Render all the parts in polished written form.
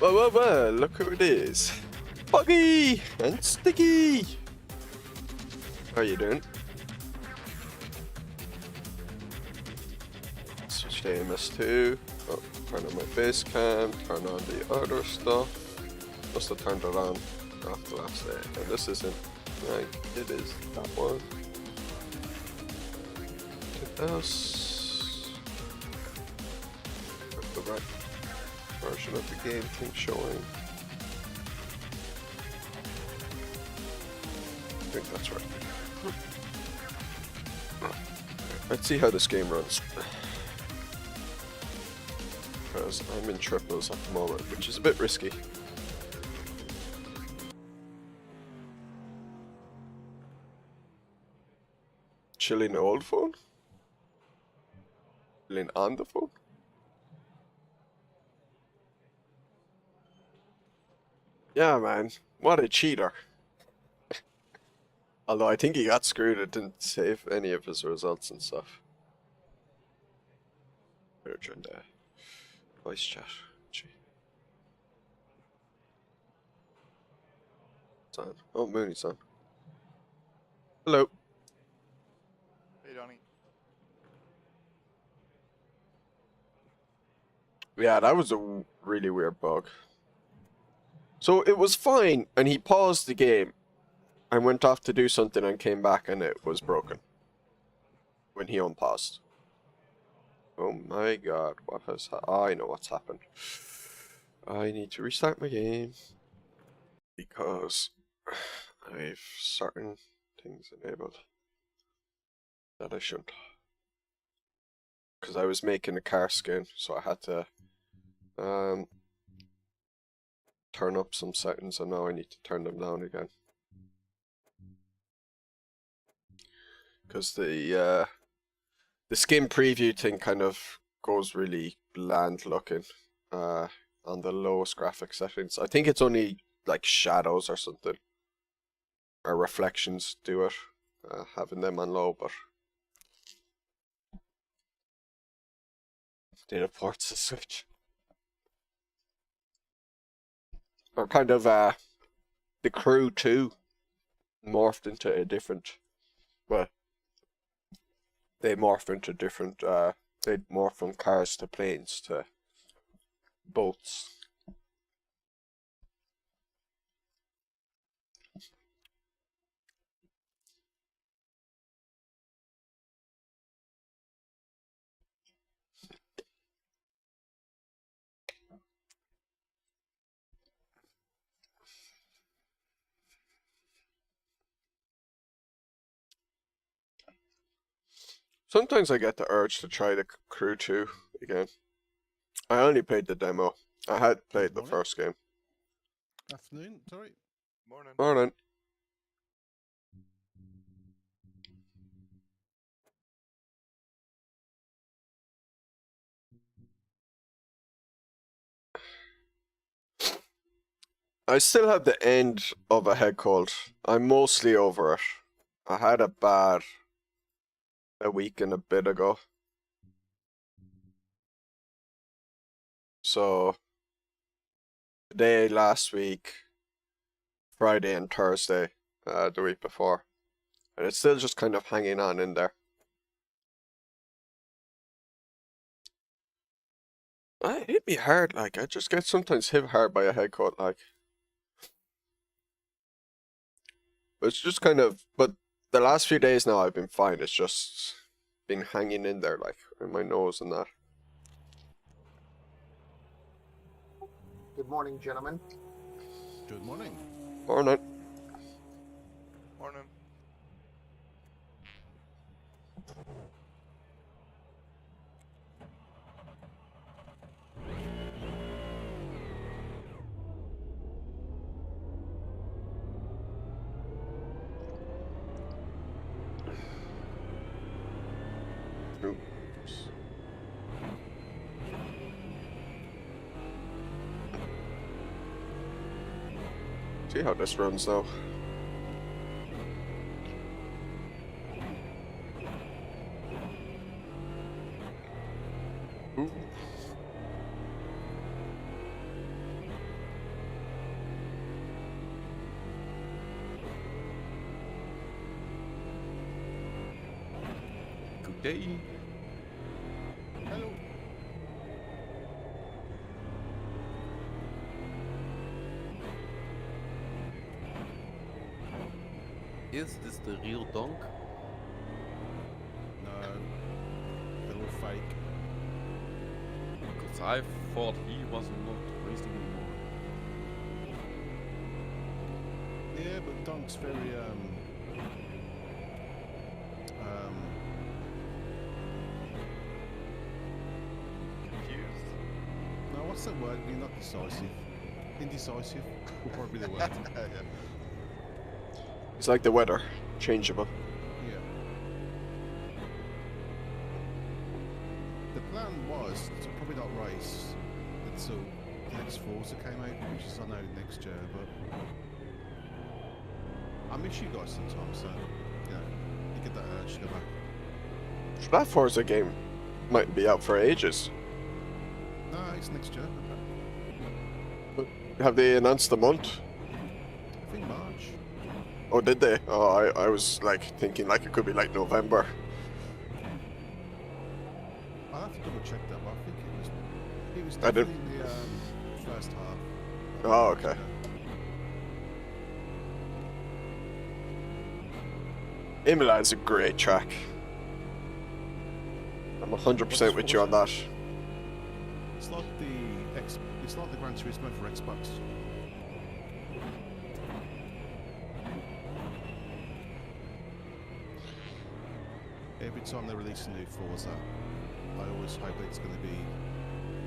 Well, look who it is. Buggy and Sticky. How are you doing? Switch to AMS2. Oh, turn on my face cam, turn on the other stuff. Must have turned it on after last day. And this isn't right, it is that one. What else? The right version of the game thing showing. I think that's right. Let's see how this game runs. Because I'm in triples at the moment, which is a bit risky. Chilling the old phone? Chilling on the phone? Yeah, man. What a cheater. Although I think he got screwed, it didn't save any of his results and stuff. Better join the voice chat. Gee. It's on. Oh, Mooney's on. Hello. Hey, Donnie. Yeah, that was a really weird bug. So it was fine, and he paused the game. I went off to do something and came back and it was broken. When he unpaused. Oh my god, what has happened? Oh, I know what's happened. I need to restart my game. Because I've certain things enabled that I shouldn't. Because I was making a car skin, so I had to turn up some settings, and now I need to turn them down again. Because the skin preview thing kind of goes really bland looking on the lowest graphic settings. I think it's only like shadows or something, or reflections do it, having them on low, but data ports the switch. Or kind of the Gr.2 morphed into a different, well, they morph into different, they morph from cars to planes to boats. Sometimes I get the urge to try the Gr.2 again. I only played the demo. I had played the first game. Afternoon, sorry. Morning. Morning. I still have the end of a head cold. I'm mostly over it. I had it bad a week and a bit ago. So, today, last week, Friday and Thursday, the week before. And it's still just kind of hanging on in there. It hit me hard, like, I just get sometimes hit hard by a head cold, like. It's just kind of, but the last few days now I've been fine. It's just been hanging in there, like, in my nose and that. Good morning, gentlemen. Good morning. Morning. Morning. Oops. See how this runs now. Ooh. Okay. Hello. Is this the real donk? No. They're all fake. Because I thought he was not racing anymore. Yeah, but Donk's very Confused? no, what's that word? You're not decisive. Indecisive will probably be the word. Yeah. It's like the weather, changeable. Yeah. The plan was to probably not race until the next Forza came out, which is I know next year, but I miss you guys sometimes, so you know, you get that urge to go back. That Forza game might be out for ages. No, it's next year. Okay. Have they announced the month? I think March. Oh, did they? Oh, I was like thinking like it could be like November. I'll have to double check that, but I think it was I did- definitely in the first half. Oh, okay. Imola is a great track. I'm 100% with you on that. It's like the Gran Turismo for Xbox. Every time they release a new Forza, I always hope that it's going to be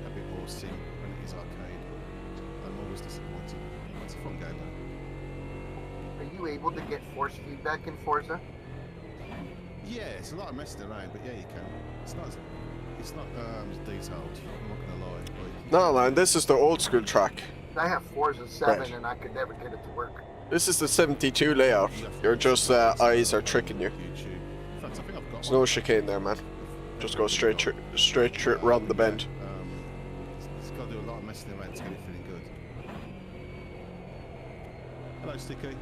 a bit more sim than it is arcade. I'm always disappointed. It's a fun game though. Are you able to get force feedback in Forza? Yeah, it's a lot of messing around, but yeah, you can. It's not as detailed. I'm not going to lie. But No, man, this is the old school track. I have Forza 7 Right. and I could never get it to work. This is the 72 layout. Your just eyes are tricking you. YouTube. In fact, I think I've got There's one. no chicane there, man. Just go straight round the bend. It's got to do a lot of messing around to get it feeling good. Hello, Sticky.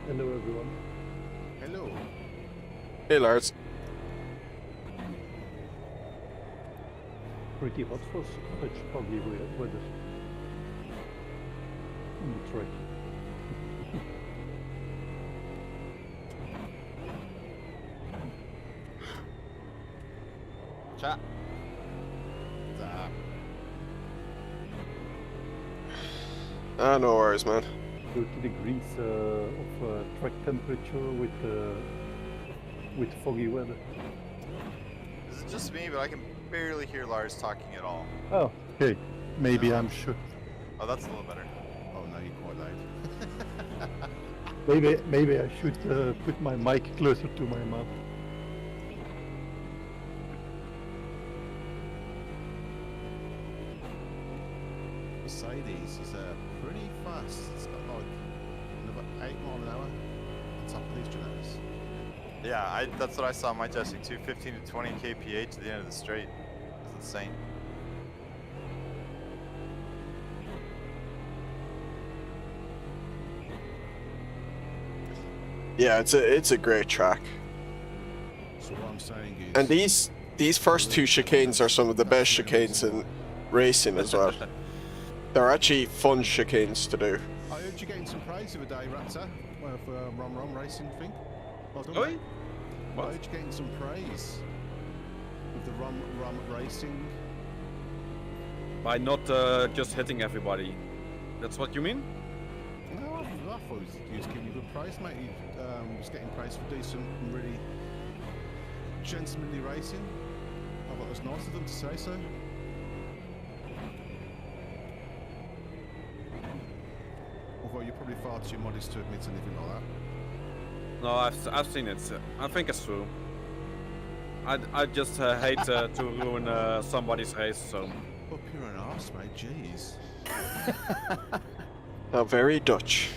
Hello everyone. Hello. Hey, Lars. Pretty hot for such foggy weather on the track. Chat. No worries, man. 30 degrees of track temperature with foggy weather. This is just me, but I can barely hear Lars talking at all. Oh, okay. Maybe I'm sure. Oh, that's a little better. Oh no, you're quite loud. Maybe I should put my mic closer to my mouth. Mercedes is pretty fast. It's got like another 8 miles an hour on top of these Jerez. Yeah, that's what I saw on my testing too. 15 to 20 kph at the end of the straight. That's insane. Yeah, it's a great track. So what I'm saying is, And these first two chicanes are some of the best chicanes in racing as well. They're actually fun chicanes to do. I heard you getting some praise the other day, Raptor, for RaceRoom Racing thing. Well done, Oi? mate. I What? heard you getting some praise with the RaceRoom Racing. By not just hitting everybody. That's what you mean? No, I thought he was giving you good praise, mate. He was getting praise for doing some really gentlemanly racing. I thought it was nice of them to say so. Although you're probably far too modest to admit anything like that. No, I've seen it. I think it's true. I just hate to ruin somebody's race, so. Up you're an arse, mate. Jeez. How very Dutch.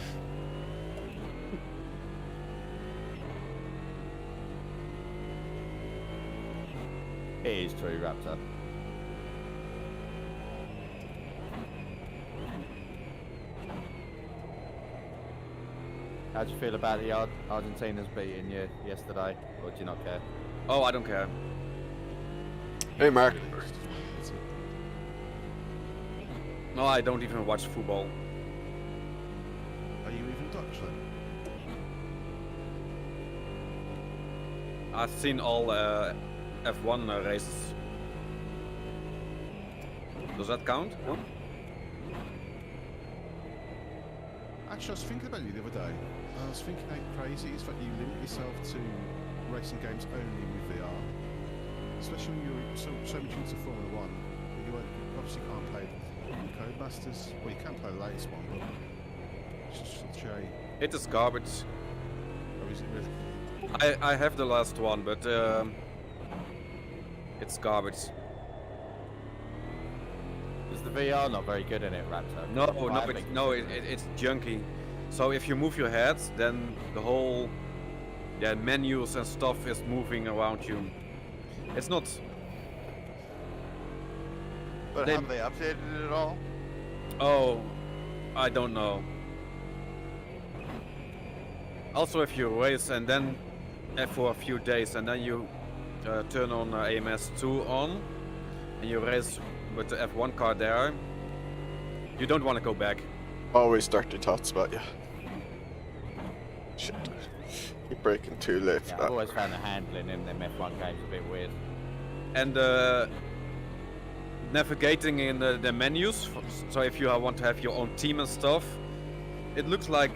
It is true, Raptor. How do you feel about the Argentinas beating you yesterday, or do you not care? Oh, I don't care. Hey, Mark. No, I don't even watch football. Are you even Dutch then? I've seen all F1 races. Does that count? Actually, I was thinking about you the other day. I was thinking how crazy it is that you limit yourself to racing games only with VR. Especially when you're so much into Formula 1. You obviously can't play Codemasters. Well, you can play the latest one, but it's just such a... It is garbage. Or is it really? I have the last one, but it's garbage. Is the VR not very good in it, Raptor? No, I think it's junky. So if you move your head, then the whole menus and stuff is moving around you. It's not. But They- have they updated it at all? Oh, I don't know. Also, if you race and then for a few days and then you turn on AMS2 on and you race with the F1 car there, you don't want to go back. Always dirty thoughts about you. Shit. You're breaking too late Yeah, for I've that. always found the handling in them F1 games a bit weird. And navigating in the menus, so if you want to have your own team and stuff, it looks like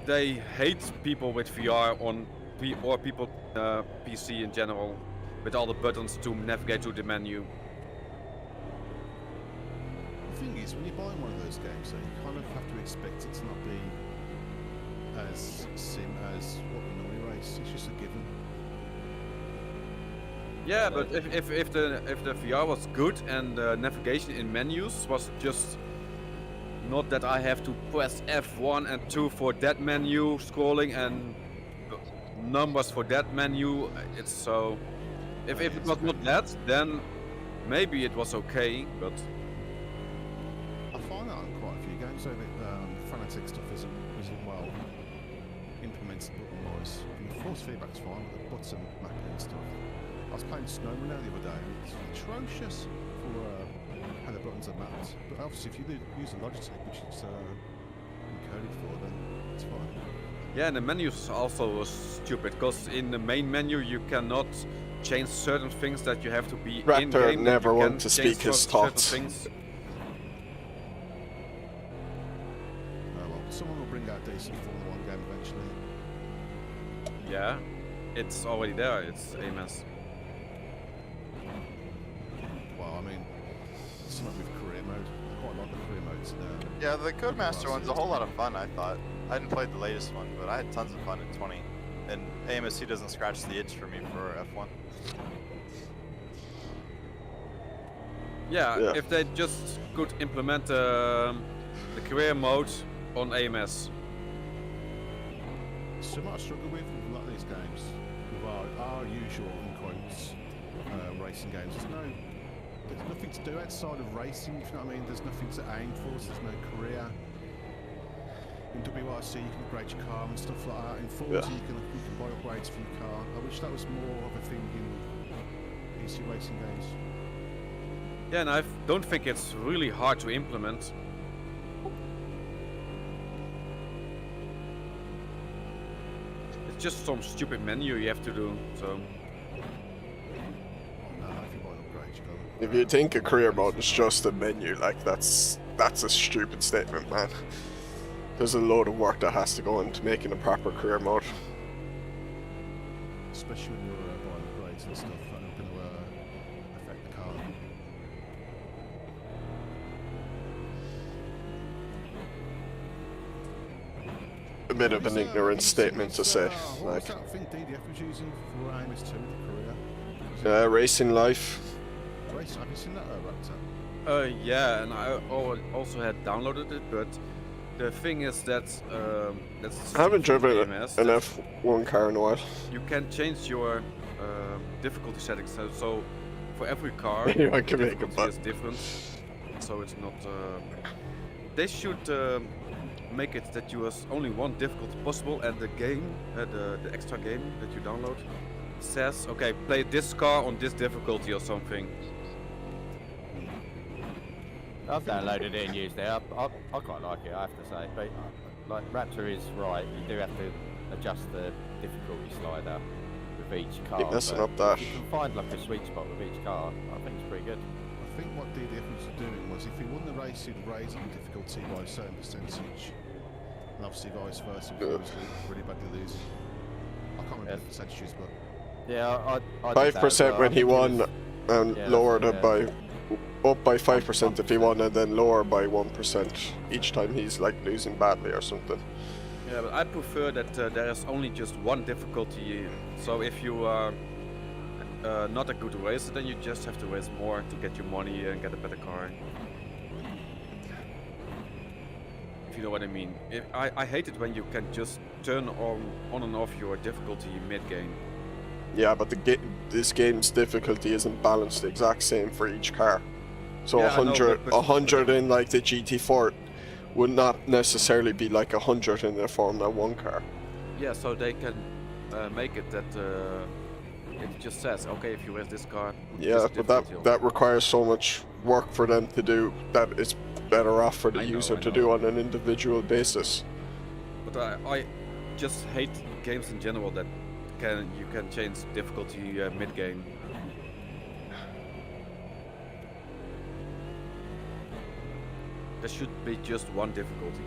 they hate people with VR or people PC in general, with all the buttons to navigate to the menu. The thing is, when you're buying one of those games, though, you kind of have to expect it to not be as sim as what we normally race. It's just a given. Yeah, but if the VR was good and the navigation in menus was just not that I have to press F1 and 2 for that menu, scrolling and numbers for that menu, it's so. If it was not that, then maybe it was okay, but I find that on quite a few games, though, that Fanatic stuff isn't well implemented button-wise. I mean, the force feedback's fine, with the button mapping and stuff. I was playing Snowrun the other day, and it's atrocious for how the buttons are mapped. But obviously, if you use a Logitech, which it's encoded for, then it's fine. yeah, and the menus also was stupid, because in the main menu you cannot change certain things that you have to be Raptor in-game. never you want can to change speak his certain thoughts. things. Oh well, someone will bring out a decent Formula 1 game eventually. Yeah, it's already there, it's AMS. Well, I mean, something with career mode. I quite like the career modes now. Yeah, the Codemaster one's a whole lot of fun, I thought. I hadn't played the latest one, but I had tons of fun in 20. And AMS2 doesn't scratch the itch for me for F1. Yeah, Yeah. if they just could implement the career mode on AMS. Something I struggle with a lot of these games, with our usual, in quotes, racing games. There's nothing to do outside of racing, if you know what I mean. There's nothing to aim for, so there's no career. In WRC you can upgrade your car and stuff like that. In Forza Yeah. you can buy upgrades for your car. I wish that was more of a thing in PC racing games. Yeah, and I don't think it's really hard to implement. It's just some stupid menu you have to do, so. Oh, no, if you buy an upgrade, you go. If you think a career mode is just a menu, like that's a stupid statement, man. There's a load of work that has to go into making a proper career mode. Especially when you're buying upgrades and stuff that are going to affect the car. A bit of an ignorant statement to say, What like, was that thing DDF was using for AMS2 with the career? racing life. Race, have you seen that, Raptor? Yeah, and I also had downloaded it, but the thing is that that's I haven't driven AMS, an that F1 car in a while. you can change your difficulty settings. So for every car, I can make a difficulty butt. is different. So it's not. They should make it that you has only one difficulty possible, and the game, the extra game that you download, says, okay, play this car on this difficulty or something. I've downloaded it and used it. I quite like it, I have to say. But like Raptor is right. You do have to adjust the difficulty slider with each car. Keep messing but up that. if you can find like a sweet spot with each car, I think it's pretty good. I think what DDF was doing was if he won the race, he'd raise the difficulty by a certain percentage. And obviously vice versa, if he was really badly losing. I can't remember the percentages, but... Yeah, I 5% when he won, and yeah, lowered that's it what, by up by 5% if he won, and then lower by 1% each time he's like losing badly or something. Yeah, but I prefer that there is only just one difficulty. So if you are not a good racer, then you just have to race more to get your money and get a better car. If you know what I mean. I hate it when you can just turn on and off your difficulty mid-game. Yeah, but this game's difficulty isn't balanced the exact same for each car. So Yeah, I know, but 100 in like the GT4 would not necessarily be like 100 in the Formula 1 car. Yeah, so they can make it that it just says, okay, if you race this car. Yeah, this but difficulty. that requires so much work for them to do that it's better off for the I know, user I to know. do on an individual basis. But I just hate games in general that you can change difficulty mid-game. There should be just one difficulty.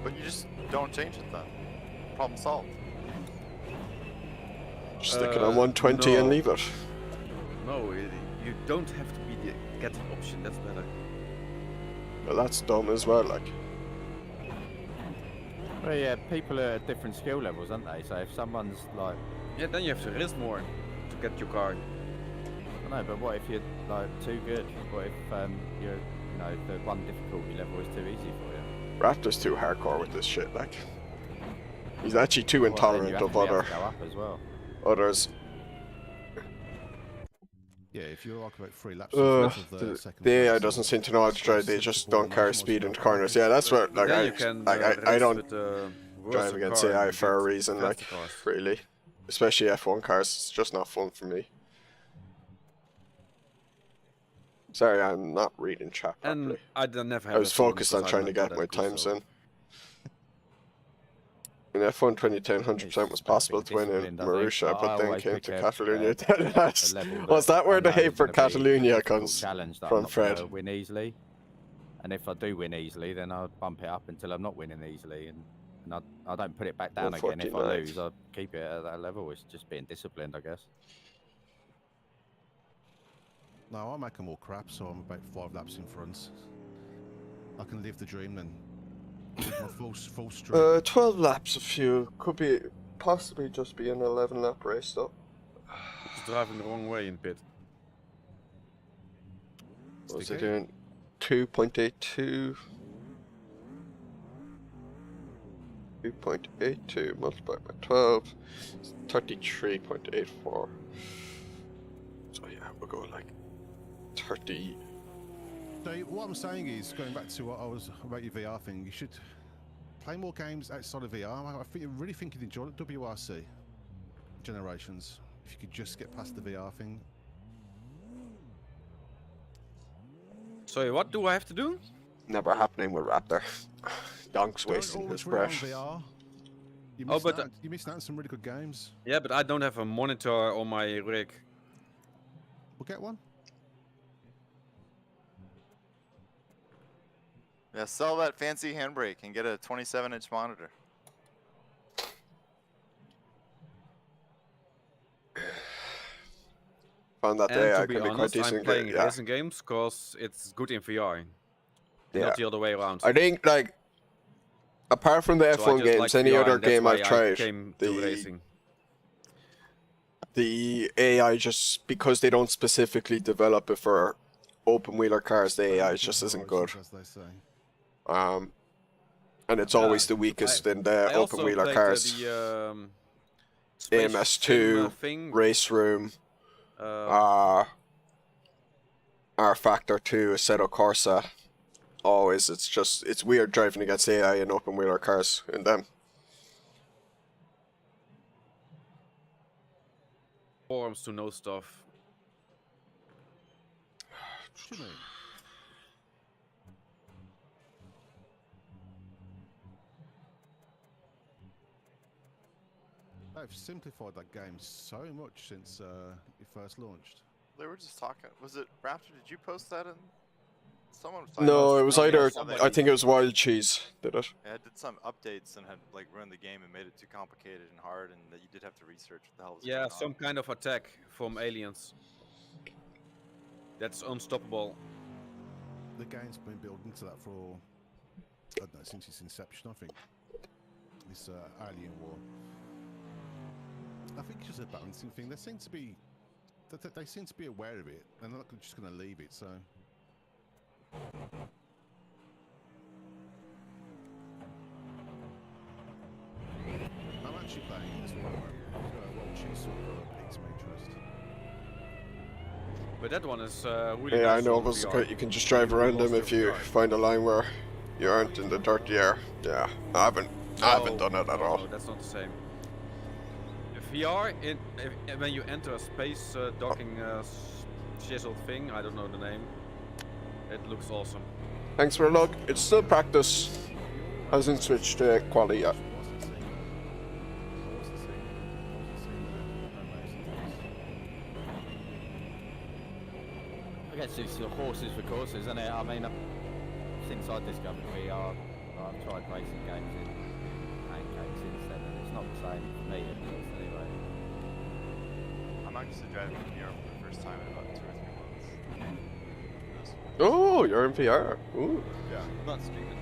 But you just don't change it then. Problem solved. Just stick it on 120 and no. leave it. No, you don't have to be the get the option. That's better. Well, that's dumb as well, like. Well, yeah, people are at different skill levels, aren't they? So if someone's like, Yeah, then you have to race more to get your car. I know, but what if you're like too good? What if you're, you know, the one difficulty level is too easy for you? Raptor's too hardcore with this shit, like. He's actually too Well, then you intolerant have to of be able other to go up as well. others. Yeah, if you're like about 3 laps in front of the second The AI place, doesn't or seem to know how to drive. They just don't carry speed into corners. Yeah, that's what like Then you can I race don't with a drive worse against car AI and for a beat reason, faster like cars. really, especially F1 cars. It's just not fun for me. Sorry, I'm not reading chat And properly. I don't never I have was that phone focused on because trying I'm to not get that my good, times so- in. In F1 2010, 100% was possible to win in Disciplined, I think. Marussia, I but then always came pick to a Catalonia. a level Was that where I the know hate is for gonna be a Catalonia difficult comes challenge that from, I'm not gonna Fred? win easily, and if I do win easily, then I'll bump it up until I'm not winning easily, and I don't put it back down again. If I 149. lose, I keep it at that level. It's just being disciplined, I guess. No, I make them all crap, so I'm about 5 laps in front. I can live the dream then. With my full strength. 12 laps of you could be possibly just be an 11 lap race though. It's driving the wrong way in pit. What was Stick it it. doing? 2.82. 2.82 multiplied by 12. 33.84. So yeah, we'll go like 30. So what I'm saying is, going back to what I was about your VR thing, you should play more games outside of VR. I really think you'd enjoy it. WRC Generations. If you could just get past the VR thing. Sorry, what do I have to do? Never happening with Raptor. Donk's Don't wasting always his rely on breath. VR. You Oh, missed but out. You missed out on some really good games. Yeah, but I don't have a monitor on my rig. We'll get one. Yeah, sell that fancy handbrake and get a 27-inch monitor. Found that And day to I be could be quite honest, I'm decent. playing Yeah. racing games because it's good in VR. Yeah. Not the other way around. I think like apart from the So I F1 just games, like any VR, other and that's game why I've I tried, came to racing. the AI just because they don't specifically develop it for open wheeler cars, the AI just isn't good. As they say. And it's always the weakest in the I open also wheeler played cars. the space sim, AMS2, thing. RaceRoom, Uh, R Factor 2, Assetto Corsa, always. It's just, it's weird driving against AI in open wheeler cars in them. Forums to know stuff. What do you mean? They've simplified that game so much since it first launched. They were just talking. Was it Raptor? Did you post that in? Someone was talking No, about it was something either, else on the- I think it was Wild Cheese did it. Yeah, it did some updates and had like ruined the game and made it too complicated and hard, and that you did have to research what the hell was Yeah, going some on. kind of attack from aliens. That's unstoppable. The game's been building to that for, I don't know, since its inception, I think. This alien war. I think it's just a balancing thing. They seem to be, they seem to be aware of it, and they're not just going to leave it. So. I'm actually playing this one. World Cheese sort of piques my interest. But that one is really Yeah, I nice know, on but VR. you can just drive around them if you find a line where you aren't in the dirty air. Yeah, I haven't done it at all. No, that's not the same. VR, when you enter a space docking shizzle thing, I don't know the name, it looks awesome. Thanks for the look. It's still practice. Hasn't switched to quality yet. I guess it's the horses for courses, isn't it? I mean, since I discovered VR, I've tried racing games in pancakes since then, and it's not the same for me, at least, anyway. I'm actually driving VR for the first time in about 2 or 3 months. Oh, you're in VR. Ooh. Yeah, I'm not streaming though.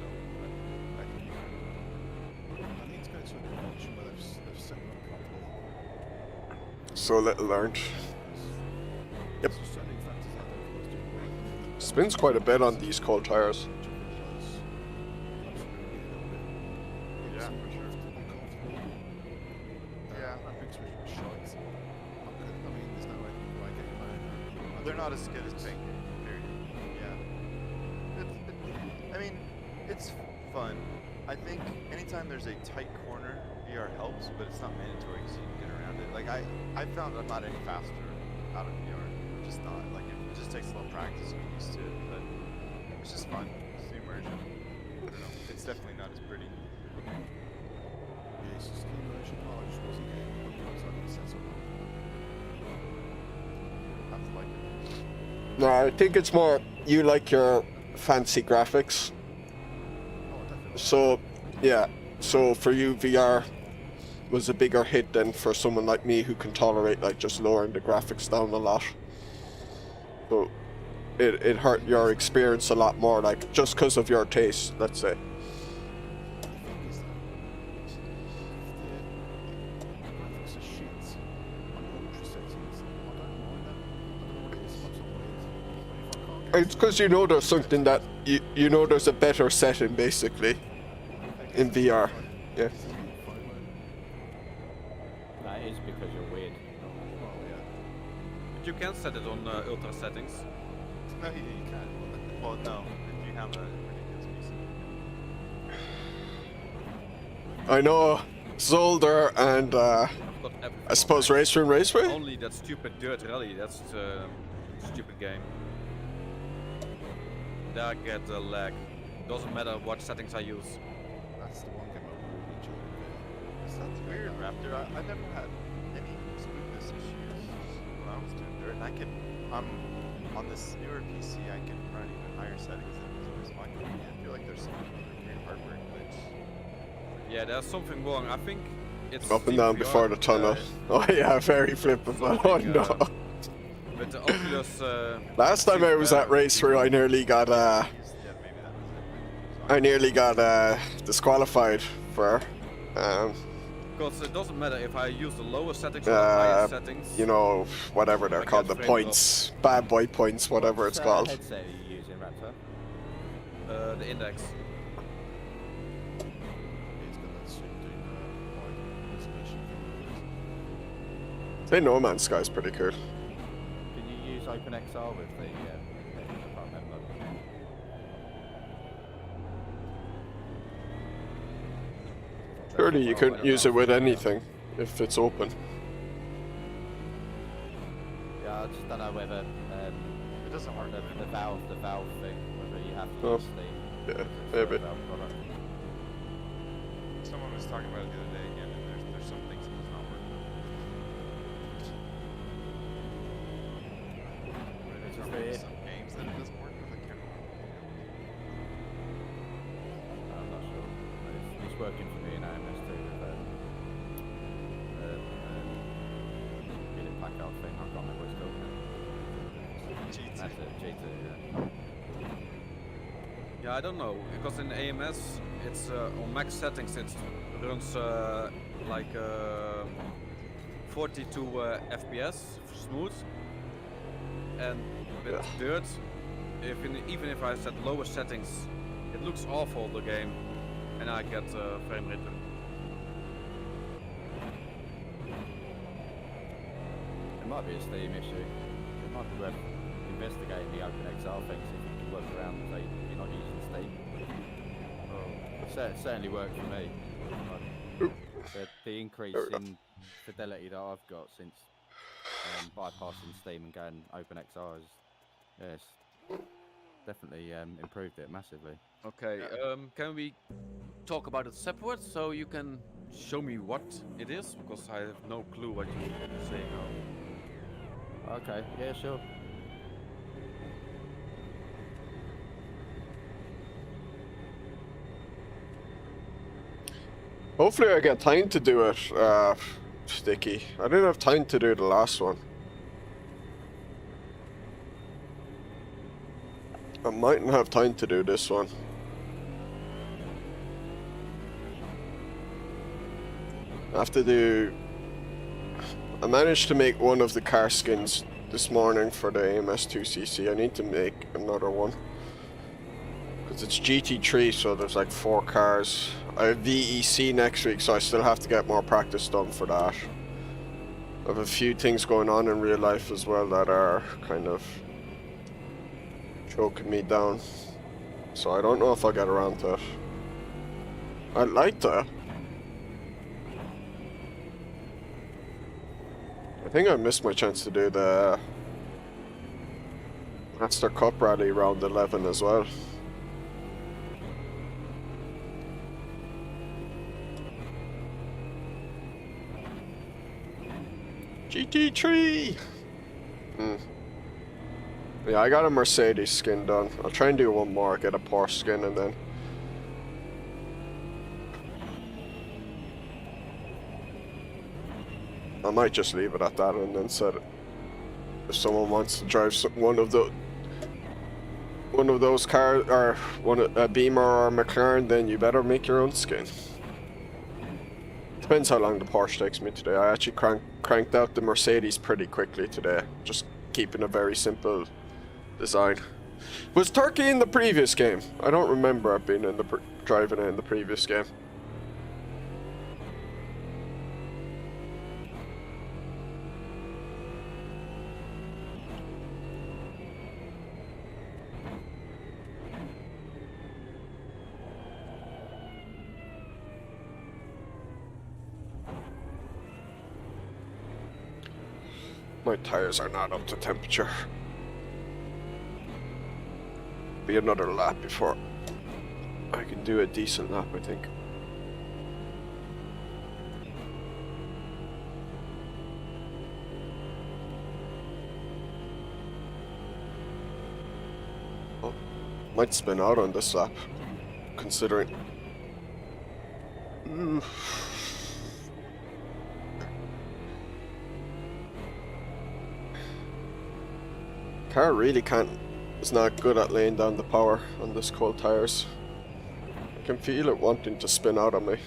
But I need to go to a convention where they've set it up properly. So little learned. Yep. There's just so many factors I don't think it's doing well. Spins quite a bit on these cold tires. yeah, for sure. Yeah. They're not as good as pink. Yeah. I mean, it's fun. I think anytime there's a tight corner, VR helps, but it's not mandatory so you can get around it. Like I found I'm not any faster out of VR. Just not. Like it just takes a little practice to get used to it, but it's just fun. It's the immersion. I don't know. It's definitely not as pretty. It's just the immersion part. I just wasn't getting the Volkswagen setup. I have to like it. No, I think it's more you like your fancy graphics. Oh, definitely. So, yeah. So for you, VR was a bigger hit than for someone like me who can tolerate like just lowering the graphics down a lot. So it hurt your experience a lot more, like just because of your taste, let's say. The thing is that if the graphics are shit on ultra settings, I don't mind that. I don't know what it is, sometimes I'm weird. But if I can't get It's because you know there's something that you know there's a better setting basically in VR. Yeah. That is because you're weird. well, yeah. But you can set it on ultra settings. No, you can. Well, no. If you have a ridiculous piece. I know Zolder and I've got everything I suppose RaceRoom Raceway. Only that stupid dirt rally, that's the stupid game. There I get the lag. Doesn't matter what settings I use. That's the one game I really enjoy. That's weird, Raptor. I never had any smoothness issues when I was doing dirt. And I can, on this newer PC, I can run even higher settings than it was always fine. I feel like there's some weird hardware glitch. Yeah, there's something wrong. I think it's Up and Steam down VR, before the tunnel. Oh yeah, very flippable. Oh no. With the Oculus. Last time I was at RaceRoom, I nearly got Yeah, maybe that was it. I nearly got disqualified for Because it doesn't matter if I use the lower settings or the higher settings. you know, whatever they're I called, the get frame points, bad boy points, whatever it's What called. headset are you using, Raptor? The index. It's got that super duper wide resolution thing. Say No Man's Sky is pretty cool. Can you use OpenXR with the? I can't remember. Surely you what I couldn't went use it around with thinking anything if it's open. Yeah, I just don't know whether It doesn't work. the valve thing, whether you have to Oh, use steam. yeah, It's a maybe. valve product. Someone was talking about it the other day again, and there's some things that does not work. It's There's just weird. some games that it doesn't work with. I can't remember. I'm not sure. It's working for me in AMS2 with getting pack out thing. I can't remember what it's called now. GT. That's it, G2, yeah. Yeah, I don't know, because in AMS, it's on max settings, it runs like 42 FPS smooth, and with dirt, even if I set lower settings, it looks awful, the game, and I get frame rate. It might be a Steam issue. It might be worth investigating the OpenXR things if you can work around and say you're not using Steam. It certainly worked for me. The increase in fidelity that I've got since bypassing Steam and going OpenXR is, yes, definitely improved it massively. Okay, can we talk about it separate so you can show me what it is? Because I have no clue what you're saying now. Okay, yeah, sure. Hopefully I get time to do it, Sticky. I didn't have time to do the last one. I mightn't have time to do this one. I have to do... I managed to make one of the car skins this morning for the AMS2 CC. I need to make another one. Because it's GT3, so there's like 4 cars. I have VEC next week, so I still have to get more practice done for that. I have a few things going on in real life as well that are kind of choking me down. So I don't know if I'll get around to it. I'd like to. I think I missed my chance to do the Master Cup Rally round 11 as well. GT3! Yeah, I got a Mercedes skin done. I'll try and do one more, get a Porsche skin, and then... I might just leave it at that and then set it. If someone wants to drive one of those cars, or a Beamer or a McLaren, then you better make your own skin. Depends how long the Porsche takes me today. I actually cranked out the Mercedes pretty quickly today, just keeping a very simple design. Was Turkey in the previous game? I don't remember it being in the driving it in the previous game. My tires are not up to temperature. Be another lap before I can do a decent lap, I think. Oh, might spin out on this lap, considering. Car really is not good at laying down the power on this cold tires. I can feel it wanting to spin out on me.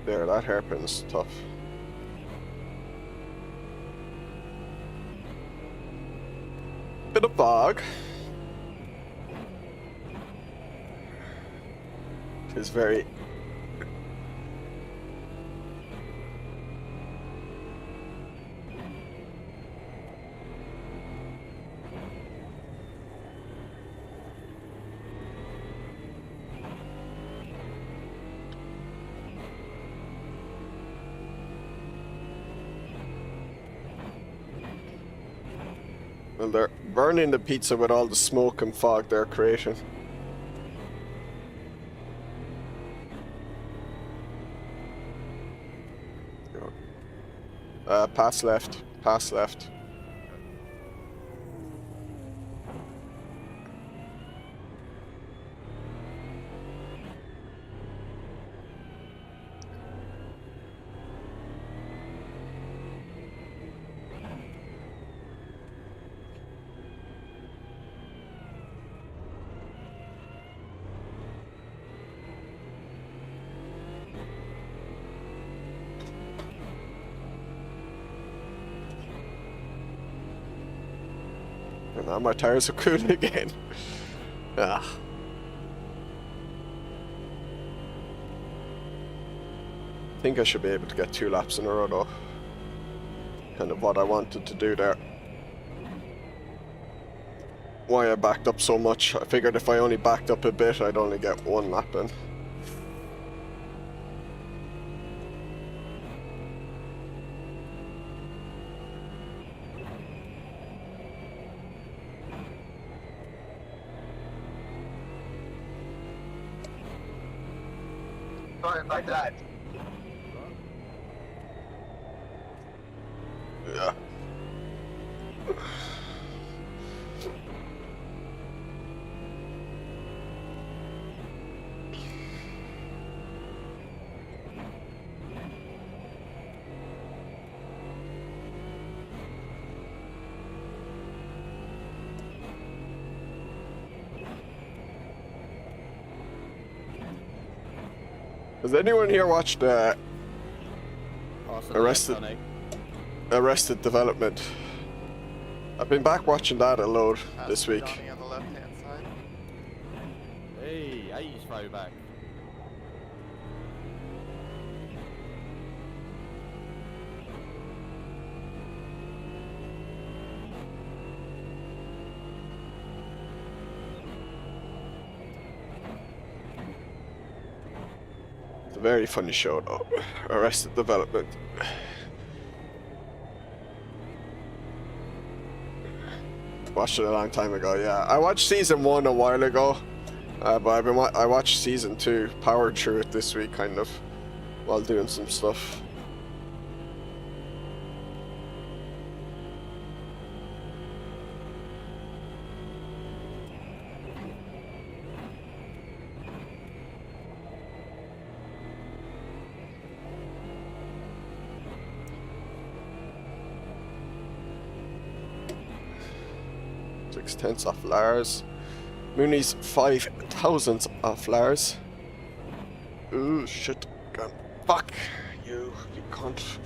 There, that hairpin's tough. Bit of fog. It's very... Well, they're burning the pizza with all the smoke and fog they're creating. Pass left. Pass left. And now my tires are cooling again. Ah. I think I should be able to get 2 laps in a row though. Kind of what I wanted to do there. Why I backed up so much. I figured if I only backed up a bit, I'd only get 1 lap in. Sorry about that. Yeah. Has anyone here watched Arrested Development? I've been back watching that a load this week. Johnny on the left-hand side. Hey, 80s throwback. It's a very funny show though. Arrested Development. Watched it a long time ago, yeah. I watched season 1 a while ago, but I watched season 2, powered through it this week, kind of, while doing some stuff. Tenths off Lars. Mooney's 5,000ths off Lars. Ooh, shit. God. Fuck you, you cunt.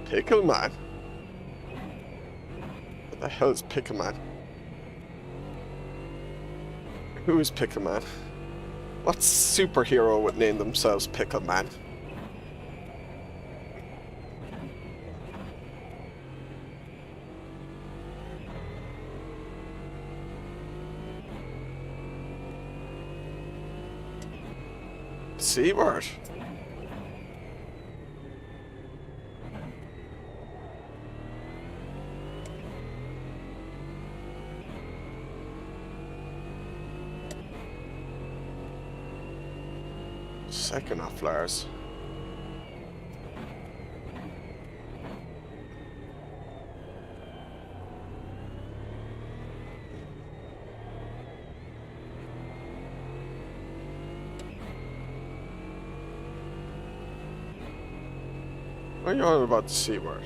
Pickle man. The hell is Pickleman? Who is Pickleman? What superhero would name themselves Pickleman? C-word. Second off Lars. What are you on about the C-word?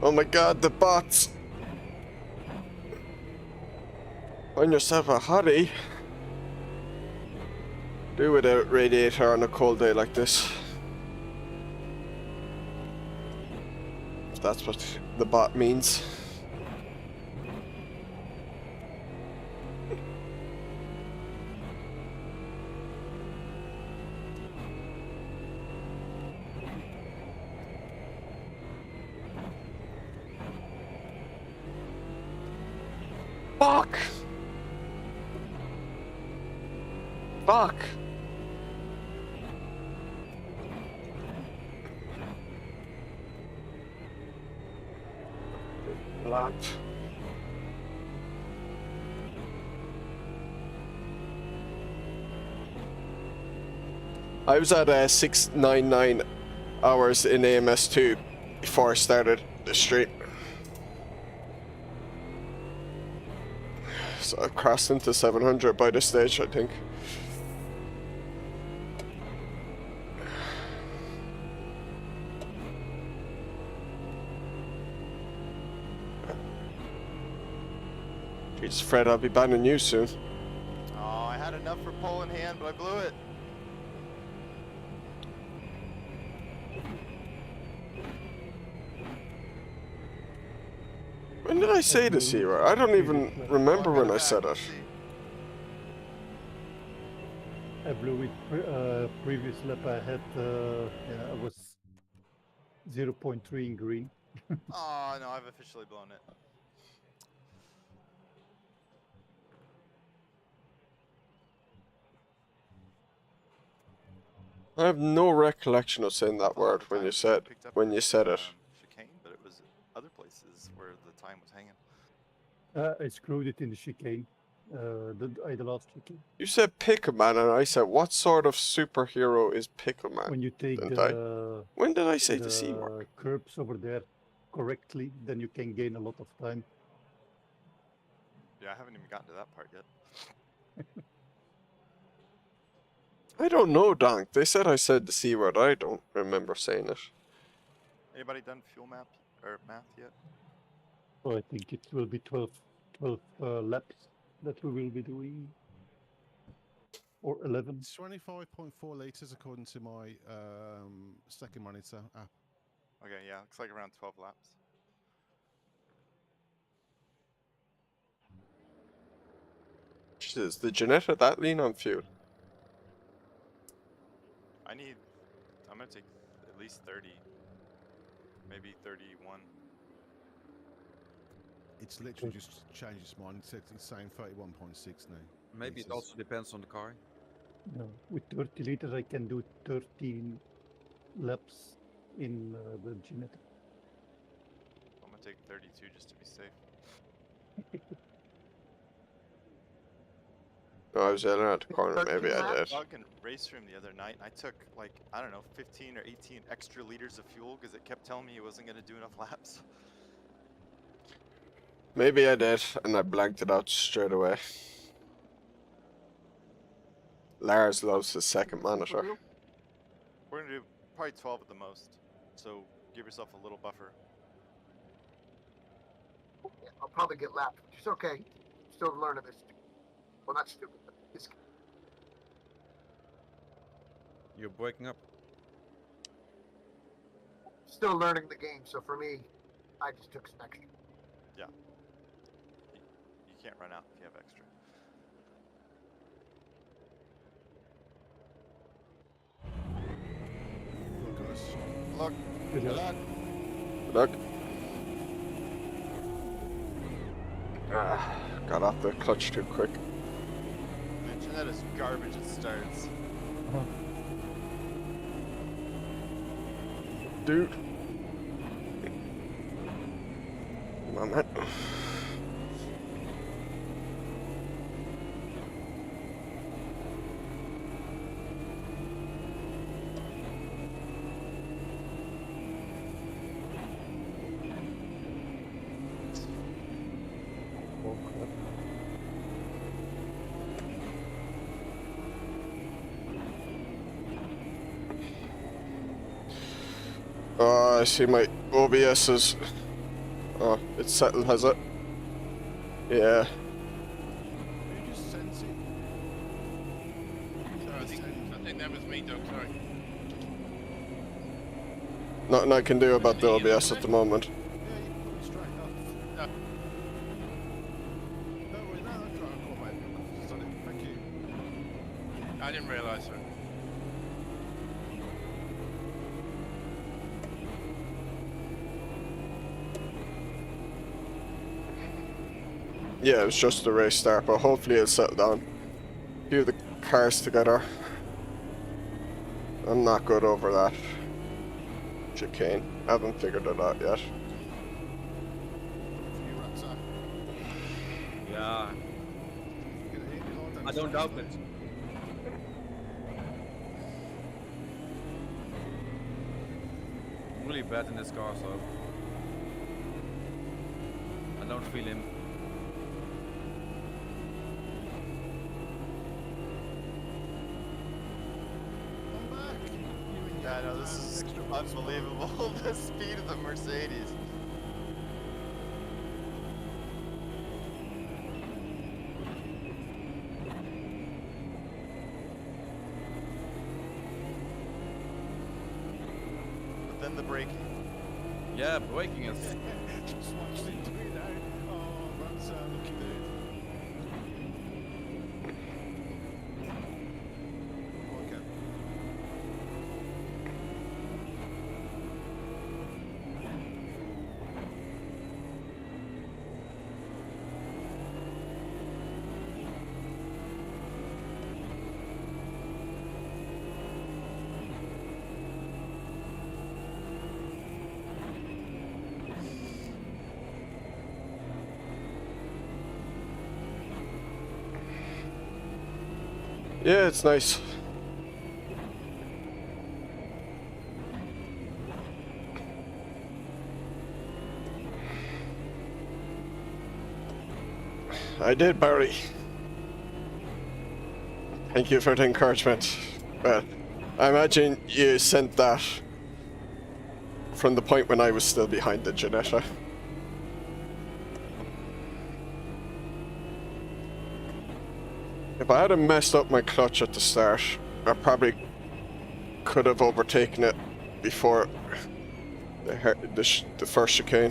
Oh my god, the bots! Find yourself a hottie. Do without radiator on a cold day like this. If that's what the bot means. Fuck! Fuck! Lap. I was at 699 hours in AMS2 before I started the stream. So I've crossed into 700 by this stage, I think. Jesus, Fred, I'll be banning you soon. Oh, I had enough for pole in hand, but I blew it. When did I say this here? I don't even remember when I said it. I blew it previous lap. I had, yeah, I was 0.3 in green. Oh, no, I've officially blown it. I have no recollection of saying that word when you said it. Chicane, but it was other places where the time was hanging. I screwed it in the chicane, the last chicane. You said Pickleman, and I said, what sort of superhero is Pickleman? When you take didn't the, When did I say the C word? curbs over there correctly, then you can gain a lot of time. Yeah, I haven't even gotten to that part yet. I don't know, Donk. They said I said the C word. I don't remember saying it. Anybody done fuel map or math yet? So I think it will be 12 laps that we will be doing. Or 11. It's 25.4 litres according to my second monitor app. Okay, yeah, looks like around 12 laps. Jesus, the Janetta that lean on fuel. I'm gonna take at least 30, maybe 31. It's literally just changed its mind. It's saying 31.6 now. Maybe it litres. also depends on the car. No, with 30 liters I can do 13 laps in the Ginetta. I'm gonna take 32 just to be safe. No, I was yelling at the corner. Maybe I did. Fucking RaceRoom the other night, and I took like, I don't know, 15 or 18 extra liters of fuel because it kept telling me it wasn't gonna do enough laps. Maybe I did, and I blanked it out straight away. Lars loves his second monitor. We're gonna do probably 12 at the most, so give yourself a little buffer. Yeah, I'll probably get lapped, which is okay. Still learning this. Well, not stupid, but this. You're breaking up. Still learning the game, so for me, I just took some extra. Yeah. You can't run out if you have extra. Look, guys. Look. Good luck. Good luck. Got off the clutch too quick. Mention that is garbage at starts. Dude. Come on, man. I see my OBS is Oh, it's settled, has it? Yeah. Who just sent it? Sorry, I think that was me, Doug. Sorry. Nothing I can do about the OBS at the moment. Yeah, you can put it straight off. No. Don't worry, no, that's right. I'll call my focus on it. Thank you. I didn't realise that. Yeah, it was just the race start, but hopefully it'll settle down. A few of the cars together. I'm not good over that chicane. I haven't figured it out yet. A few rats out. Yeah, You're gonna hit me hard, I don't doubt it. Really bad in this car, so I don't feel him. Come back. Yeah, no, this is unbelievable. The speed of the Mercedes. But then the braking. Yeah, braking is. Just watched it do it now. Oh, rats out. Look at it. Okay. Yeah, it's nice. I did, Barry. Thank you for the encouragement. Well, I imagine you sent that from the point when I was still behind the Ginetta. If I hadn't messed up my clutch at the start, I probably could have overtaken it before the first chicane.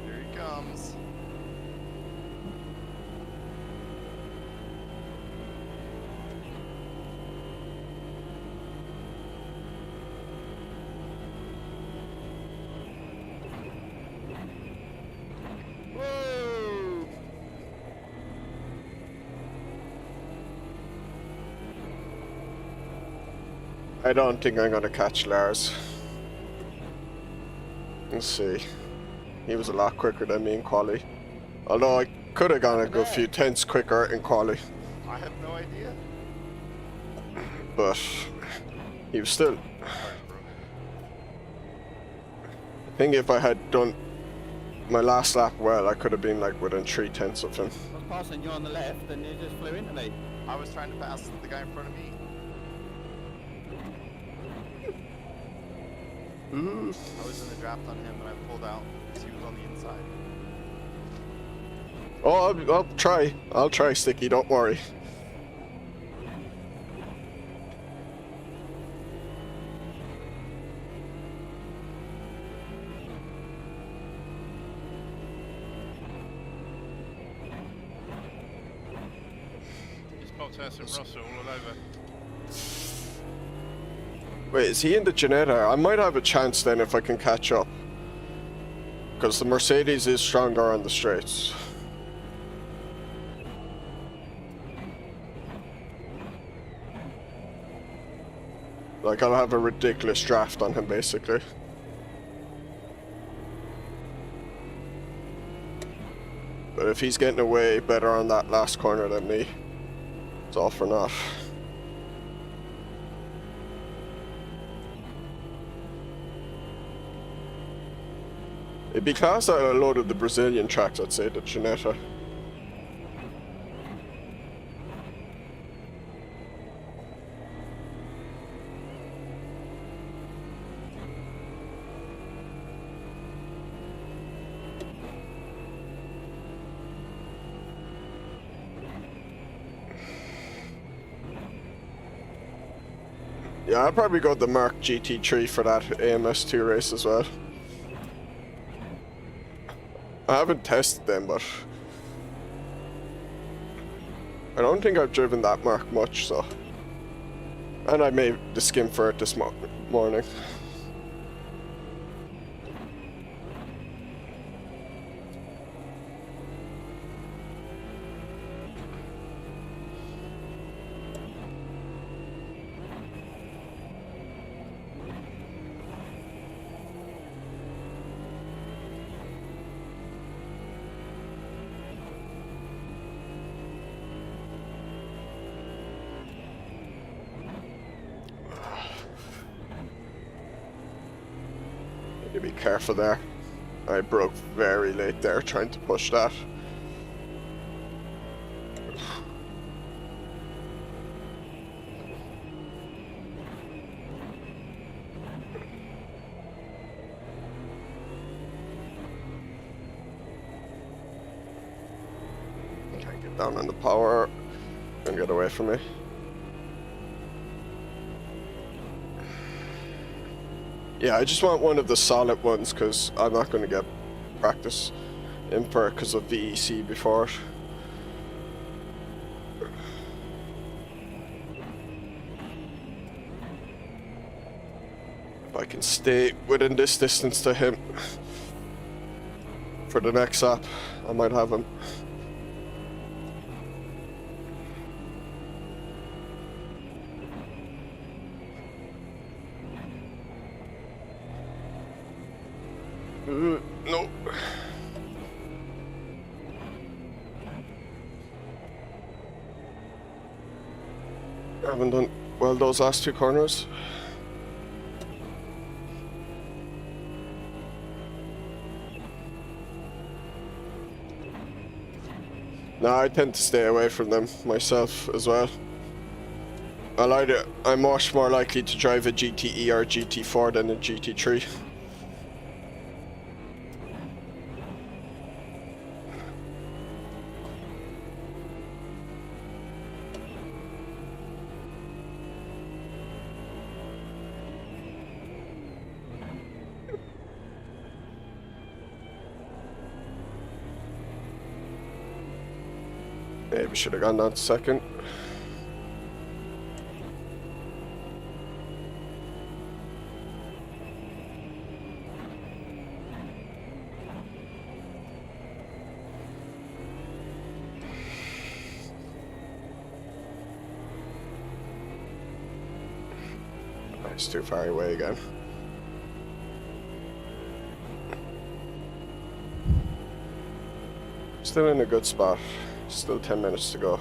Here he comes. Whoa! I don't think I'm gonna catch Lars. Let's see. He was a lot quicker than me in quali. Although I could have gone a good few tenths quicker in quali. I have no idea. But he was still. I think if I had done my last lap well, I could have been like within 3/10 of him. I was passing you on the left and you just flew into me. I was trying to pass the guy in front of me. Ooh. I was in the draft on him and I pulled out because he was on the inside. Oh, I'll try. I'll try, Sticky. Don't worry. Just popped out some Russell all over. Wait, is he in the Ginetta? I might have a chance then if I can catch up. Because the Mercedes is stronger on the straights. Like, I'll have a ridiculous draft on him, basically. But if he's getting away better on that last corner than me, it's all for naught. It'd be class that I loaded the Brazilian tracks, I'd say, the Ginetta. Yeah, I'll probably go the Mark GT3 for that AMS2 race as well. I haven't tested them, but I don't think I've driven that Mark much, so. And I made the skim for it this morning. Need to be careful there. I broke very late there trying to push that. Can't get down on the power and get away from me. Yeah, I just want one of the solid ones because I'm not going to get practice in for it because of VEC before it. If I can stay within this distance to him for the next lap, I might have him. No. I haven't done well those last two corners. No, I tend to stay away from them myself as well. I'm much more likely to drive a GTE or GT4 than a GT3. Maybe should have gone down to second. It's too far away again. Still in a good spot. Still 10 minutes to go.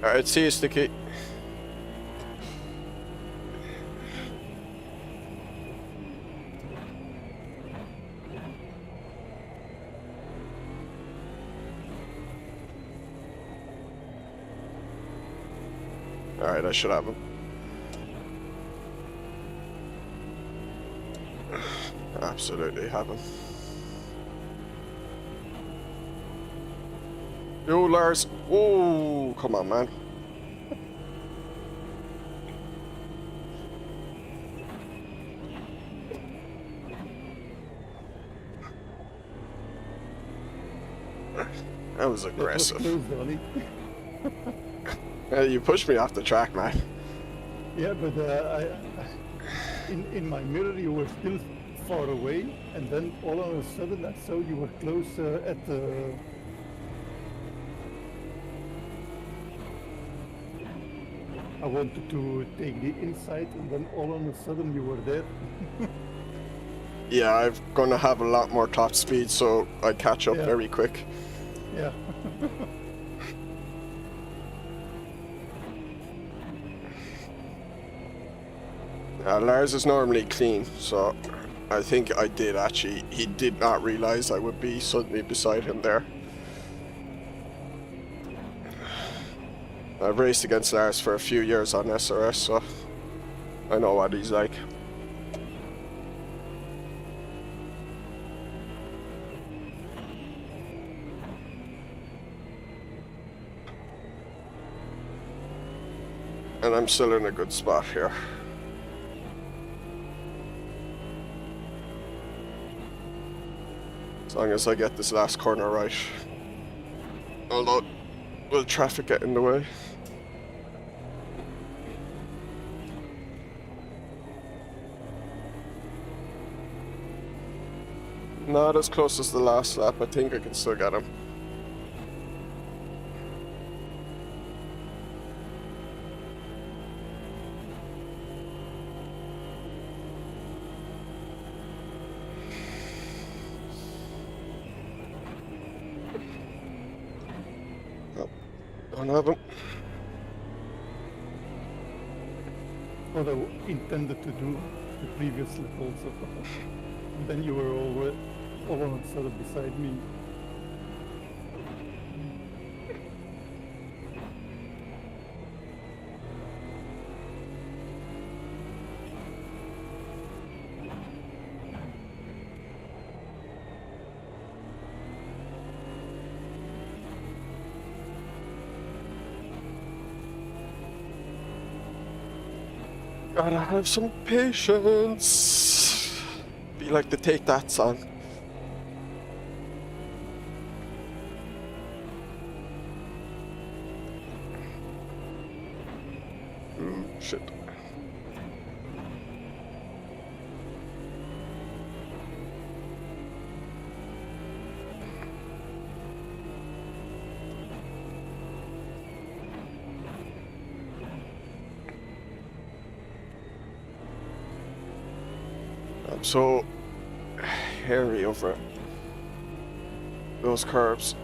Alright, see you, Sticky. Alright, I should have him. Absolutely have him. Yo, Lars. Oh, come on, man. That was aggressive. That was close, Donnie. You pushed me off the track, man. Yeah, but in my mirror you were still far away, and then all of a sudden I saw you were close at the. I wanted to take the inside, and then all of a sudden you were there. Yeah, I'm gonna have a lot more top speed, so I catch up Yeah. very quick. Yeah. Lars is normally clean, so I think I did actually. He did not realize I would be suddenly beside him there. I've raced against Lars for a few years on SRS, so I know what he's like. And I'm still in a good spot here. As long as I get this last corner right. Although, will traffic get in the way? Not as close as the last lap. I think I can still get him. Don't have him. What I intended to do the previous lap also. And then you were all of a sudden beside me. Gotta have some patience. Be like the Take That song. Shit. I'm so hairy over those curves.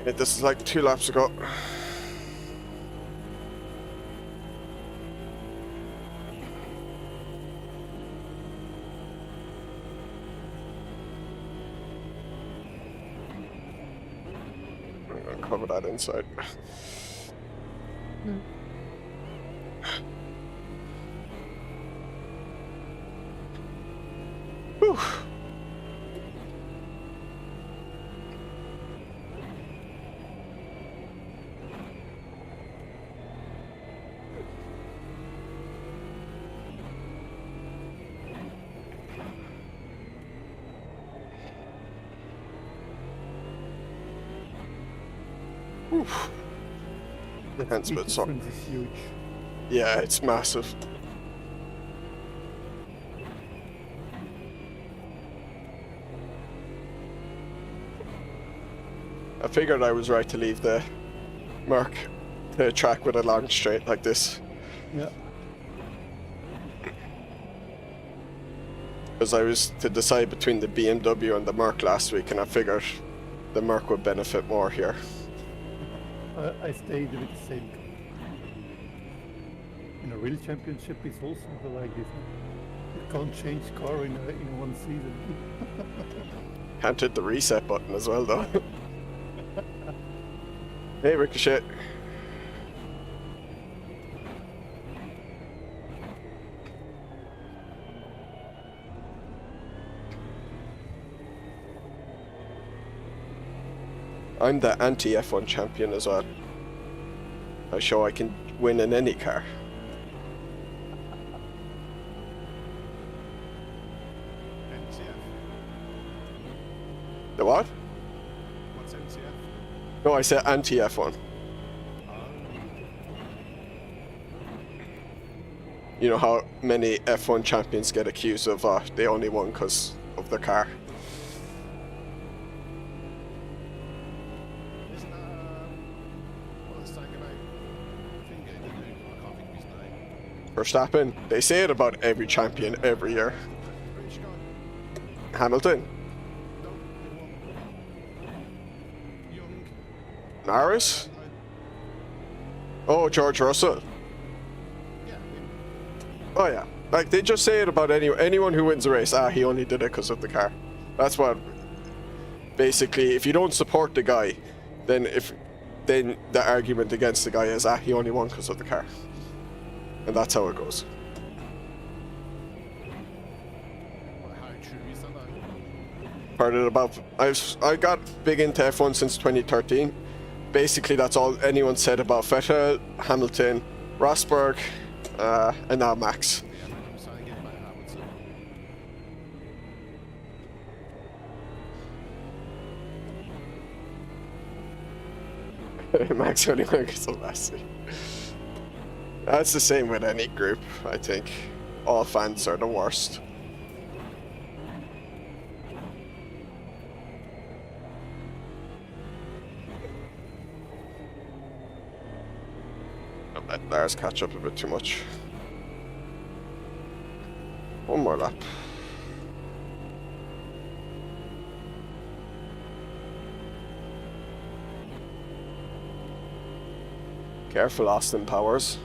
This is like 2 laps ago. I'm gonna cover that inside. Whew. Oof. The Hands a speed bit sore. difference is huge. Yeah, it's massive. I figured I was right to leave the track with a long straight like this. Yeah. Because I was to decide between the BMW and the Merc last week, and I figured the Merc would benefit more here. I stayed with the same. In a real championship, it's also like this. The can't change car in one season. Can't hit the reset button as well, though. Hey, Ricochet. I'm the anti-F1 champion as well. I show I can win in any car. NCF. The what? What's NCF? No, I said anti-F1. You know how many F1 champions get accused of they only won because of their car. Isn't that what the second thing they do? I can't think of his name. Verstappen, they say it about every champion every year. British guy. Hamilton, No, they won. Young. Norris, oh, George Russell. Yeah, him. Oh yeah, like they just say it about anyone who wins a race. Ah, he only did it because of the car. That's what. Basically, if you don't support the guy, then the argument against the guy is he only won because of the car, and that's how it goes. Well, how true is that though? Heard it about. I got big into F1 since 2013. Basically, that's all anyone said about Vettel, Hamilton, Rosberg, and now Max. Yeah, I'm saying it about Hamilton. Max only won because of last year. That's the same with any group, I think. All fans are the worst. I'll let Lars catch up a bit too much. One more lap. Careful, Austin Powers.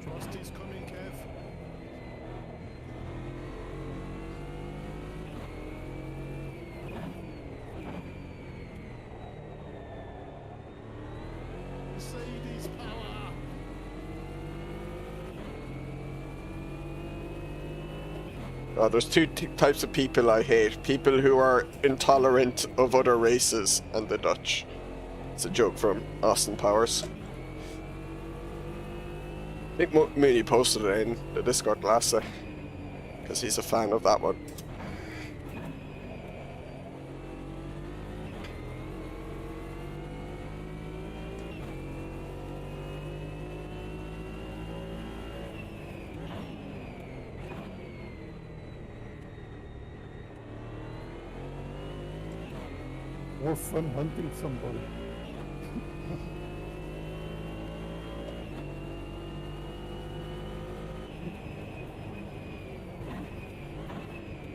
Frosty's coming, Kev. Mercedes power. There's two types of people I hate. People who are intolerant of other races and the Dutch. It's a joke from Austin Powers. I think Mooney posted it in the Discord last day. Because he's a fan of that one. More fun hunting somebody.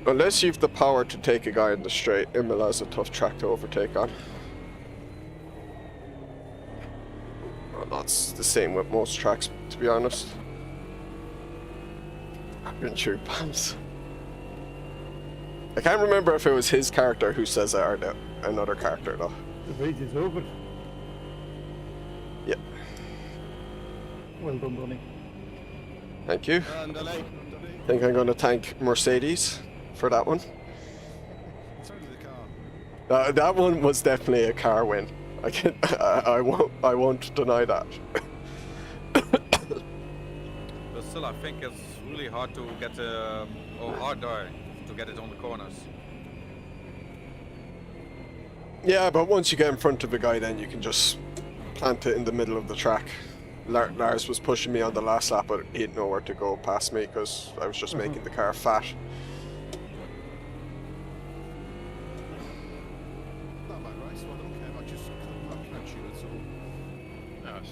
Unless you've the power to take a guy in the straight, Imola's a tough track to overtake on. Well, that's the same with most tracks, to be honest. I've been through bombs. I can't remember if it was his character who says it or another character though. The race is over. Yeah. Well done, Donny. Thank you. Andale. I think I'm going to thank Mercedes for that one. So did the car. That one was definitely a car win. I won't deny that. But still, I think it's really hard to get to get it on the corners. Yeah, but once you get in front of a guy, then you can just plant it in the middle of the track. Lars was pushing me on the last lap, but he had nowhere to go past me because I was just making the car fat. Not a bad race, well done, Kev. I just could not catch you at all. No, it's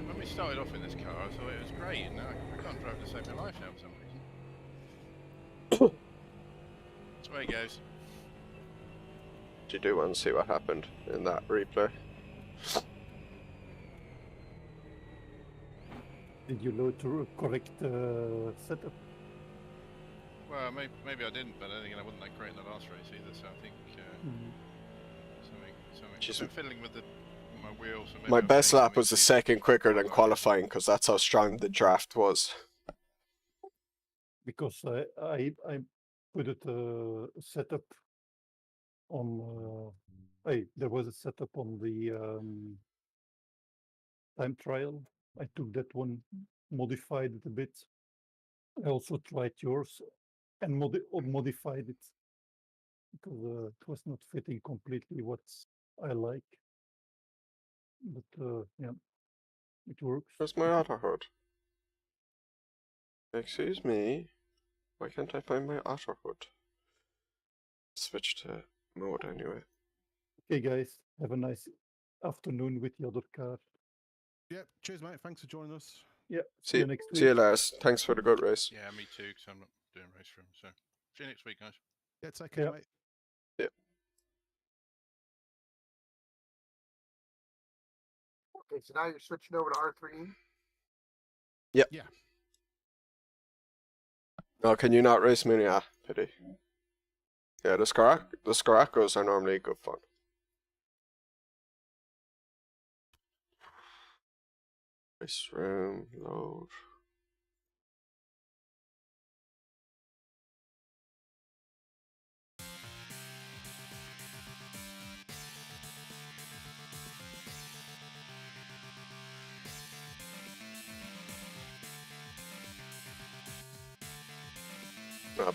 when we started off in this car, I thought it was great, and I can't drive to save my life now for some reason. That's the way it goes. You do want to see what happened in that replay. Did you load to correct setup? Well, maybe I didn't, but then again, I wasn't that great in the last race either, so I think something. Just- I'm fiddling with my wheels. So maybe My I'm best doing lap was a something second quicker than qualifying because that's how strong the draft was. Because I put it setup on. There was a setup on the time trial. I took that one, modified it a bit. I also tried yours and modified it because it was not fitting completely what I like. But yeah, it works. Where's my auto hood? Excuse me. Why can't I find my auto hood? Switch to mode anyway. Okay, guys, have a nice afternoon with the other car. Yeah, cheers, mate. Thanks for joining us. Yeah, See you next week. See you, Lars. Thanks for the good race. Yeah, me too, because I'm not doing race room. So, see you next week, guys. Yeah, take care, Yeah. mate. Okay, so now you're switching over to R3E. Yeah. Oh, can you not race Mooney? Ah, pity. Yeah, the Sciroccos are normally good fun. Race room, load.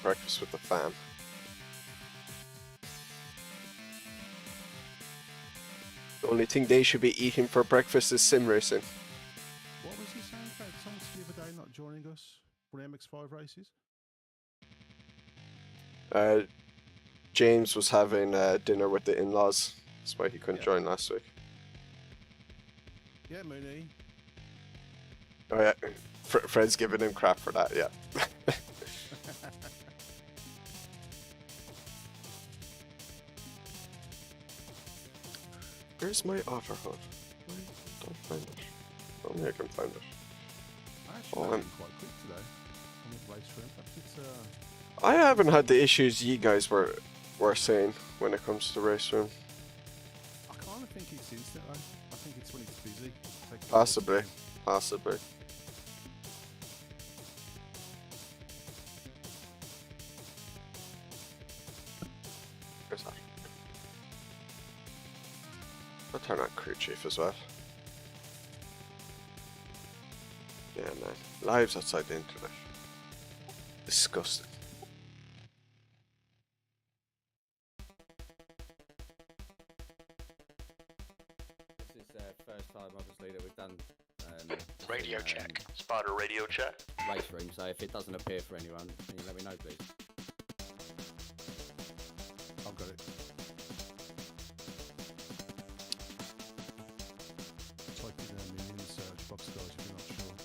Breakfast with the fam. The only thing they should be eating for breakfast is sim racing. What was he saying about Thomas the other day not joining us for the MX5 races? James was having dinner with the in-laws. That's why he couldn't Yeah. join last week. Yeah, Mooney. Oh yeah, Fred's giving him crap for that, yeah. Where's my auto hood? I don't find it. Only I can find it. I actually Oh, ran quite quick today on the race room. It's, I haven't had the issues you guys were saying when it comes to race room. I kind of think it's instant though. I think it's when it's busy. Takes a while to Possibly. get in. Possibly. Where's that? I'll turn on crew chief as well. Yeah, man. Lives outside the internet. Disgusting. This is the first time, obviously, that we've done Radio check. Spotter radio check. race room. So if it doesn't appear for anyone, can you let me know, please? I've got it. Type in in the search box, guys, if you're not sure.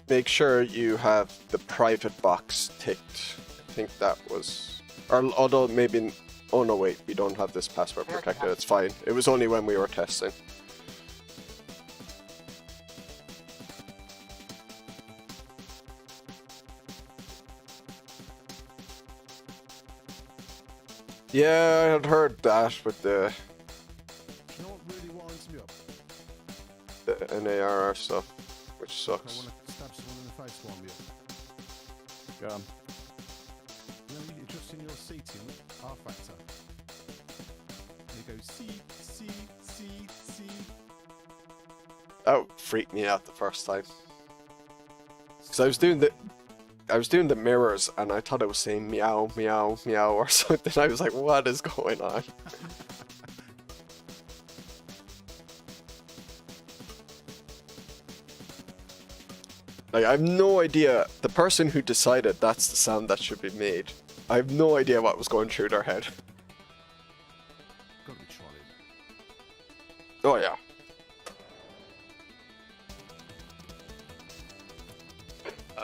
Make sure you have the private box ticked. I think that was... Or, although maybe... Oh no, wait. We don't have this password protected. It's fine. It was only when we were testing. Yeah, I had heard that with the You know what really winds me up? NARR stuff, which I sucks. want to stab someone in the face, wind me up. Go on. You know, you're adjusting your seating, R factor. And you go C. That freaked me out the first time. Because I was doing the mirrors and I thought it was saying meow, meow, meow or something. I was like, what is going on? Like, I have no idea. The person who decided that's the sound that should be made, I have no idea what was going through their head. Got to be trolley. Oh yeah.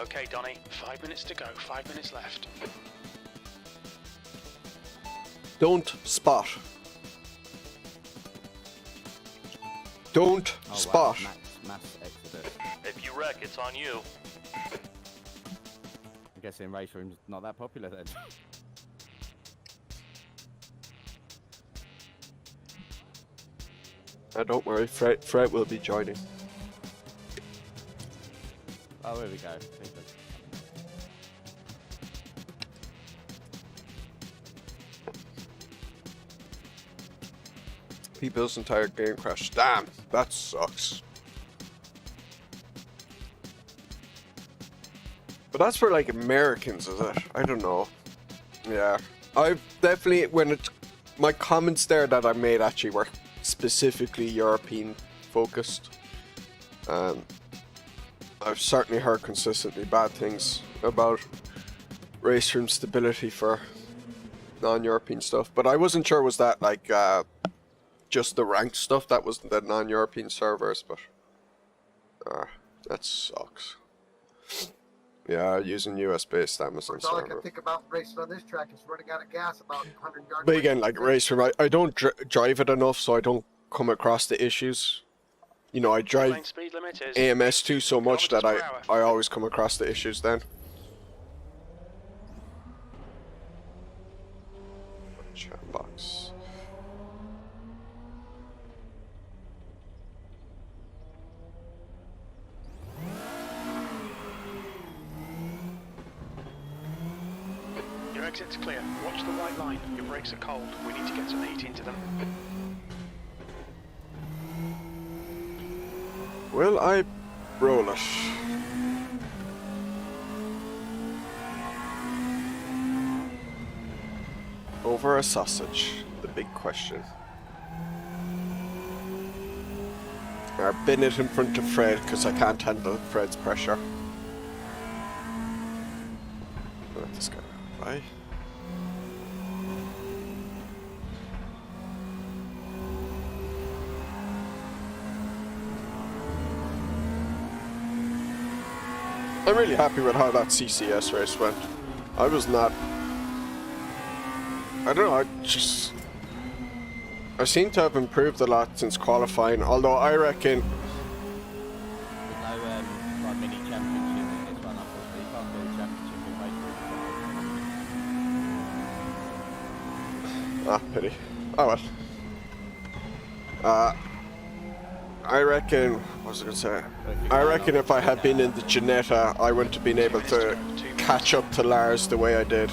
Okay, Donny. 5 minutes to go. 5 minutes left. Don't spot. Don't Oh, spot. Wow. Mass exodus. If you wreck, it's on you. I'm guessing RaceRoom's not that popular then. Don't worry, Fred will be joining. Oh, here we go. Super. People's entire game crashed. Damn, that sucks. But that's for like Americans, is it? I don't know. Yeah, I've definitely my comments there that I made actually were specifically European focused. I've certainly heard consistently bad things about RaceRoom stability for non-European stuff, but I wasn't sure was that like just the ranked stuff that was the non-European servers, but that sucks. Yeah, using US-based Amazon All I server. can think about racing on this track is running out of gas about 100 yards. But away again, from like the RaceRoom, I don't drive it enough, so I don't come across the issues. You know, I drive Lane speed limit is AMS2 so much that kilometers per I hour. always come across the issues then. Chat box. Your exit's clear. Watch the white line. Your brakes are cold. We need to get some heat into them. Will I roll it? Over a sausage? The big question. Or bin it in front of Fred because I can't handle Fred's pressure. Let this guy go by. I'm really happy with how that CCS race went. I was not... I don't know, I seem to have improved a lot since qualifying, although I reckon... There's no like mini championship in this one, unfortunately. You can't do a championship in RaceRoom. Ah, pity. Oh well. I reckon... What was I going to say? I reckon if I had been in the Ginetta, I wouldn't have been able to catch up to Lars the way I did.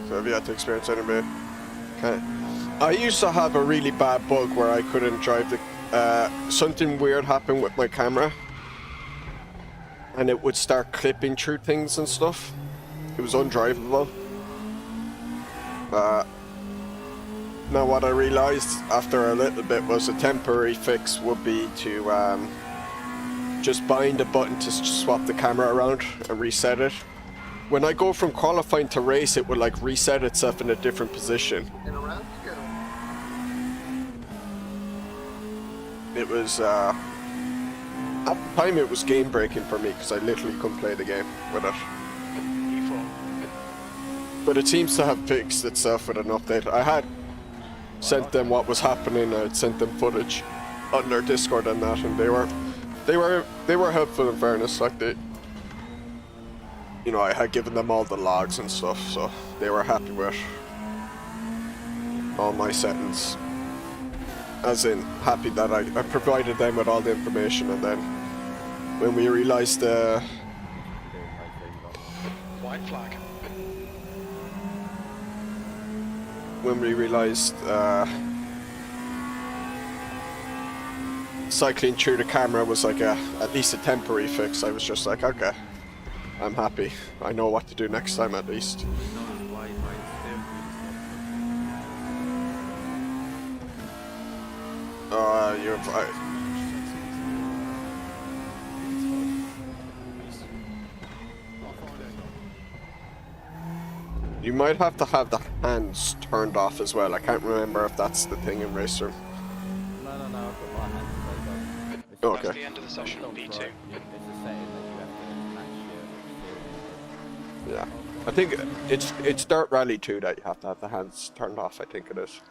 So have you had to experience any bit? Okay. I used to have a really bad bug where I couldn't drive the... something weird happened with my camera. And it would start clipping through things and stuff. It was undrivable. Now what I realized after a little bit was a temporary fix would be to just bind a button to swap the camera around and reset it. When I go from qualifying to race, it would like reset itself in a different position. And around you go. It was, at the time it was game breaking for me because I literally couldn't play the game with it. But it seems to have fixed itself with an update. I had sent them what was happening. I'd sent them footage on their Discord and that, and they were helpful in fairness. Like you know, I had given them all the logs and stuff, so they were happy with all my settings. As in, happy that I provided them with all the information, and then when we realized White flag. when we realized cycling through the camera was like at least a temporary fix, I was just like, okay, I'm happy. I know what to do next time at least. You might have to have the hands turned off as well. I can't remember if that's the thing in RaceRoom. No, I've got my hands turned off. That's Okay. the end of the session, Don't P2. try. It's a setting that you have to match your steering. Yeah. I think it's Dirt Rally 2 that you have to have the hands turned off, I think it is.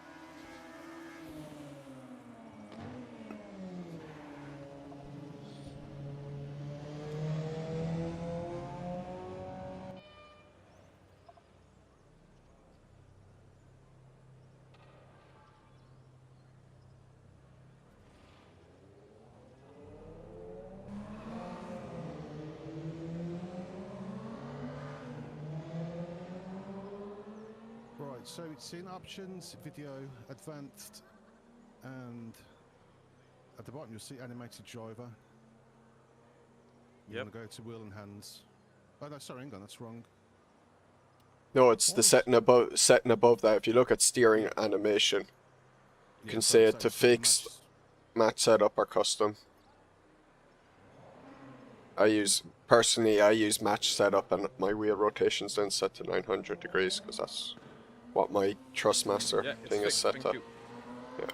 Right, so it's in options, video, advanced, and at the bottom you'll see animated driver. You Yep. want to go to wheel and hands. Oh no, sorry, hang on, that's wrong. No, it's the setting above that. If you look at steering animation, you can say it to fix, match setup or custom. I use match setup, and my wheel rotation's then set to 900 degrees because that's what my Trustmaster Yeah, it's thing is fixed, set thank to. you. Yeah.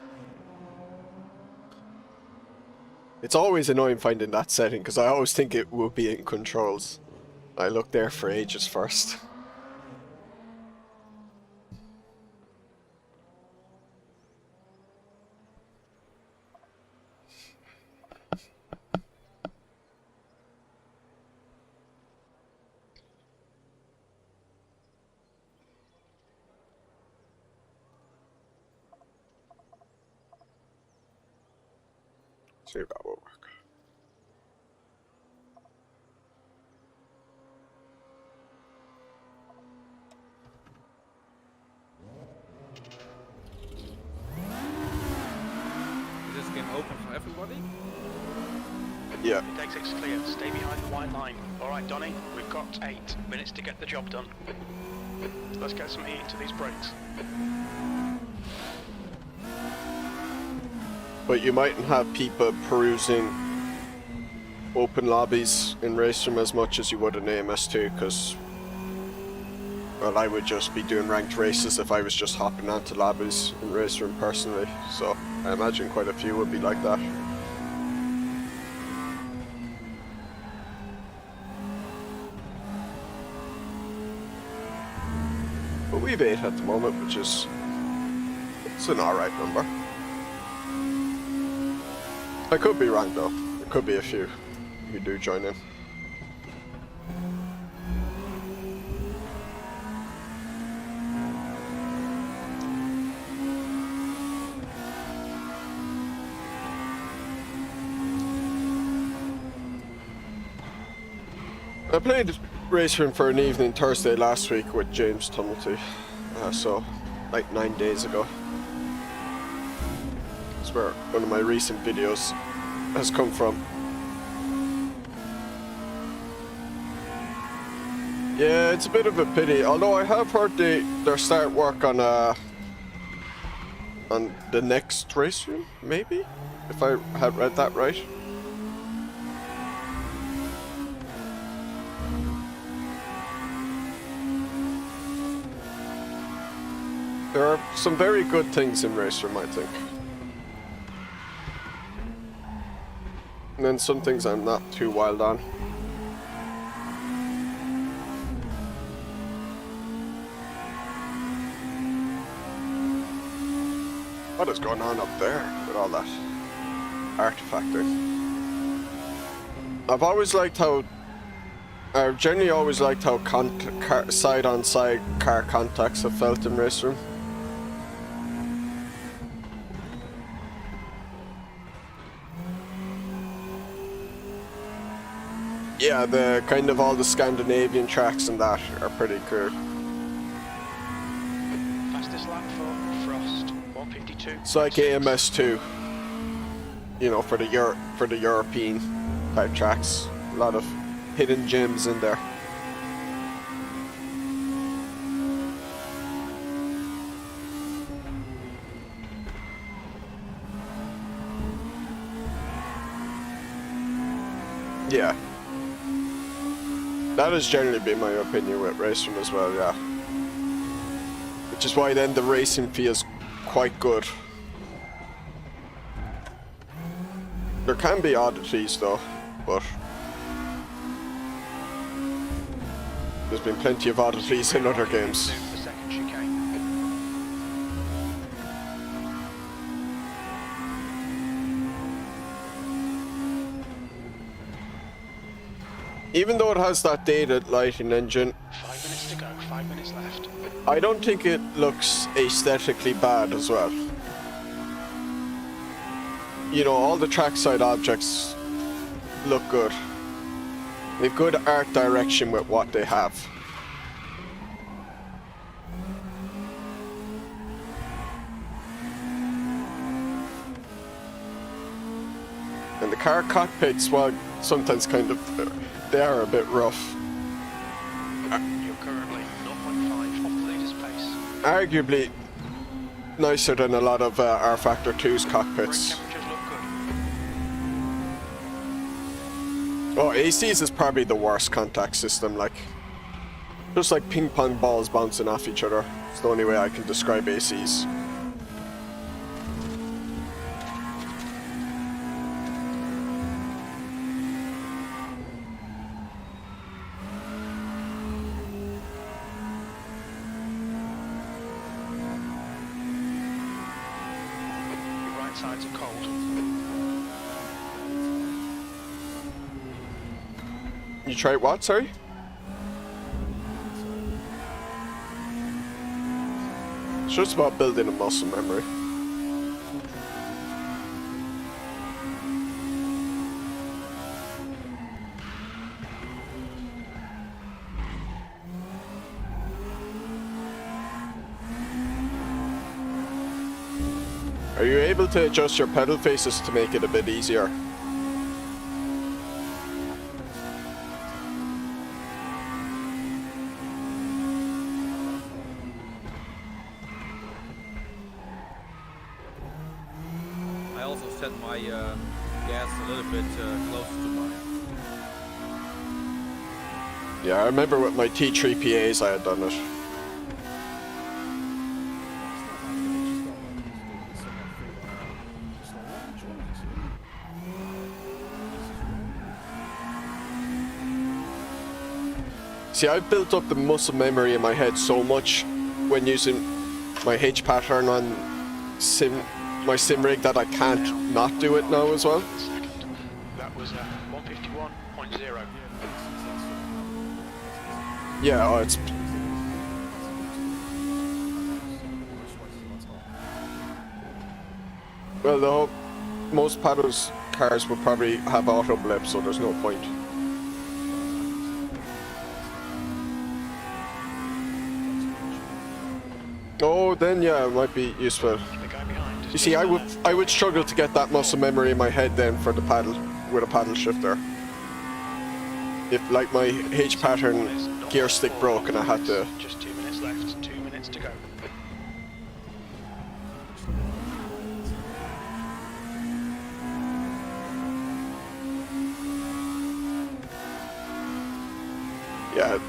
It's always annoying finding that setting because I always think it will be in controls. I look there for ages first. See if that will work. Is this game open for everybody? Yeah. The exit's clear. Stay behind the white line. Alright, Donny, we've got 8 minutes to get the job done. Let's get some heat into these brakes. But you mightn't have people perusing open lobbies in RaceRoom as much as you would in AMS2 because, well, I would just be doing ranked races if I was just hopping onto lobbies in RaceRoom personally. So I imagine quite a few would be like that. But we've 8 at the moment, which is, it's an alright number. I could be wrong though. There could be a few who do join in. I played RaceRoom for an evening Thursday last week with James Tumulty, so like 9 days ago. That's where one of my recent videos has come from. Yeah, it's a bit of a pity, although I have heard they're start work on the next RaceRoom, maybe? If I had read that right. There are some very good things in RaceRoom, I think. And then some things I'm not too wild on. What is going on up there with all that artifacting? I've generally always liked how side-on-side car contacts have felt in RaceRoom. Yeah, the kind of all the Scandinavian tracks and that are pretty cool. Fastest lap for Frost, 152. It's like AMS2, you know, for the European type tracks. A lot of hidden gems in there. Yeah. That has generally been my opinion with RaceRoom as well, yeah. Which is why then the racing feels quite good. There can be oddities though, but there's been plenty of oddities in other games. The second chicane. Even though it has that dated lighting engine, 5 minutes to go, 5 minutes left. I don't think it looks aesthetically bad as well. You know, all the trackside objects look good. They've good art direction with what they have. And the car cockpits, well, sometimes kind of, they are a bit rough. You're currently 0.5 off the leader's pace. Arguably nicer than a lot of R Factor 2's cockpits. Temperatures look good. Oh, AC's is probably the worst contact system, like, just like ping pong balls bouncing off each other. It's the only way I can describe AC's. Your right sides are cold. You tried what, sorry? It's just about building a muscle memory. Are you able to adjust your pedal faces to make it a bit easier? I also set my gas a little bit closer to mine. Yeah, I remember with my T3PAs I had done it. See, I've built up the muscle memory in my head so much when using my H pattern on my sim rig that I can't not do it now as well. Second. That was 151.0. Yeah, oh, it's well, the most paddles cars would probably have auto blip, so there's no point. Oh, then yeah, it might be useful. The guy behind. You see, I would struggle to get that muscle memory in my head then for the paddle with a paddle shifter. If like my H pattern gear stick broke and I had to. Just 2 minutes left, 2 minutes to go. Yeah,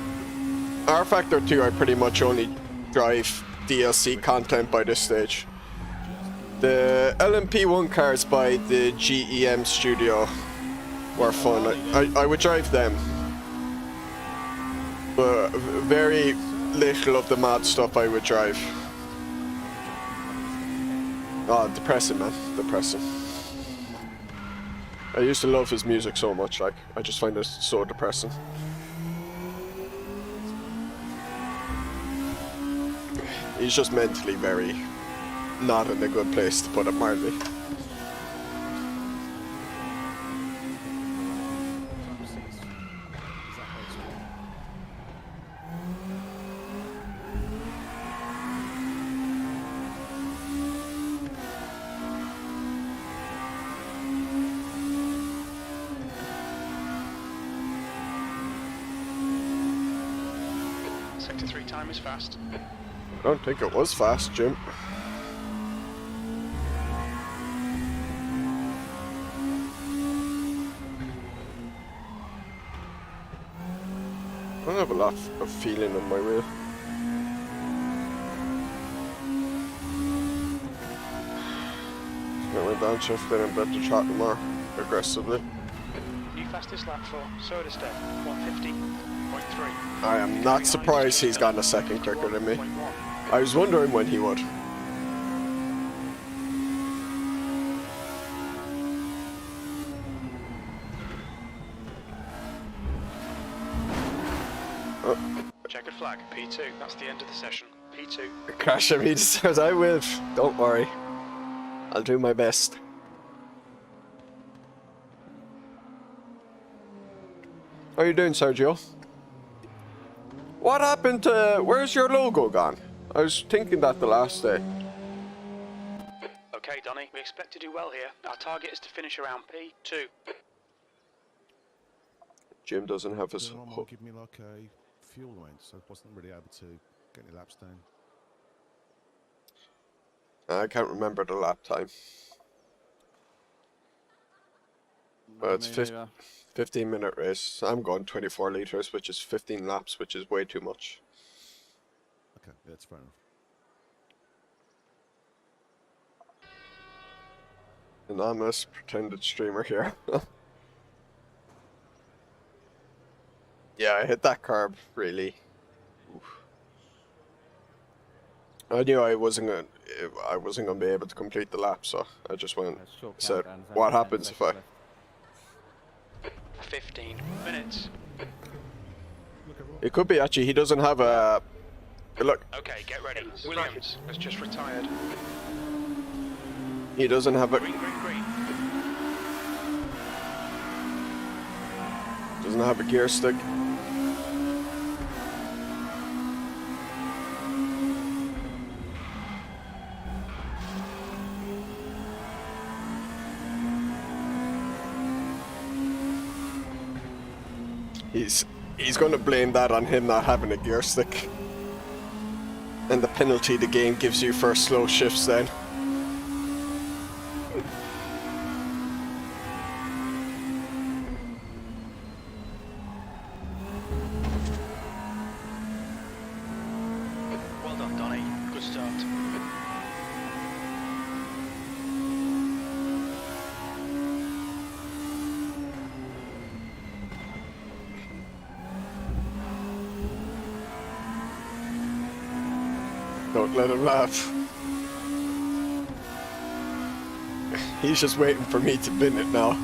R Factor 2 I pretty much only drive DLC content by this stage. The LMP1 cars by the GEM studio were fun. I would drive them. But very little of the mod stuff I would drive. Oh, depressing, man. Depressing. I used to love his music so much, like, I just find it so depressing. He's just mentally very not in a good place, to put it mildly. Sector 3 time is fast. I don't think it was fast, Jim. I don't have a lot of feeling in my wheel. Got my downshifting and better throttle more aggressively. New fastest lap for Soderstedt, 150.3. I am not surprised he's gotten a second quicker than me. I was wondering when he would. Checkered flag, P2. That's the end of the session. P2. Crash him, he deserves. I will. Don't worry. I'll do my best. How are you doing, Sergio? What happened to... Where's your logo gone? I was thinking that the last day. Okay, Donny, we expect to do well here. Our target is to finish around P2. Jim doesn't have his... The one might give me like a fuel range, so I wasn't really able to get any laps down. I can't remember the lap time. But it's 15-minute race. I'm going 24 litres, which is 15 laps, which is way too much. Okay, yeah, that's fair enough. Anonymous pretended streamer here. Yeah, I hit that curb, really. Oof. I knew I wasn't gonna be able to complete the lap, so I just went. Said, "What happens if I?" 15 minutes. It could be actually he doesn't have a. Look, Okay, get ready. Williams has just retired. he doesn't have a. Green, green, green. Doesn't have a gear stick. He's going to blame that on him not having a gear stick. And the penalty the game gives you for slow shifts then. Well done, Donny. Good start. Don't let him laugh. He's just waiting for me to bin it now.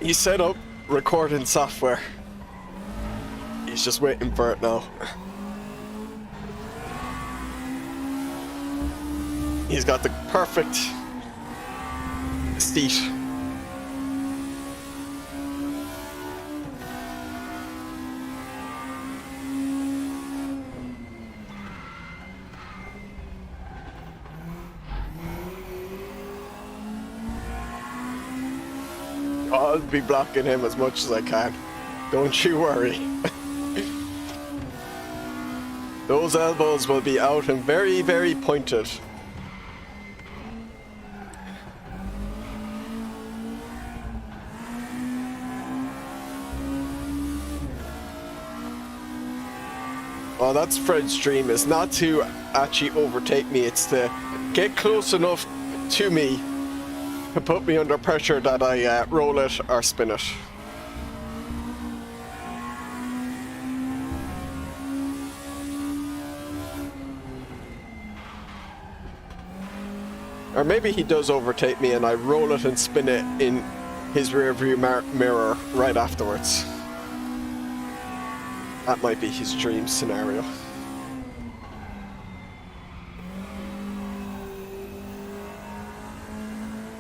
He set up recording software. He's just waiting for it now. He's got the perfect seat. I'll be blocking him as much as I can. Don't you worry. Those elbows will be out and very, very pointed. Oh, that's Fred's dream, is not to actually overtake me, it's to get close enough to me to put me under pressure that I roll it or spin it. Or maybe he does overtake me and I roll it and spin it in his rear view mirror right afterwards. That might be his dream scenario.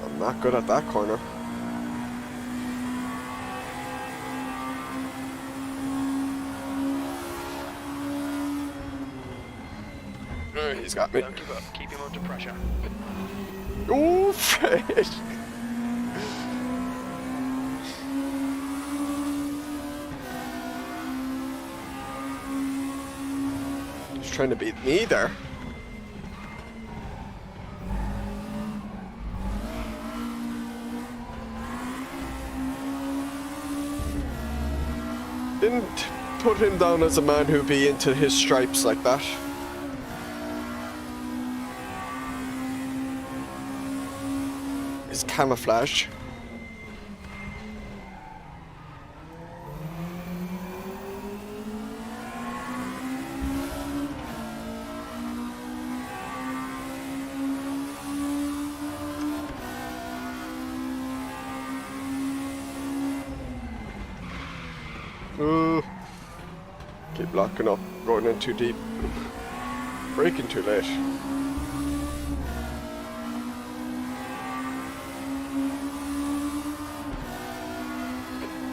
I'm not good at that corner. He's got me. Don't give up. Keep him under pressure. Oh, Fred! He's trying to beat me there. Didn't put him down as a man who'd be into his stripes like that. It's camouflage. Keep locking up, going in too deep. Braking too late.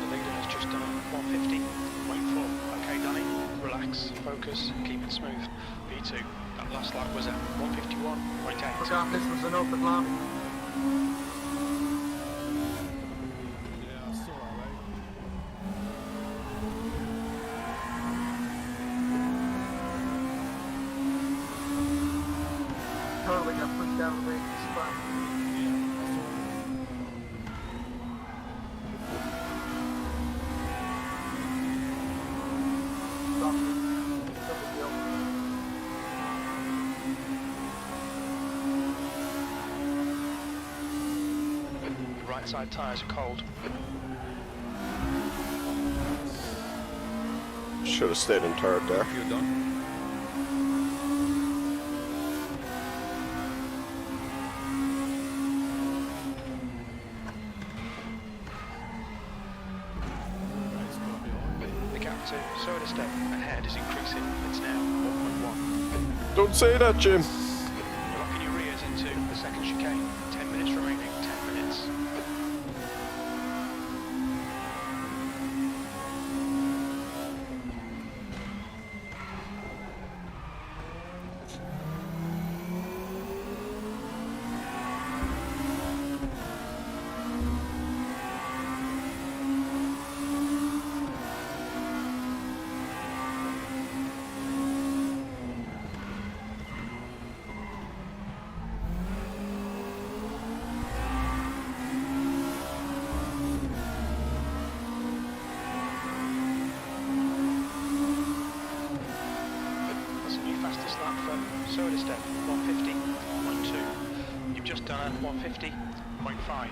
The leader has just done a 150.4. Okay, Danny, relax, focus, keep it smooth. P2, that last lap was at 151.8. Forgot this was an open lap. Yeah, I saw that, mate. Totally got pushed down the racing spot. No big deal. The right side tyres are cold. Should have stayed in third there. You're done. The gap to Zolder step ahead is increasing. It's now 1.1. Don't say that, Jim. You're locking your rears into the second chicane. 10 minutes remaining. 10 minutes. That's a new fastest lap for Zolder step. 150.2. You've just done a 150.5.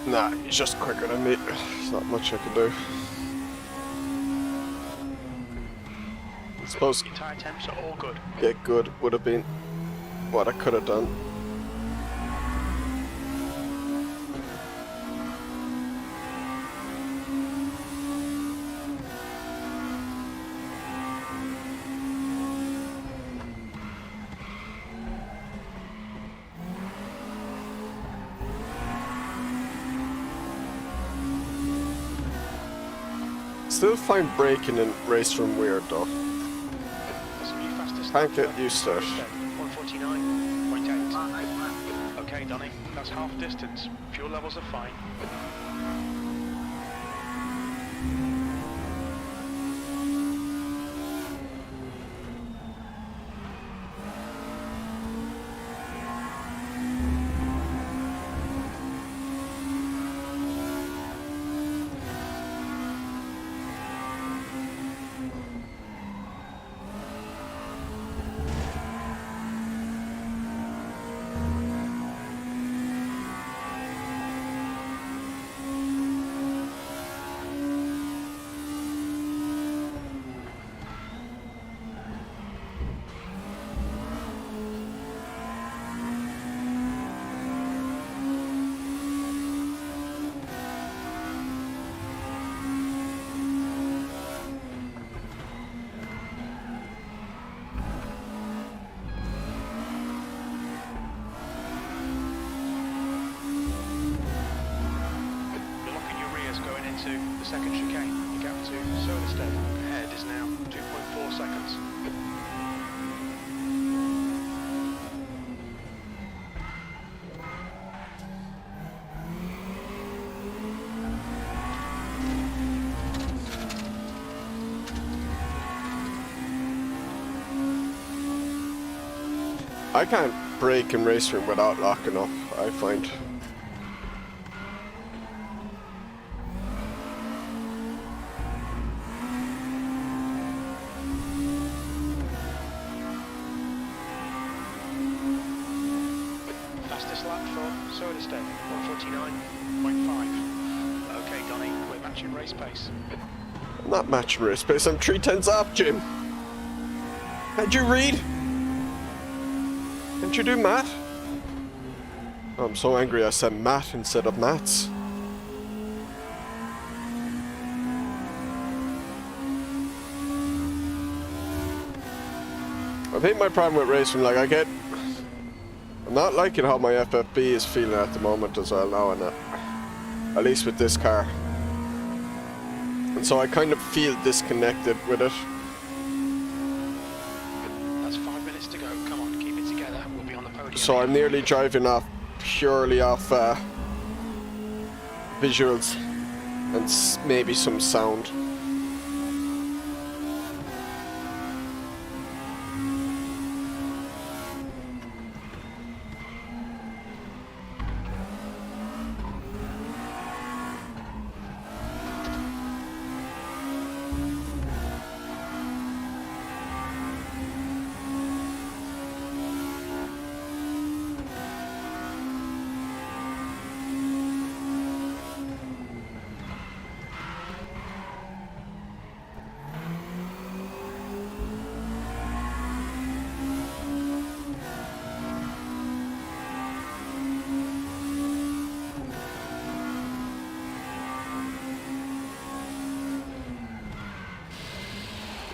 Nah, he's just quicker than me. There's not much I can do. I suppose Your tyre temps are all good. get good would have been what I could have done. Still find braking in RaceRoom weird though. That's a new fastest Can't lap get for used to it. Zolder step. 149.8. Okay, Donny, that's half distance. Fuel levels are fine. B2, the second chicane. Your gap to Soderstedt ahead is now 2.4 seconds. I can't brake in RaceRoom without locking up, I find. Fastest lap for Soderstedt, 149.5. Okay, Donny, we're matching race pace. I'm not matching race pace, I'm 3/10 off, Jim. How'd you read? Didn't you do math? Oh, I'm so angry I said math instead of maths. I think my problem with racing, like I'm not liking how my FFB is feeling at the moment as well now, and at least with this car. And so I kind of feel disconnected with it. That's 5 minutes to go. Come on, keep it together. We'll be on the podium. So I'm nearly driving off purely off visuals and maybe some sound.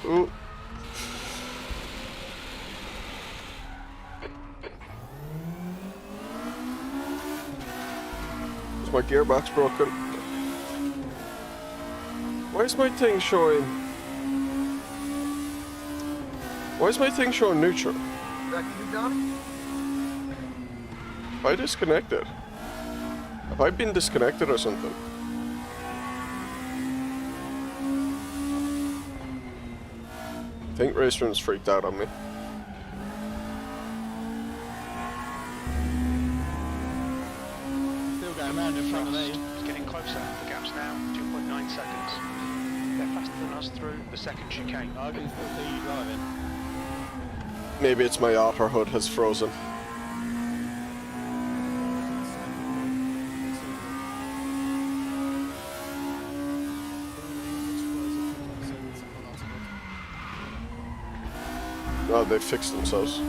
Ooh. Is my gearbox broken? Why is my thing showing? Why is my thing showing neutral? Is that you, Donnie? Am I disconnected? Have I been disconnected or something? I think RaceRoom's freaked out on me. Still going round in front of me. It's getting closer. The gap's now 2.9 seconds. They're faster than us through the second chicane. I can still see you driving. Maybe it's my outer hood has frozen. Oh, they fixed themselves.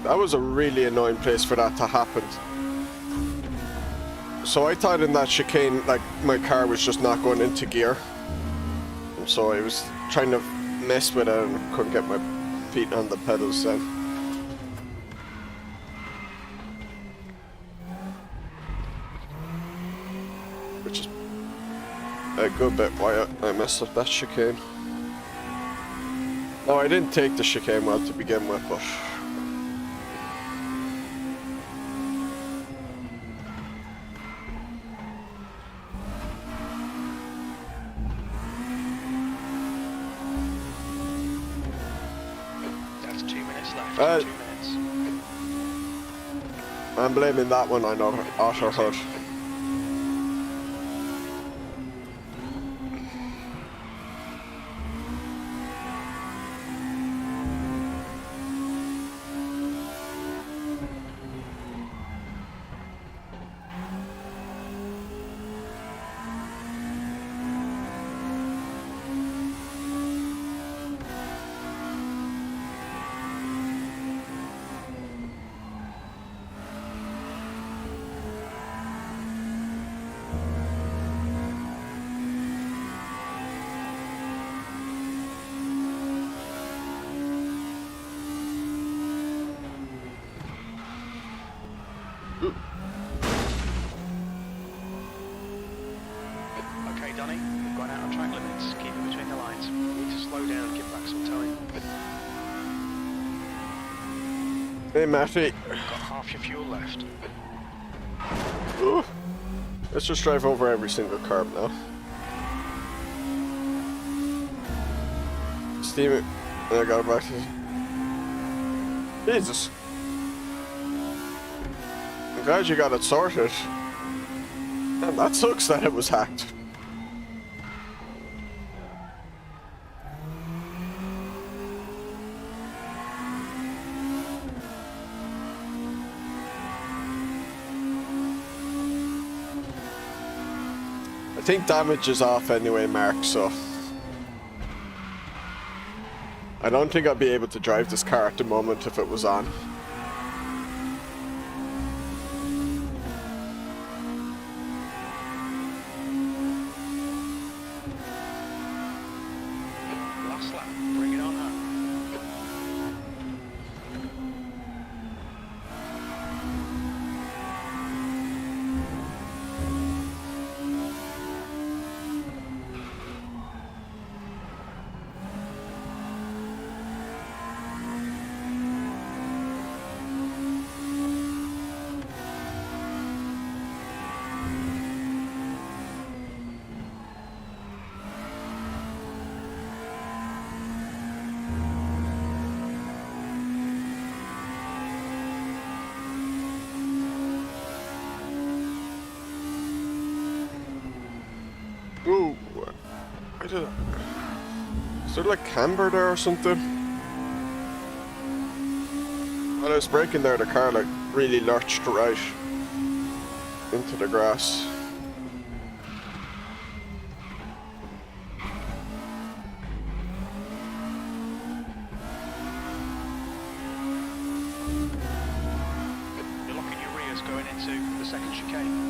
That was a really annoying place for that to happen. So I thought in that chicane, like, my car was just not going into gear. And so I was trying to mess with it and couldn't get my feet on the pedals then. Which is a good bit why I messed up that chicane. No, I didn't take the chicane well to begin with, but... That's 2 minutes left. 2 minutes. I'm blaming that one on Otter Hood. Hey, Matty. Got half your fuel left. Ooh. Let's just drive over every single curb now. Steam it. And I got it back to... Jesus. I'm glad you got it sorted. And that sucks that it was hacked. I think damage is off anyway, Mark, so... I don't think I'd be able to drive this car at the moment if it was on. Last lap, bring it on home. Ooh, I don't... Is there like camber there or something? When I was braking there, the car like really lurched right into the grass. You're locking your rears going into the second chicane.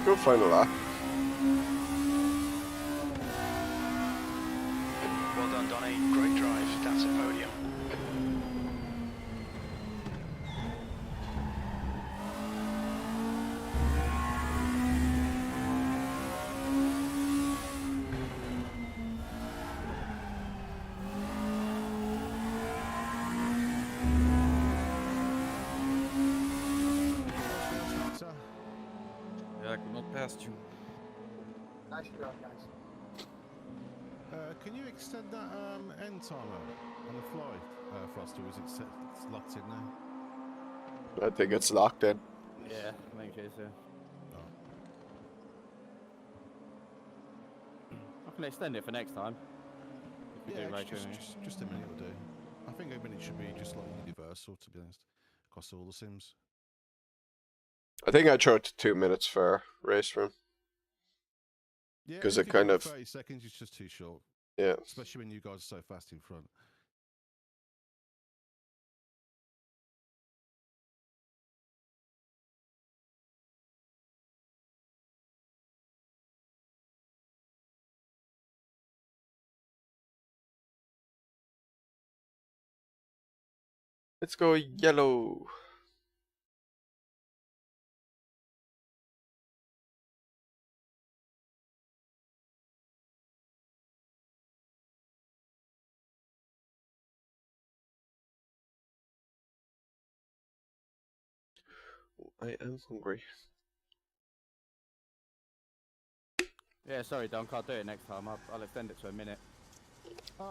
Go final lap. Well done, Donny. Great drive. That's a podium. Yeah, I could not pass you. Nice job, guys. Can you extend that end timer on the fly, Frost, or is it set, it's locked in now? I think it's locked in. Yeah, make sure so. I can extend it for next time. If we Yeah, do race with me. just a minute will do. I think a minute should be just like universal, to be honest, across all the sims. I think I chose 2 minutes for RaceRoom. Yeah, 'Cause if it you kind go of- 30 seconds is just too short, Yeah. especially when you guys are so fast in front. Let's go yellow. I am hungry. Yeah, sorry, Don, can't do it next time. I'll extend it to a minute.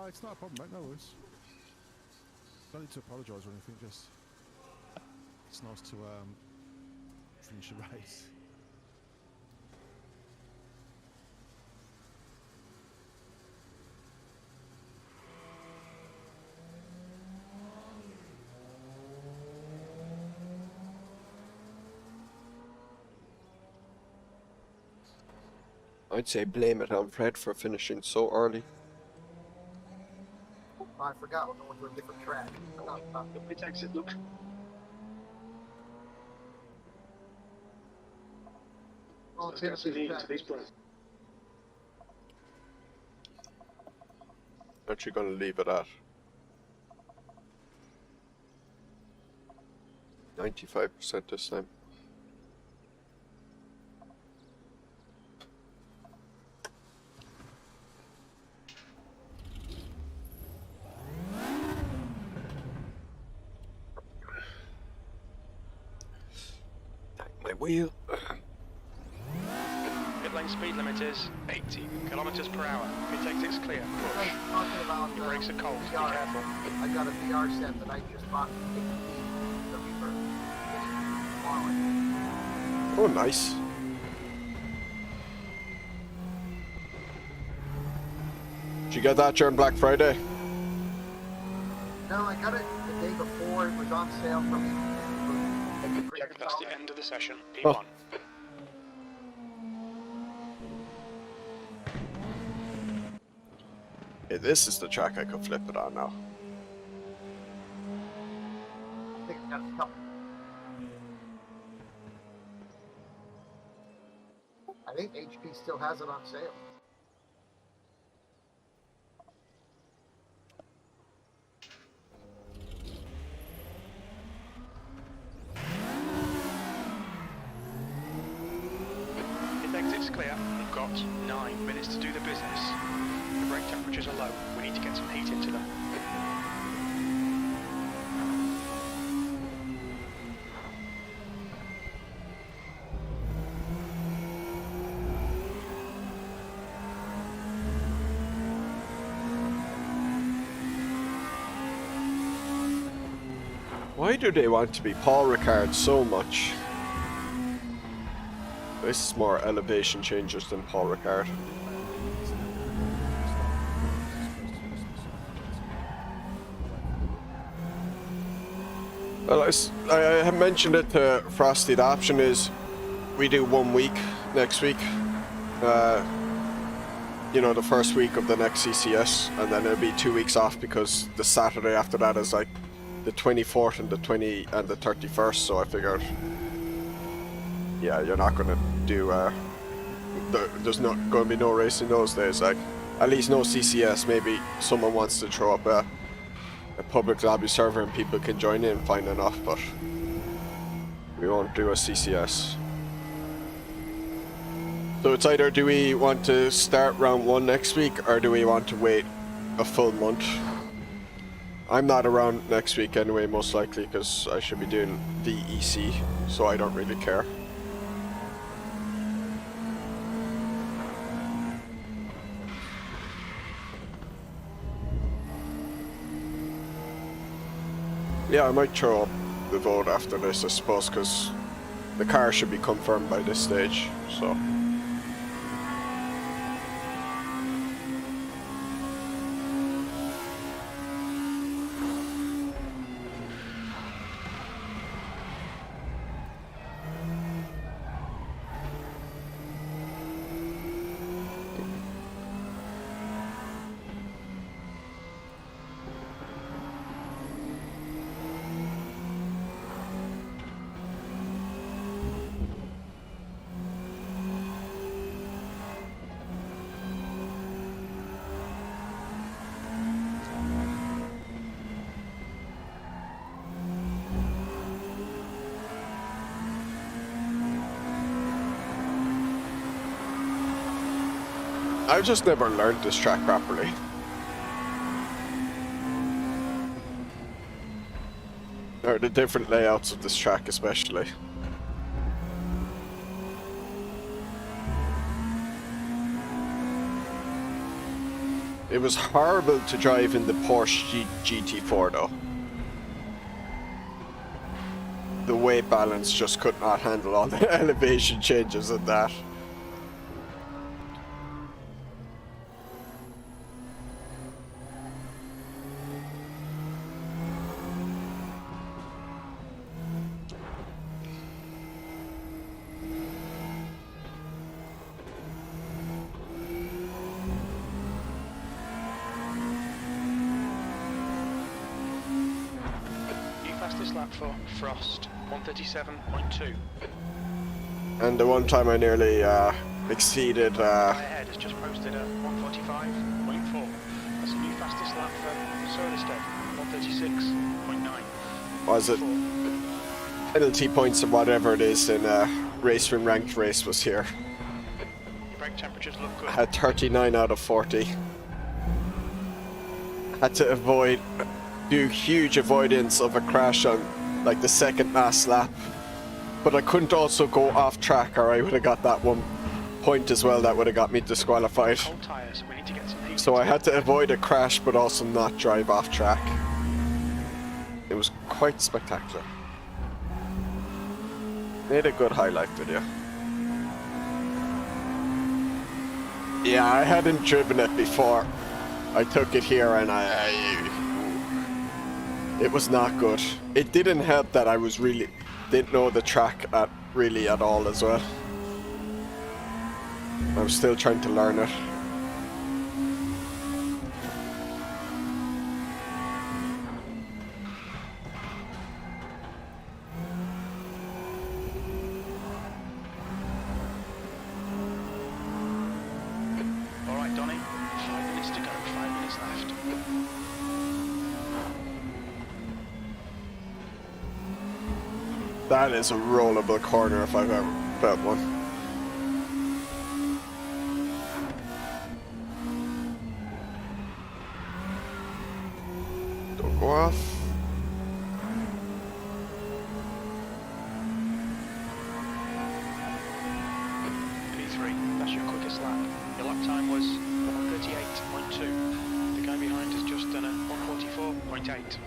It's not a problem, mate, no worries. Don't need to apologise or anything, just... It's nice to finish a race. I'd say blame it on Fred for finishing so early. I forgot. We're going to a different track. The pit exit, look. Oh, Let's get some heat into these places. Actually gonna leave it at 95% this time. My wheel. Pit lane speed limit is 80 kilometers per hour. Pit exit's clear. Push. Talking about Your brakes are cold. Be VR. careful. I got a VR set that I just bought from the Reaper. Oh, nice. Did you get that during Black Friday? No, I got it the day before. It was on sale for me. Check that's the end of the session. P1. Oh. Hey, this is the track I could flip it on now. I think it's got a couple. I think HP still has it on sale. Pit exit's clear. We've got 9 minutes to do the business. The brake temperatures are low. We need to get some heat into them. Why do they want to be Paul Ricard so much? This is more elevation changes than Paul Ricard. Well, I have mentioned it to Frosty. The option is we do 1 week next week. You know, the first week of the next CCS, and then it'll be 2 weeks off because the Saturday after that is like the 24th and the 31st. So I figured, yeah, you're not gonna do. There's not going to be no racing those days. Like, at least no CCS. Maybe someone wants to throw up a public lobby server and people can join in, fine enough, but we won't do a CCS. So it's either do we want to start round 1 next week or do we want to wait a full month? I'm not around next week anyway, most likely, because I should be doing VEC, so I don't really care. Yeah, I might throw up the vote after this, I suppose, because the car should be confirmed by this stage, so. I've just never learned this track properly. Or the different layouts of this track especially. It was horrible to drive in the Porsche GT4 though. The weight balance just could not handle all the elevation changes of that. fastest lap for Frost, 137.2. And the one time I nearly exceeded. Guy ahead has just posted a 145.4. That's a new fastest lap for Soderstedt, 136.9. Was it penalty points or whatever it is in a RaceRoom ranked race was here. Your brake temperatures look good. I had 39 out of 40. Had to do huge avoidance of a crash on like the second last lap. But I couldn't also go off track or I would have got that 1 point as well. That would have got me disqualified. Cold tyres, we need to get some heat. So I had to avoid a crash but also not drive off track. It was quite spectacular. Made a good highlight video. Yeah, I hadn't driven it before. I took it here and it was not good. It didn't help that I didn't know the track at all as well. I'm still trying to learn it. Alright, Donny, 5 minutes to go, 5 minutes left. That is a rollable corner if I've ever felt one. Don't go off. P3, that's your quickest lap. Your lap time was 138.2. The guy behind has just done a 144.8.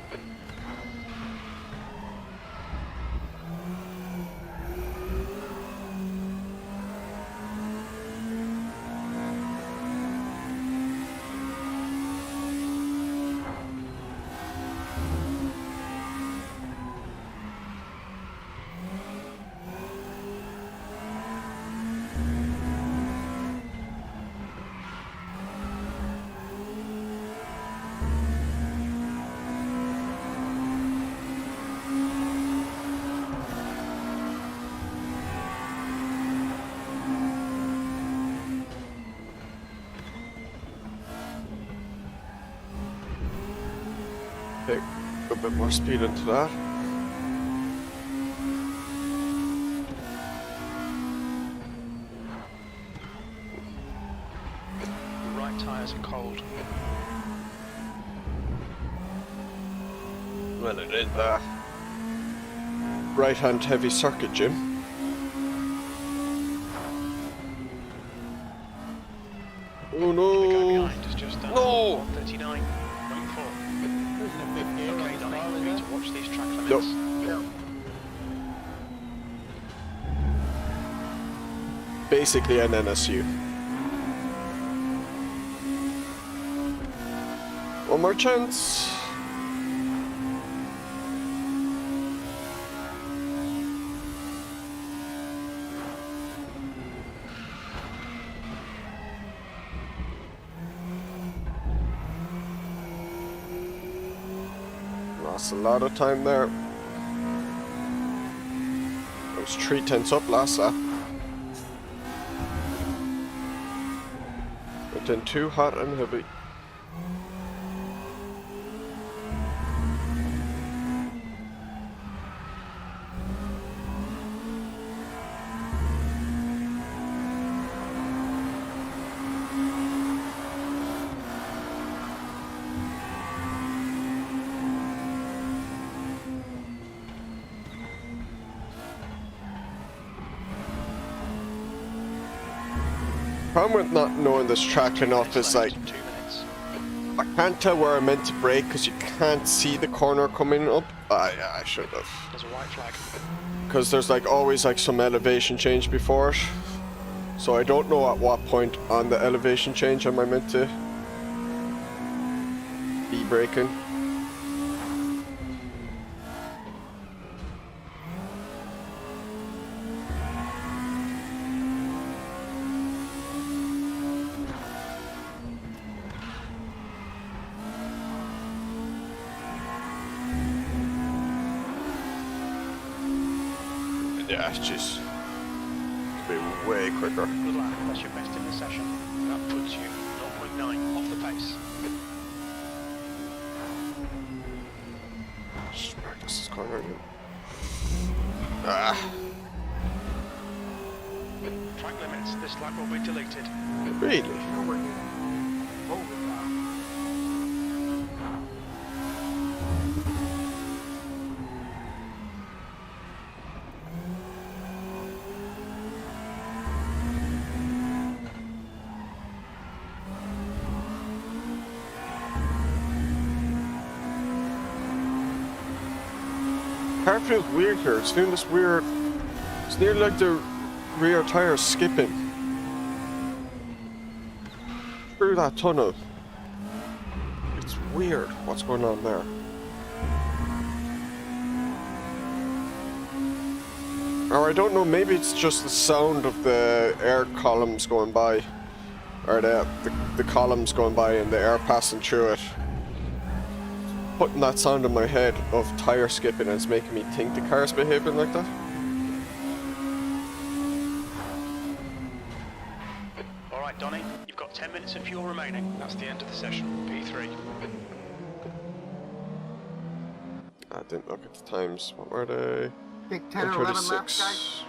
Take a bit more speed into that. The right tyres are cold. Well, it is the right-hand heavy circuit, Jim. Oh The guy no! behind has just done No! 139.4. Okay, Donny, we need to watch these track limits. Nope. Basically an NSU. One more chance. Lost a lot of time there. I was 3/10 up last lap. But then too hot and heavy. Problem with not knowing this track enough is like 2 minutes. I can't tell where I'm meant to brake because you can't see the corner coming up. Yeah, I should have. There's a white flag. Because there's like always like some elevation change before it. So I don't know at what point on the elevation change am I meant to be braking. Yeah, jeez. Be way quicker. Good lap, that's your best in the session. That puts you 0.9 off the pace. Just practice this corner again. Ah, Track limits, this lap will be deleted. really? You know where you hold it down. Car feels weird here. It's doing this weird. It's nearly like the rear tire skipping through that tunnel. It's weird. What's going on there? Or I don't know. Maybe it's just the sound of the air columns going by, or the columns going by and the air passing through it. Putting that sound in my head of tire skipping, and it's making me think the car's behaving like that. Alright Donny, you've got 10 minutes of fuel remaining. That's the end of the session. P3. I didn't look at the times. What were they? I think 10 or 11 laps, guys.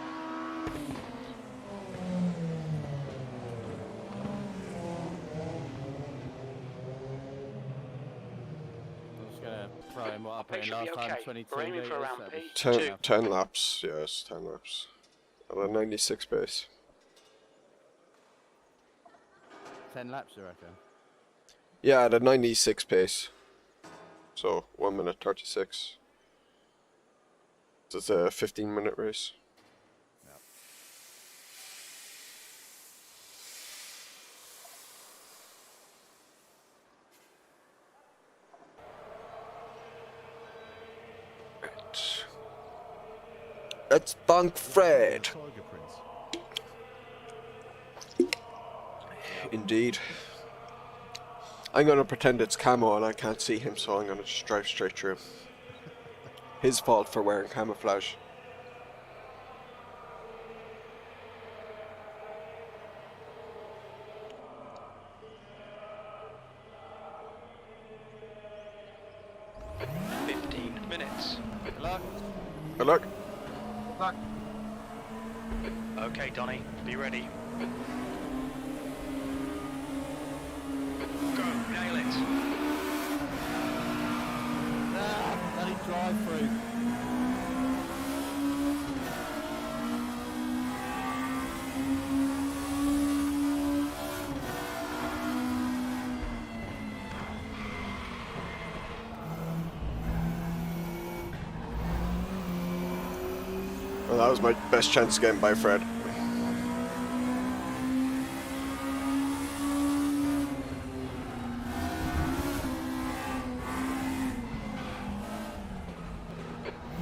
I'm just gonna throw in what I put in Should be last time, okay. 22 We're aiming for meters, around that'd be- P2. 10 laps. Yes, 10 laps. At a 96 pace. 10 laps, you reckon? Yeah, at a 96 pace. So 1 minute 36. It's a 15-minute race. Right. It's Bunk Fred. Tiger Prince. Indeed. I'm gonna pretend it's camo and I can't see him, so I'm gonna just drive straight through him. His fault for wearing camouflage. Minutes. Good luck. Good luck. Look, Okay Donny, be ready. Go, nail it. Ah, bloody drive through. Well, that was my best chance of getting by Fred.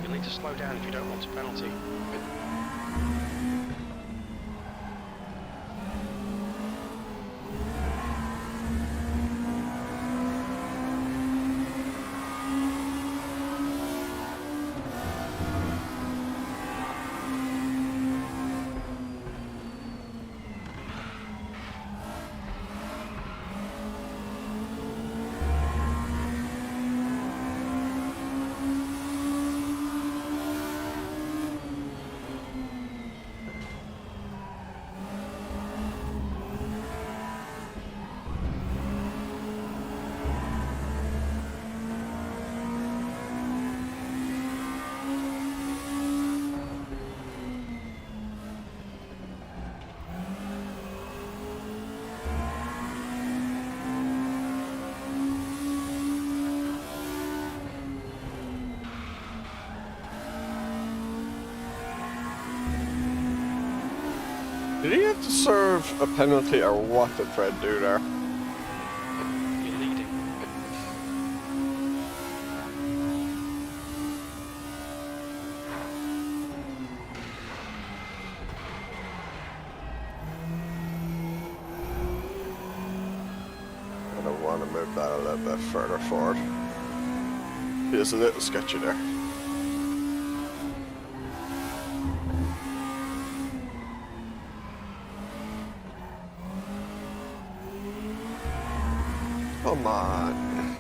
You'll need to slow down if you don't want a penalty. Did he have to serve a penalty or what did Fred do there? You're leading. I don't want to move that a little bit further forward. Feels a little sketchy there. Come on.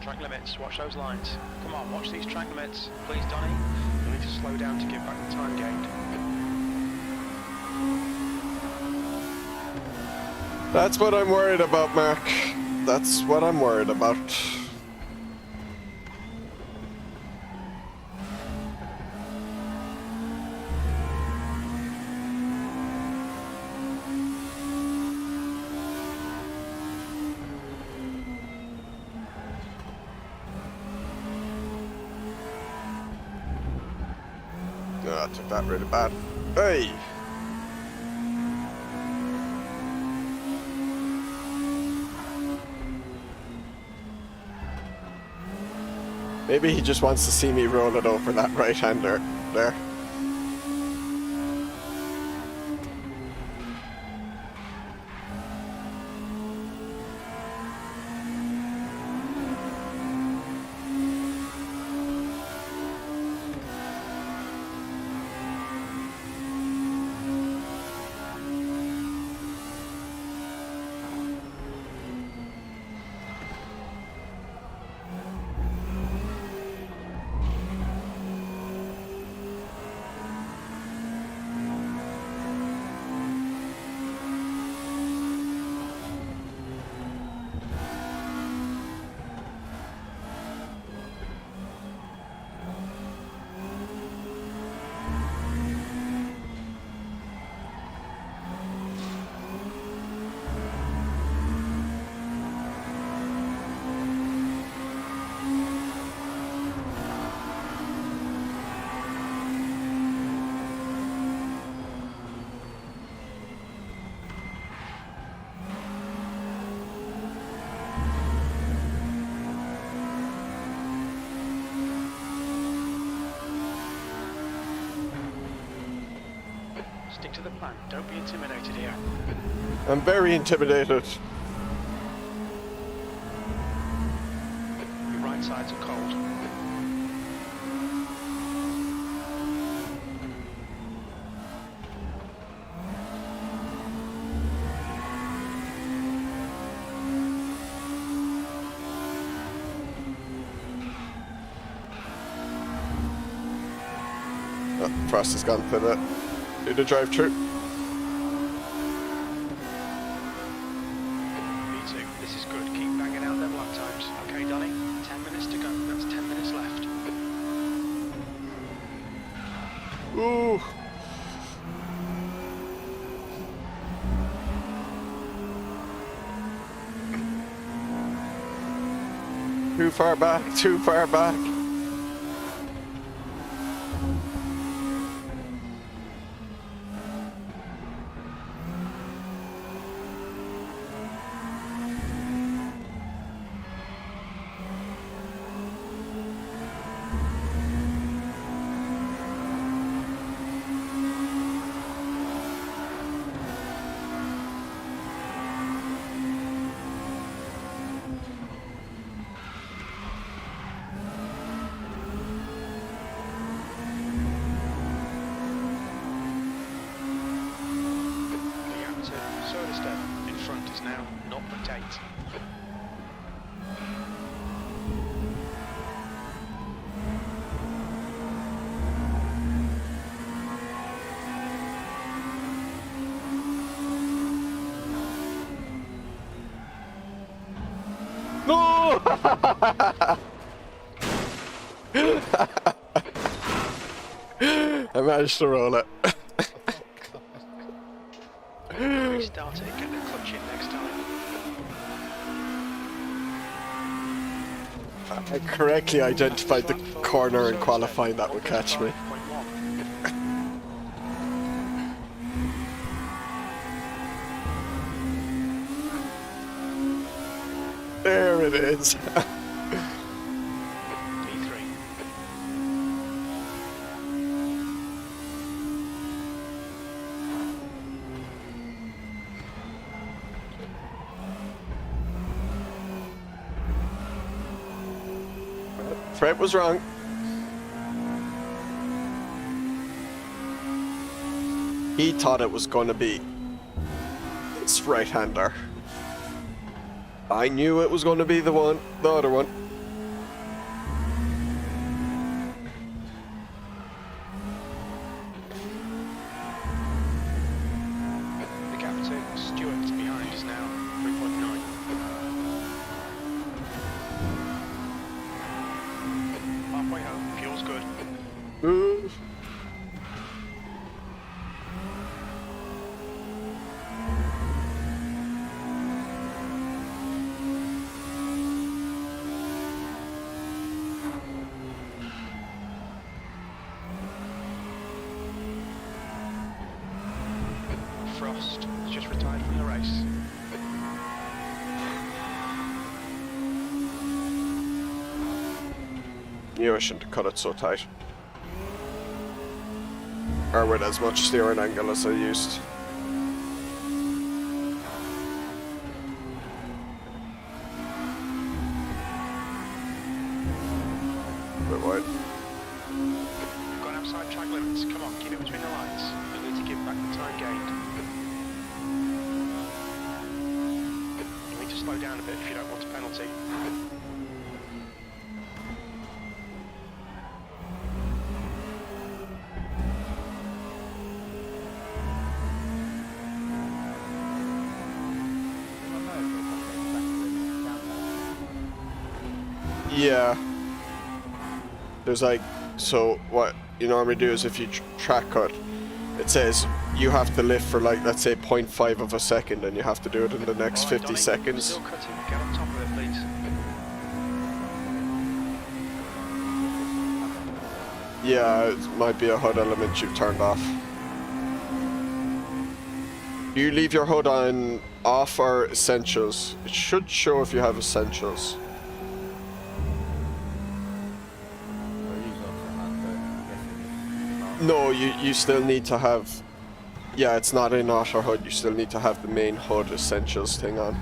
Track limits, watch those lines. Come on, watch these track limits. Please, Donny. You need to slow down to give back the time gained. That's what I'm worried about, Mark. That's what I'm worried about. Oh, I took that really bad. Hey! Maybe he just wants to see me roll it over that right-hander there. Stick to the plan. Don't be intimidated here. I'm very intimidated. Your right sides are cold. Oh, Frost has gone for the drive-through. B2, this is good. Keep banging out them lap times. Okay, Donny. 10 minutes to go. That's 10 minutes left. Ooh. Too far back, too far back. In front is now 0.8. No! I managed to roll it. Restart it, get the clutch in next time. I correctly identified the corner in qualifying that would catch me. There it is. Fred was wrong. He thought it was going to be this right-hander. I knew it was going to be the other one. The gap to Stewart behind is now 3.9. Halfway home, fuel's good. Move. Frost has just retired from the race. Knew I shouldn't have cut it so tight. Or with as much steering angle as I used. Bit wide. Gone outside track limits. Come on, keep it between the lines. You need to give back the time gained. You need to slow down a bit if you don't want a penalty. Yeah. There's like, so what you normally do is if you track cut, it says you have to lift for like, let's say 0.5 of a second and you have to do it in the next 50 seconds. Still cutting. Get on top of it, please. Yeah, it might be a HUD element you've turned off. Do you leave your HUD on off or essentials? It should show if you have essentials. No, you still need to have, yeah, it's not in auto HUD, you still need to have the main HUD essentials thing on.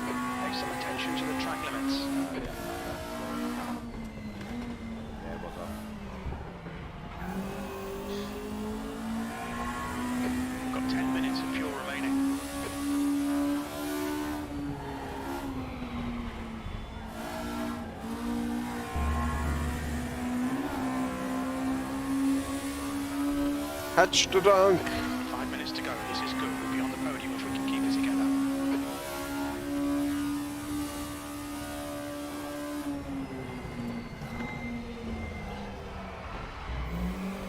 Pay some attention to the track limits. Yeah, it was off. We've got 10 minutes of fuel remaining. Hatch the dunk! 5 minutes to go. This is good. We'll be on the podium if we can keep it together.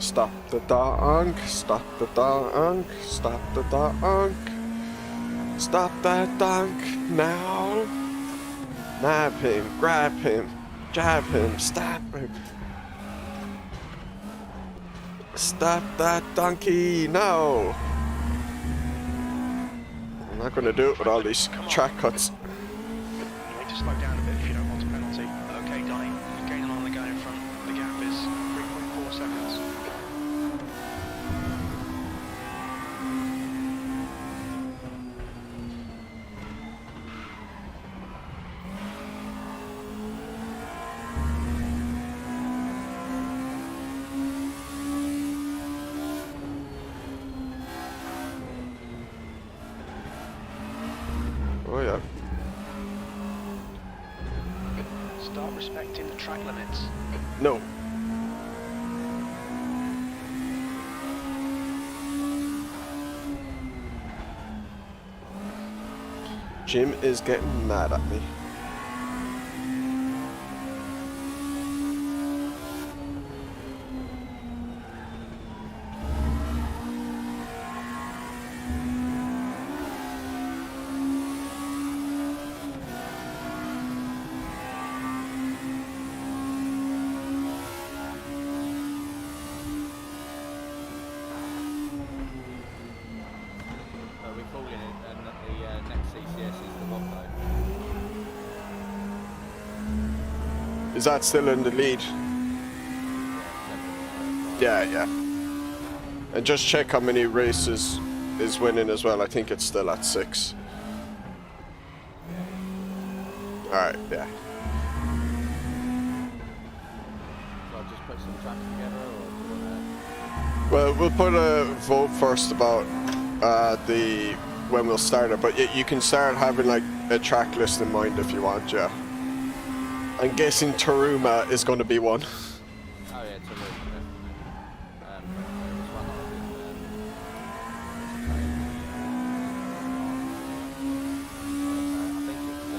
Stop the dunk, stop the dunk, stop the dunk. Stop that dunk now. Nab him, grab him, jab him, stab him. Stop that donkey now. I'm not going to do it with all these track cuts. You need to slow down a bit if you don't want a penalty. Okay, Donny, you're gaining on the guy in front. The gap is 3.4 seconds. Oh yeah. Start respecting the track limits. No. Jim is getting mad at me. We're calling it, and the next CCS is the Moto. Is that still in the lead? Yeah, yeah. And just check how many races is winning as well. I think it's still at 6. Alright, yeah. So I'll just put some tracks together, or do you wanna... Well, we'll put a vote first about when we'll start it, but you can start having like a track list in mind if you want, yeah. I'm guessing Taruma is going to be one. Oh yeah, it's a little bit. There was one I think it's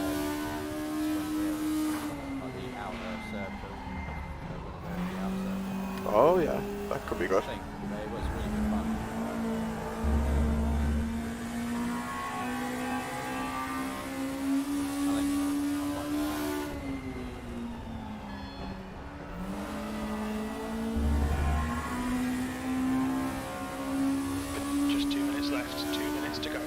like the outer circle. The outer circle. Oh yeah, that could be good. I think but it was really good fun. I think Just 2 minutes left, 2 minutes to go.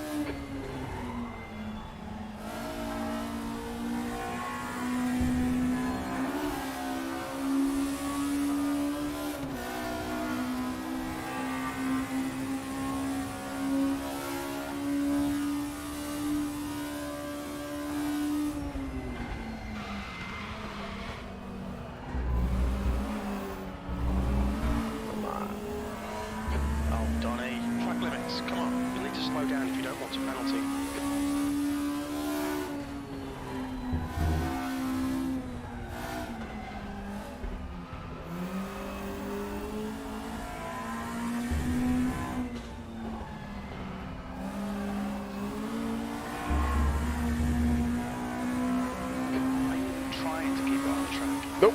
Oh, Donny, track limits, come on. You'll need to slow down if you don't want a penalty. Are you trying to keep it on the track? Nope.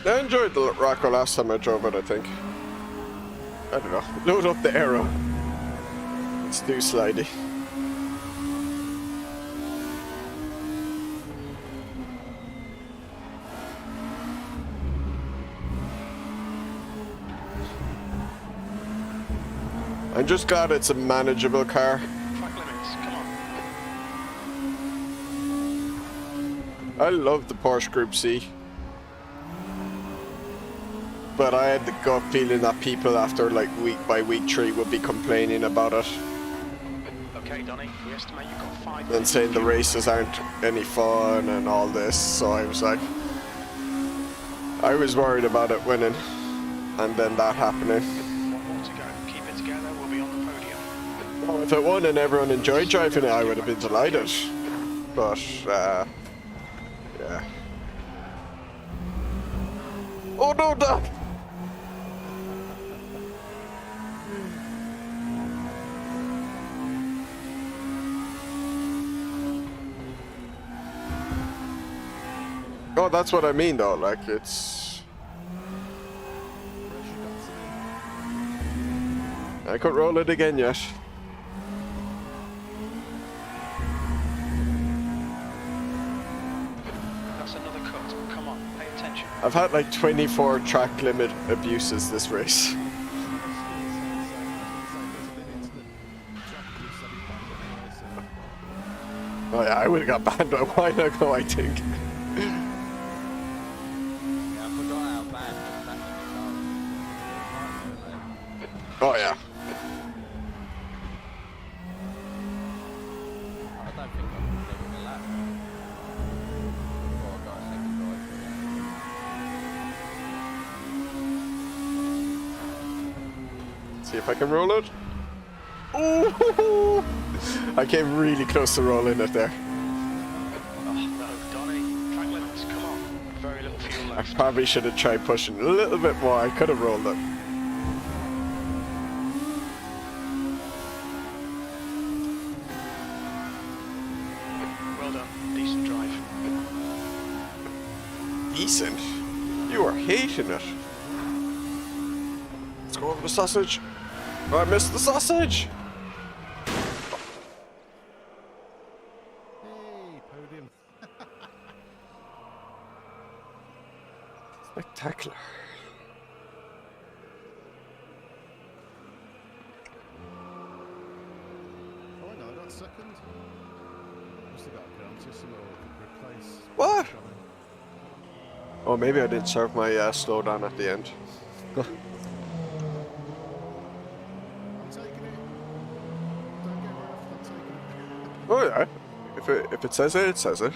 I enjoyed the Rocco last time I drove it, I think. I don't know. Load up the aero. Let's do slidey. I'm just glad it's a manageable car. Track limits, come on. I love the Porsche Group C. But I had the gut feeling that people after like by week 3 would be complaining about it Okay, Donny, we estimate you've got 5 and minutes. saying the races aren't any fun and all this, so I was like, I was worried about it winning and then that happening. 1 more to go. Keep it together, we'll be on the podium. Well, if it won and everyone enjoyed driving it, I would have been delighted. But, yeah. Oh no, Doc! Oh, that's what I mean though, like it's... I could roll it again yet. That's another cut. Come on, pay attention. I've had like 24 track limit abuses this race. Oh yeah, I would have got banned a while ago, I think. Yeah, I forgot how bad the track limits are. Oh yeah. I don't think I can take a lap. Before I got a second drive. See if I can roll it. Ooh! I came really close to rolling it there. Oh no, Donny, track limits, come on. Very little fuel I left. probably should have tried pushing a little bit more. I could have rolled it. Well done, decent drive. Decent? You are hating it. Let's go over the sausage. Oh, I missed the sausage! Hey, podium. Spectacular. Oh, I know, I got second. Must have got a penalty, someone will replace. What? Oh, maybe I didn't serve my slowdown at the end. I'm taking it. Don't get right off, I'm taking it. Oh yeah. If it says it, it says it.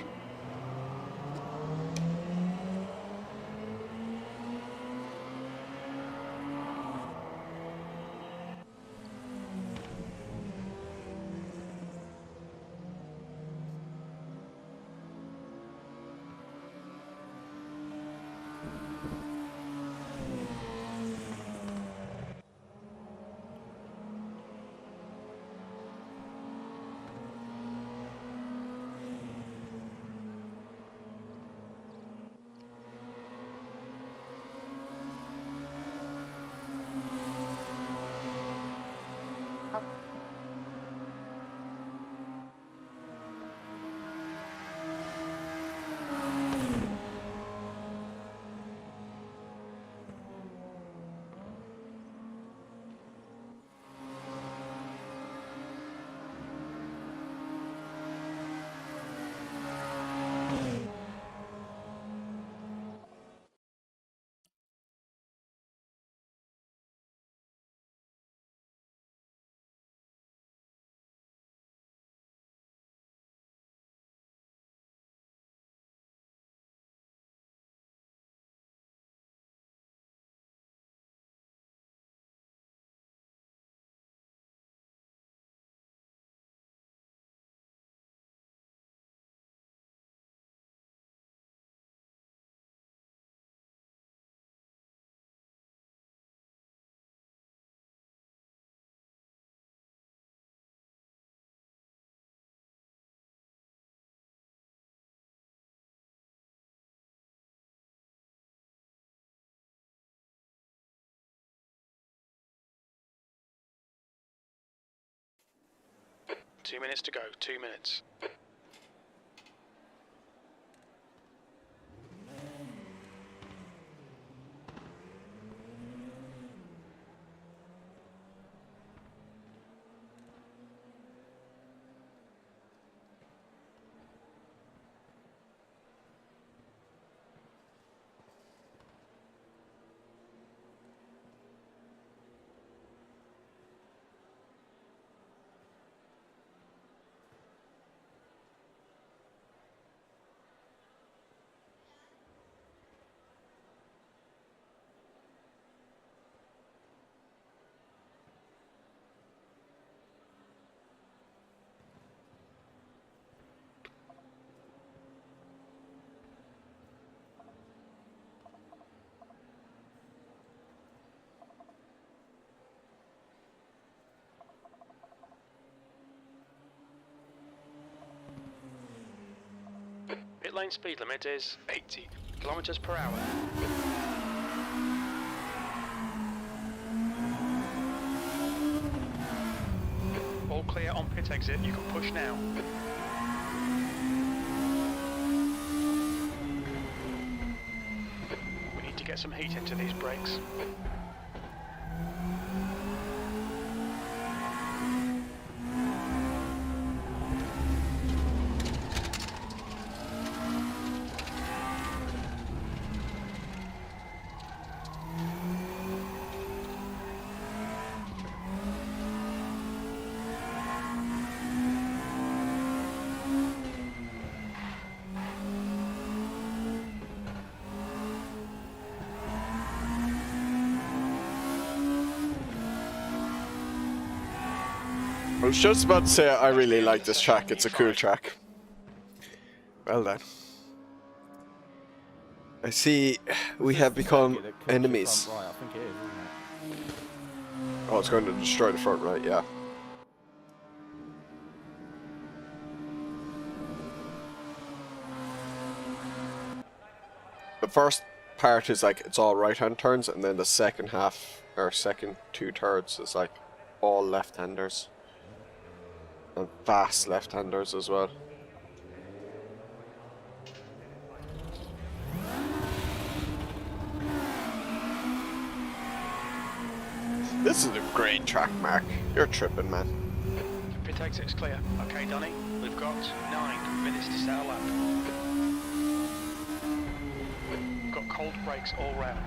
2 minutes to go, 2 minutes. Pit lane speed limit is 80 kilometers per hour. All clear on pit exit, you can push now. We need to get some heat into these brakes. I was just about to say I really like this track, it's a cool track. Well done. I see we have become enemies. Right, I think it is, isn't it? Oh, it's going to destroy the front right, yeah. The first part is like, it's all right-hand turns, and then the second half, or second 2/3 is like all left-handers. And fast left-handers as well. This is a great track, Mark. You're tripping, man. Pit exit's clear. Okay, Donny, we've got 9 minutes to set a lap. We've got cold brakes all round.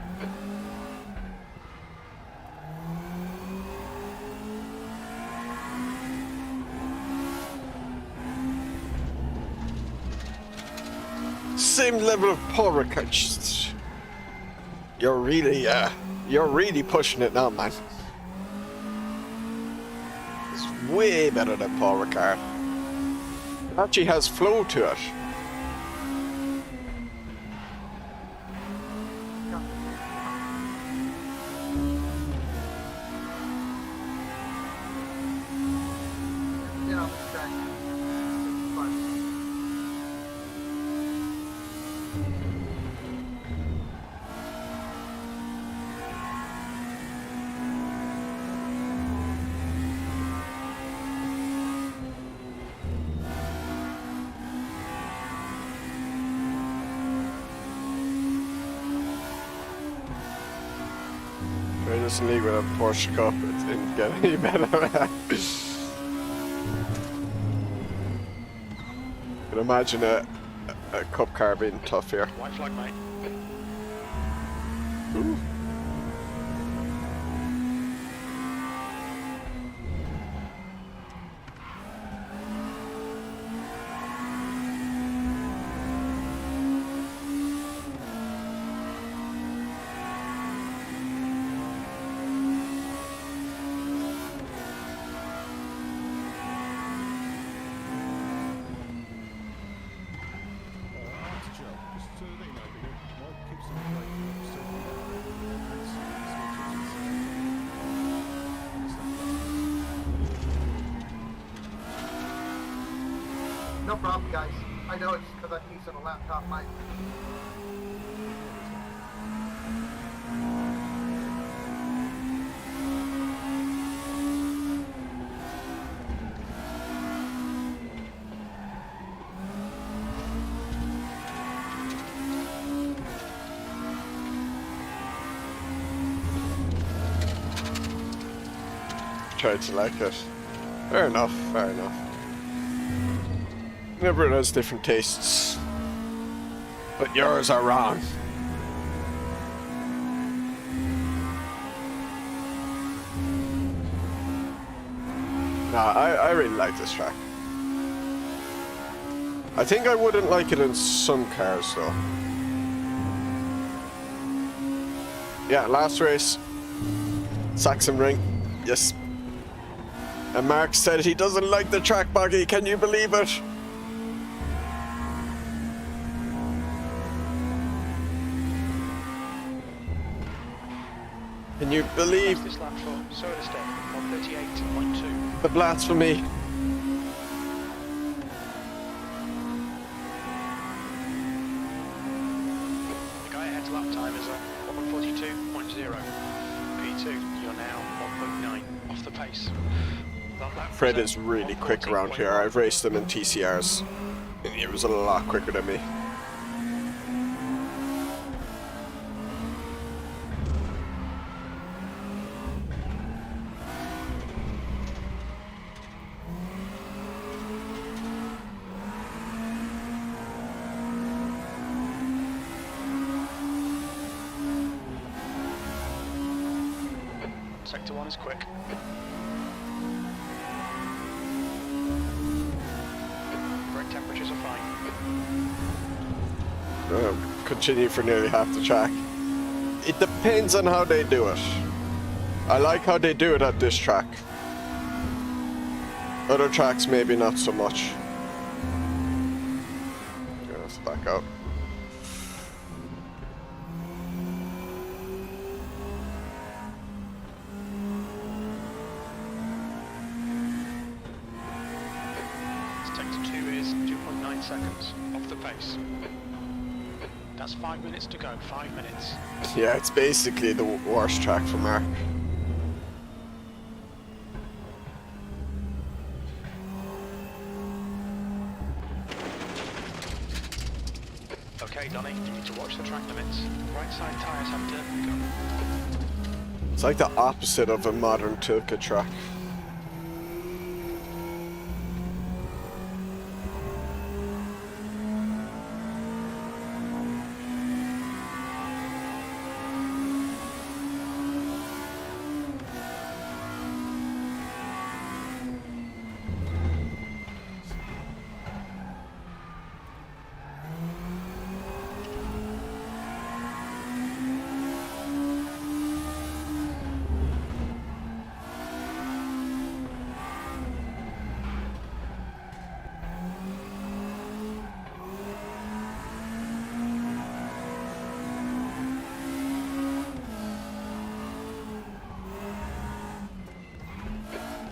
Same level of power catch. You're really pushing it now, man. It's way better than Paul Ricard. It actually has flow to it. Yeah, okay. Fine. Racing League with a Porsche Cup. It didn't get any better. I can imagine a cup car being tough here. White flag, mate. Ooh. No problem, guys. I know it's because I'm using a laptop mic. Tried to like it. Fair enough, fair enough. Everyone has different tastes. But yours are wrong. Nah, I really like this track. I think I wouldn't like it in some cars though. Yeah, last race. Sachsenring. Yes. And Mark said he doesn't like the track buggy. Can you believe it? Can you believe This lap for Soda Step, 138.2. the blasphemy? The guy ahead's lap time is a 142.0. P2, you're now 1.9 off the pace. That lap Fred was is at really quick around here. I've raced him in TCRs. And he was a lot quicker than me. Sector 1 is quick. Brake temperatures are fine. Continue for nearly half the track. It depends on how they do it. I like how they do it at this track. Other tracks maybe not so much. Gonna have to back out. Sector 2 is 2.9 seconds off the pace. That's 5 minutes to go, 5 minutes. Yeah, it's basically the worst track for Mark. Okay, Donny, you need to watch the track limits. Right side tyres have to go. It's like the opposite of a modern Tilke track.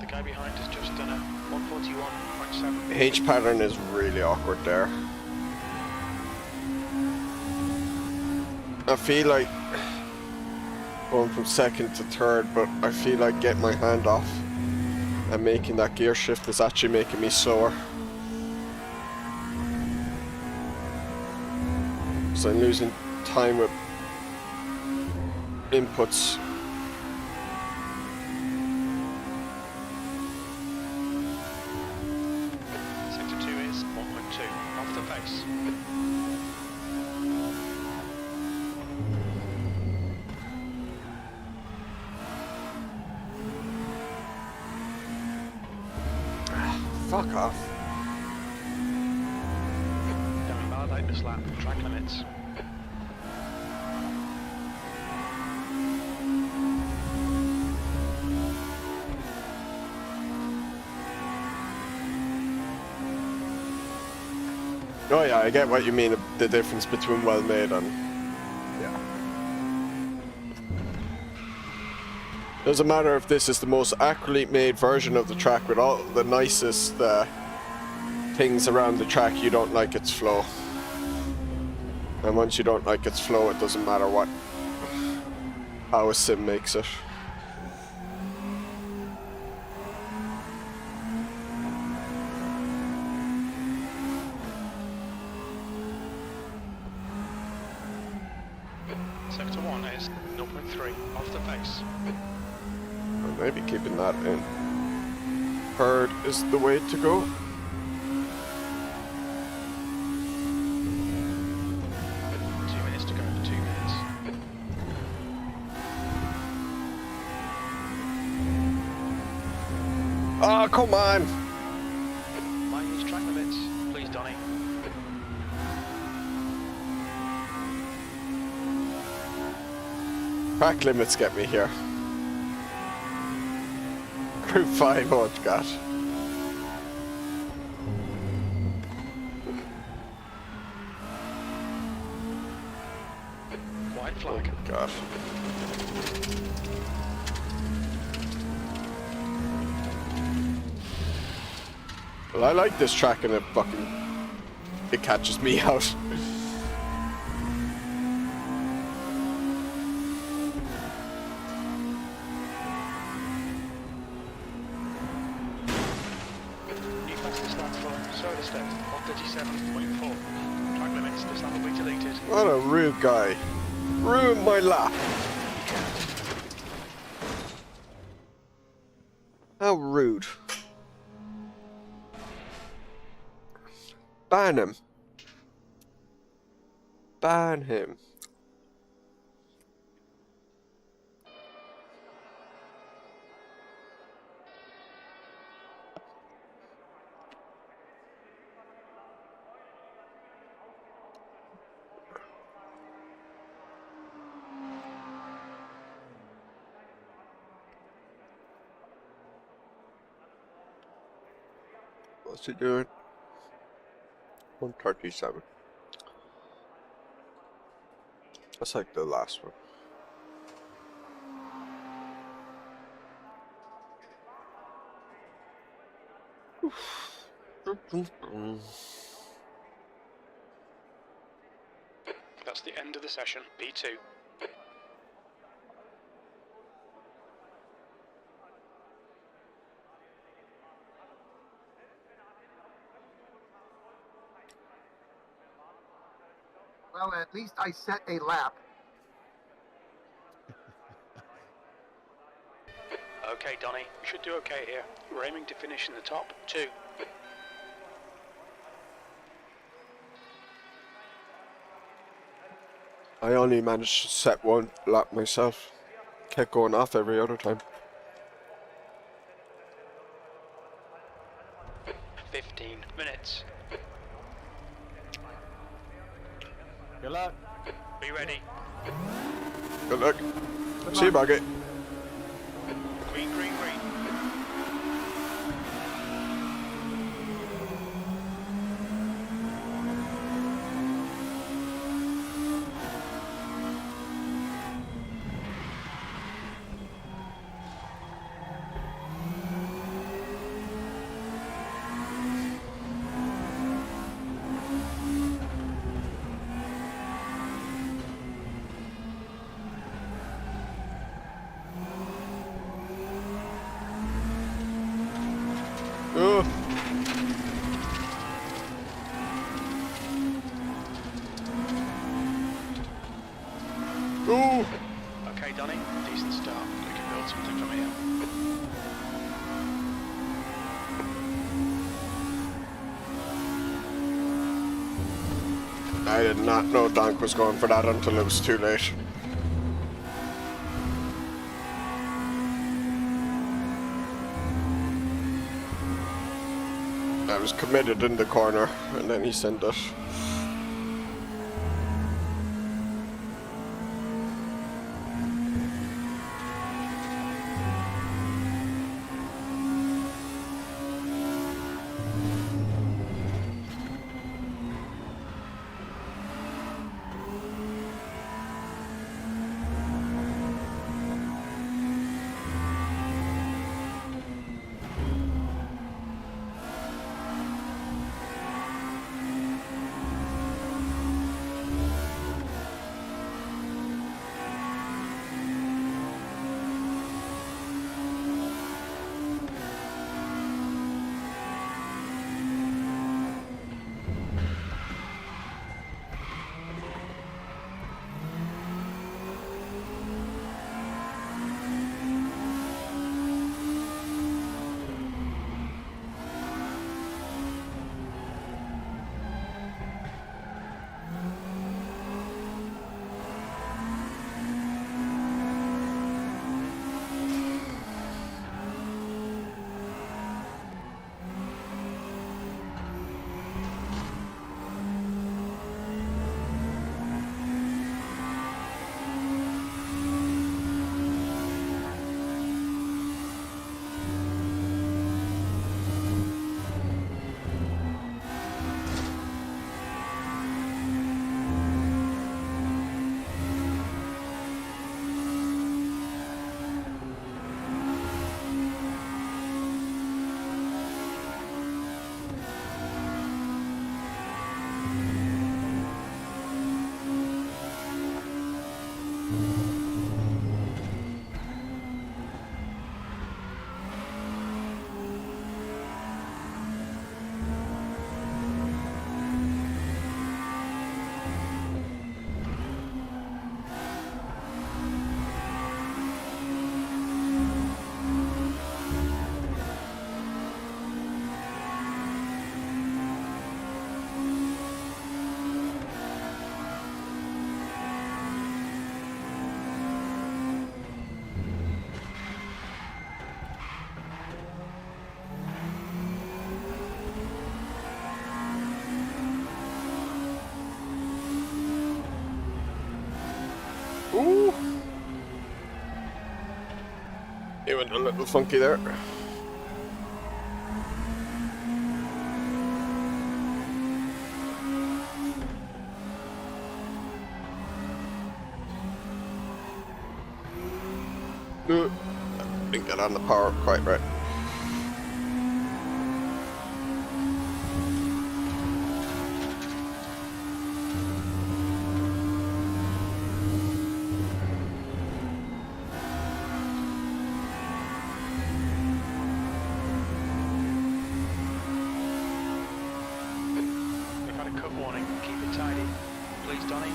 The guy behind has just done a 141.7. H pattern is really awkward there. I feel like going from second to third, but I feel like getting my hand off and making that gear shift is actually making me slower. So I'm losing time with inputs. base. Fuck off. Don't invalidate this lap. Track limits. Oh yeah, I get what you mean, the difference between well made and... yeah. Doesn't matter if this is the most accurately made version of the track with all the nicest things around the track, you don't like its flow. And once you don't like its flow, it doesn't matter how a sim makes it. Sector 1 is 0.3 off the base. And maybe keeping that in third is the way to go. 2 minutes to go, 2 minutes. Oh, come on! Mind these track limits, please, Donny. Track limits get me here. Group 5, oh god. White Oh flag. god. Well, I like this track and it catches me out. New fastest lap for Solar State, 137.4. Track limits, this lap will be deleted. What a rude guy. Ruined my lap. How rude. Ban him. Ban him. What's he doing? 137. That's like the last one. That's the end of the session, P2. Well, at least I set a lap. Okay, Donny, we should do okay here. We're aiming to finish in the top 2. I only managed to set one lap myself. Kept going off every other time. 15 minutes. Good luck. Be ready. Good luck. See you, Bucket. Green, green, green. Oh. Oh. Okay, Donny, decent start. We can build something from here. I did not know Donk was going for that until it was too late. I was committed in the corner, and then he sent it. Ooh! It went a little funky there. Didn't get on the power quite right. We've had a cut warning. Keep it tidy. Please, Donny.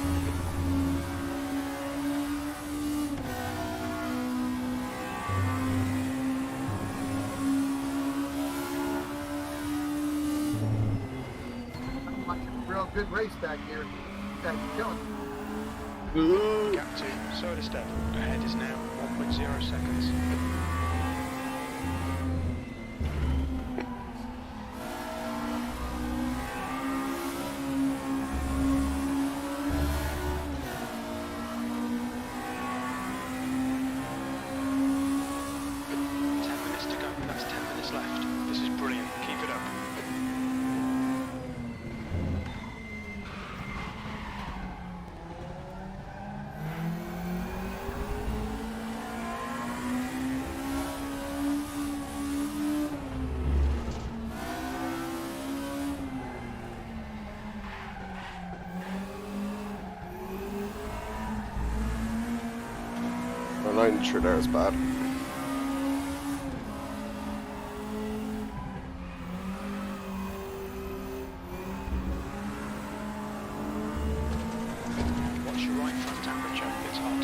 I'm watching a real good race back here. You guys are killing me. Gap 2, soda step. Ahead is now 1.0 seconds. I'm not even sure that was bad. Watch your right front temperature, it's hot.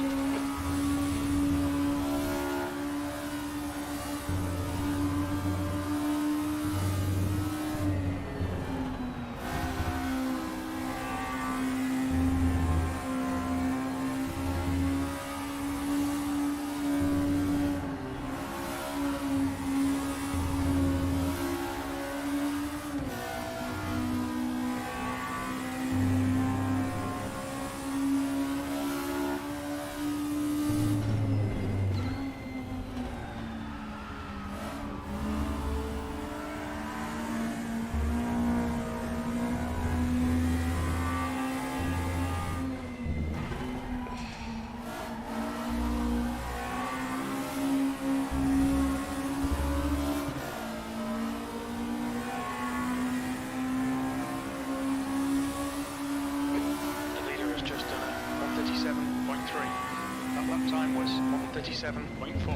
137.4.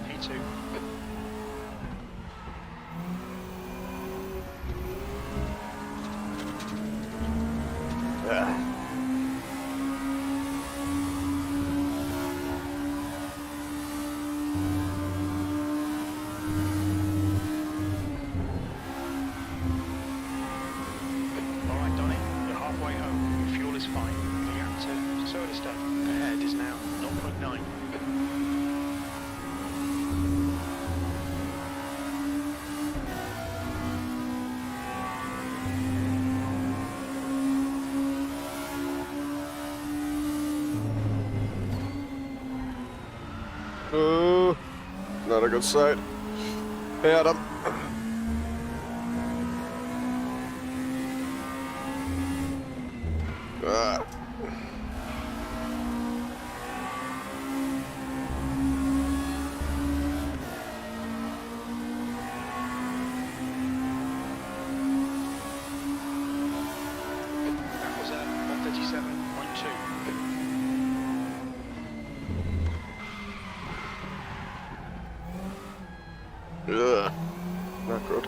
P2. Alright, Donny, you're halfway home. Your fuel is fine. The gap to Soderstedt ahead is now 0.9. Not a good sight. Hey, Adam. Ah. That was at 137.2. Ugh. Not good.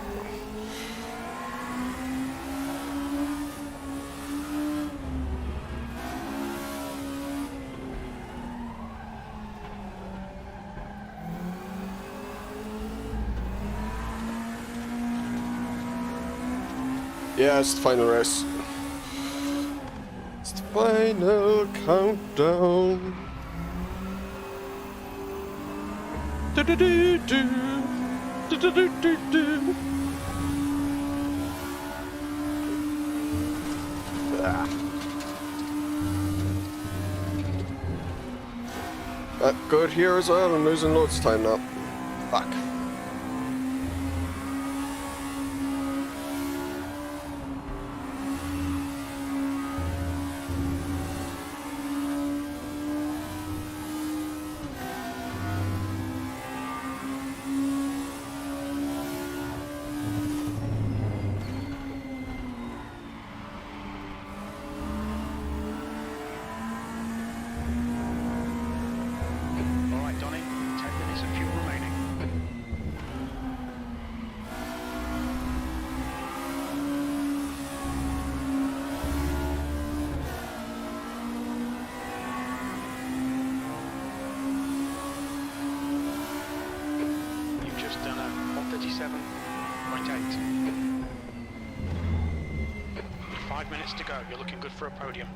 Yeah, it's the final race. It's the final countdown. Do-do-do-do. Do-do-do-do-do. Ah. Good here as well. I'm losing loads of time now. Fuck. Alright, Donny, 10 minutes of fuel remaining. You've just done a 137.8. 5 minutes to go, you're looking good for a podium.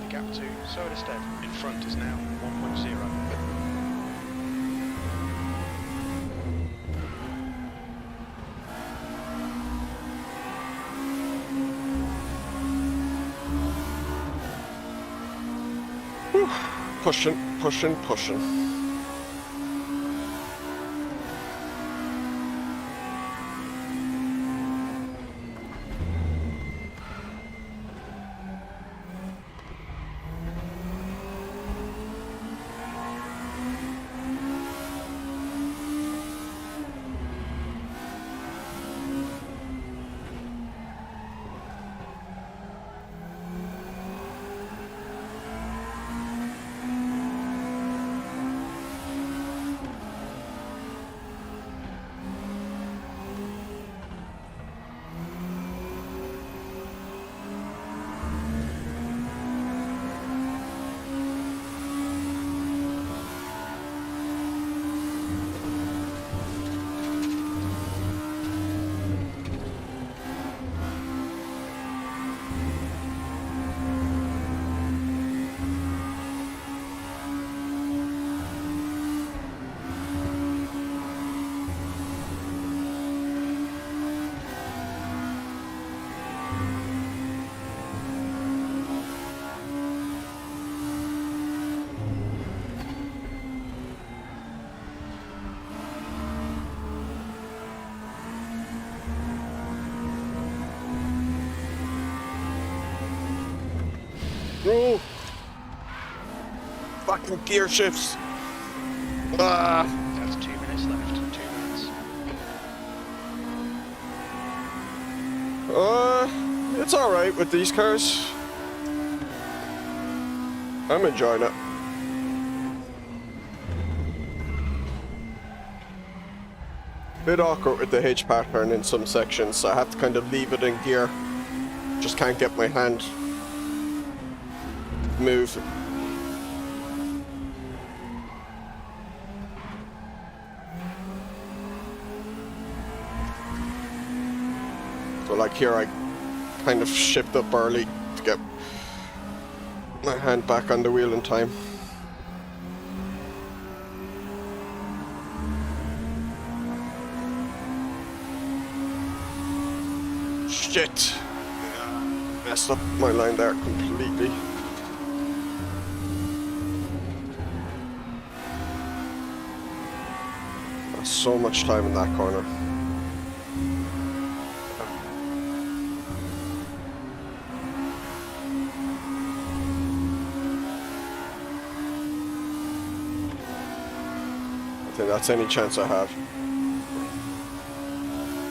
The gap to Soderstedt in front is now 1.0. Pushing, pushing, pushing. No! Fucking gear shifts! Ah! That's 2 minutes left. 2 minutes. It's alright with these cars. I'm enjoying it. Bit awkward with the H pattern in some sections, so I have to kind of leave it in gear. Just can't get my hand move. So like here I kind of shift up early to get my hand back on the wheel in time. Shit! Messed up my line there completely. Lost so much time in that corner. I think that's any chance I have.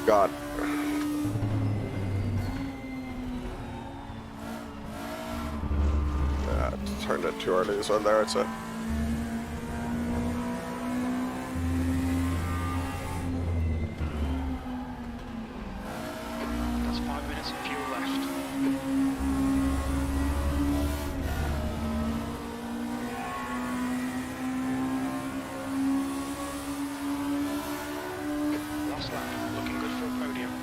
God. Turned it too early as well there, I'd say. That's 5 minutes of fuel left. Last lap, looking good for a podium.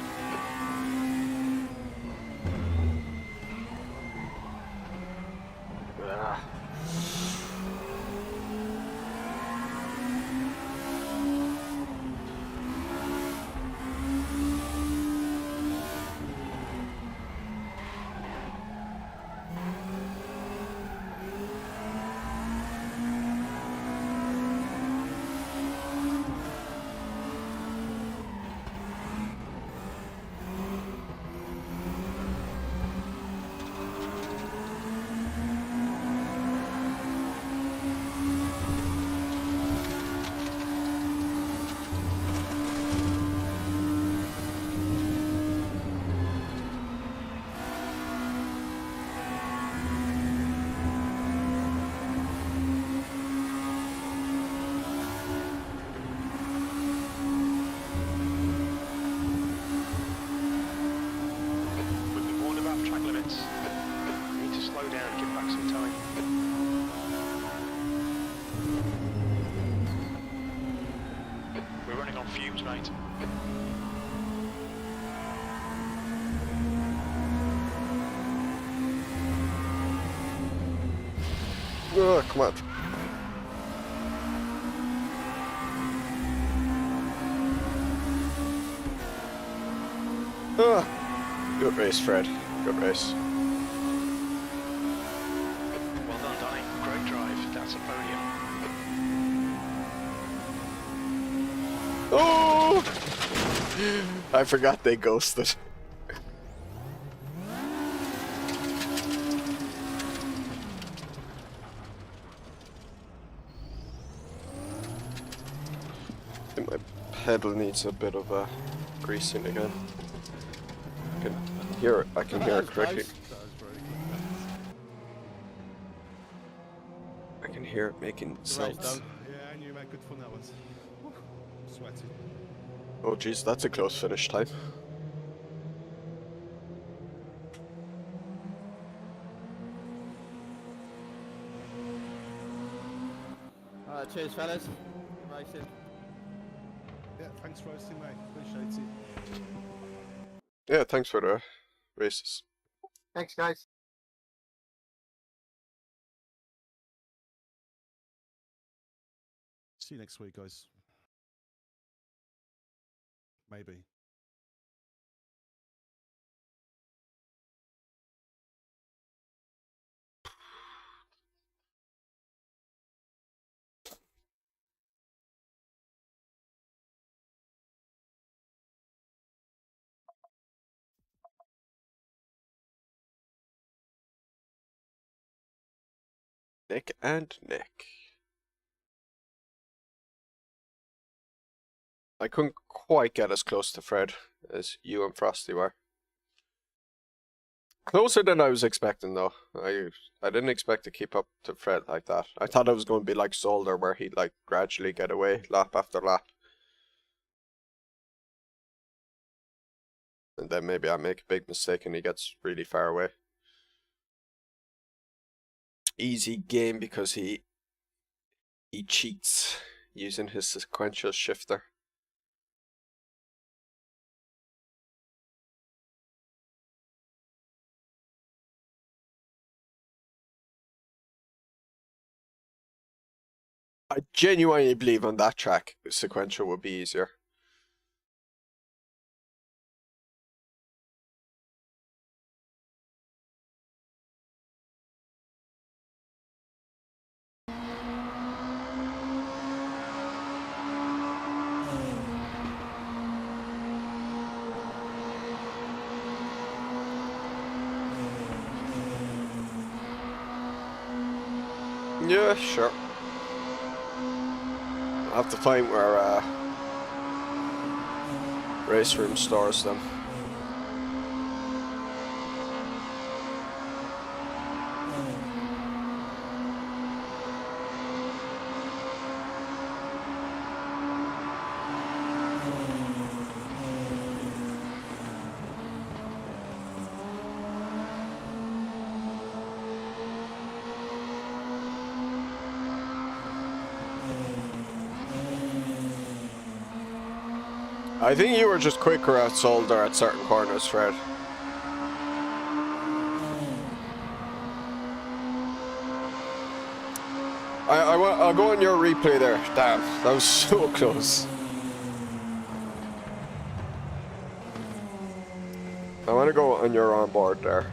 Fumes, mate. Oh, come on. Ah, good race, Fred. Good race. Well done, Donny. Great drive. That's a podium. Oh! I forgot they ghosted. I think my pedal needs a bit of greasing again. I can hear it. I can hear it correctly. I can hear it making sounds. Yeah, and you made good fun that was. Sweaty. Oh geez, that's a close finish time. Alright, cheers fellas. Good racing. Yeah, thanks for hosting, mate. Appreciate it. Yeah, thanks for the races. Thanks, guys. See you next week, guys. Maybe. Nick and Nick. I couldn't quite get as close to Fred as you and Frosty were. Closer than I was expecting, though. I didn't expect to keep up to Fred like that. I thought it was going to be like Zolder, where he'd like gradually get away lap after lap. And then maybe I make a big mistake and he gets really far away. Easy game because he cheats using his sequential shifter. I genuinely believe on that track, sequential would be easier. Yeah, sure. I'll have to find where RaceRoom stores them. I think you were just quicker at Zolder at certain corners, Fred. I'll go on your replay there. Damn, that was so close. I want to go on your onboard there.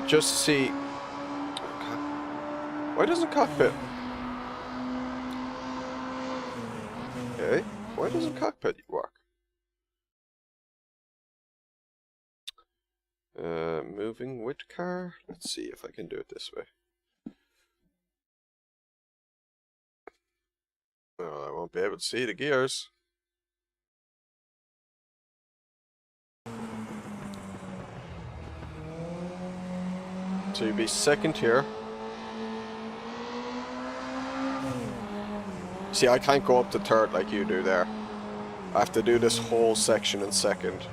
Just to see. Why doesn't cockpit? Okay, why doesn't cockpit work? Moving with car. Let's see if I can do it this way. Oh, I won't be able to see the gears. So you'd be second here. See, I can't go up to third like you do there. I have to do this whole section in second.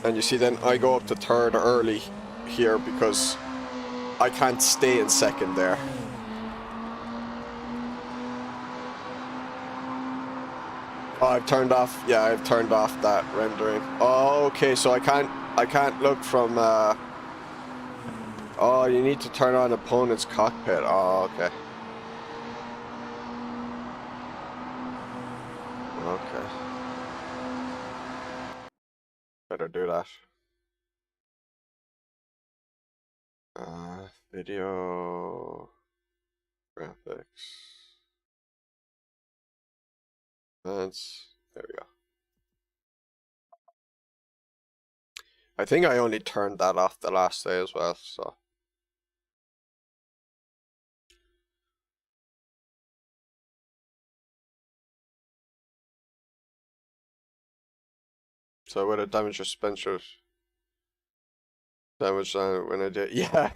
And you see, then I go up to third early here because I can't stay in second there. Oh, I've turned off. Yeah, I've turned off that rendering. Oh, okay. So I can't look from. Oh, you need to turn on opponent's cockpit. Oh, okay. Okay. Better do that. Video, graphics, events. There we go. I think I only turned that off the last day as well, so. So would it damage your suspension? Damage when I did, yeah.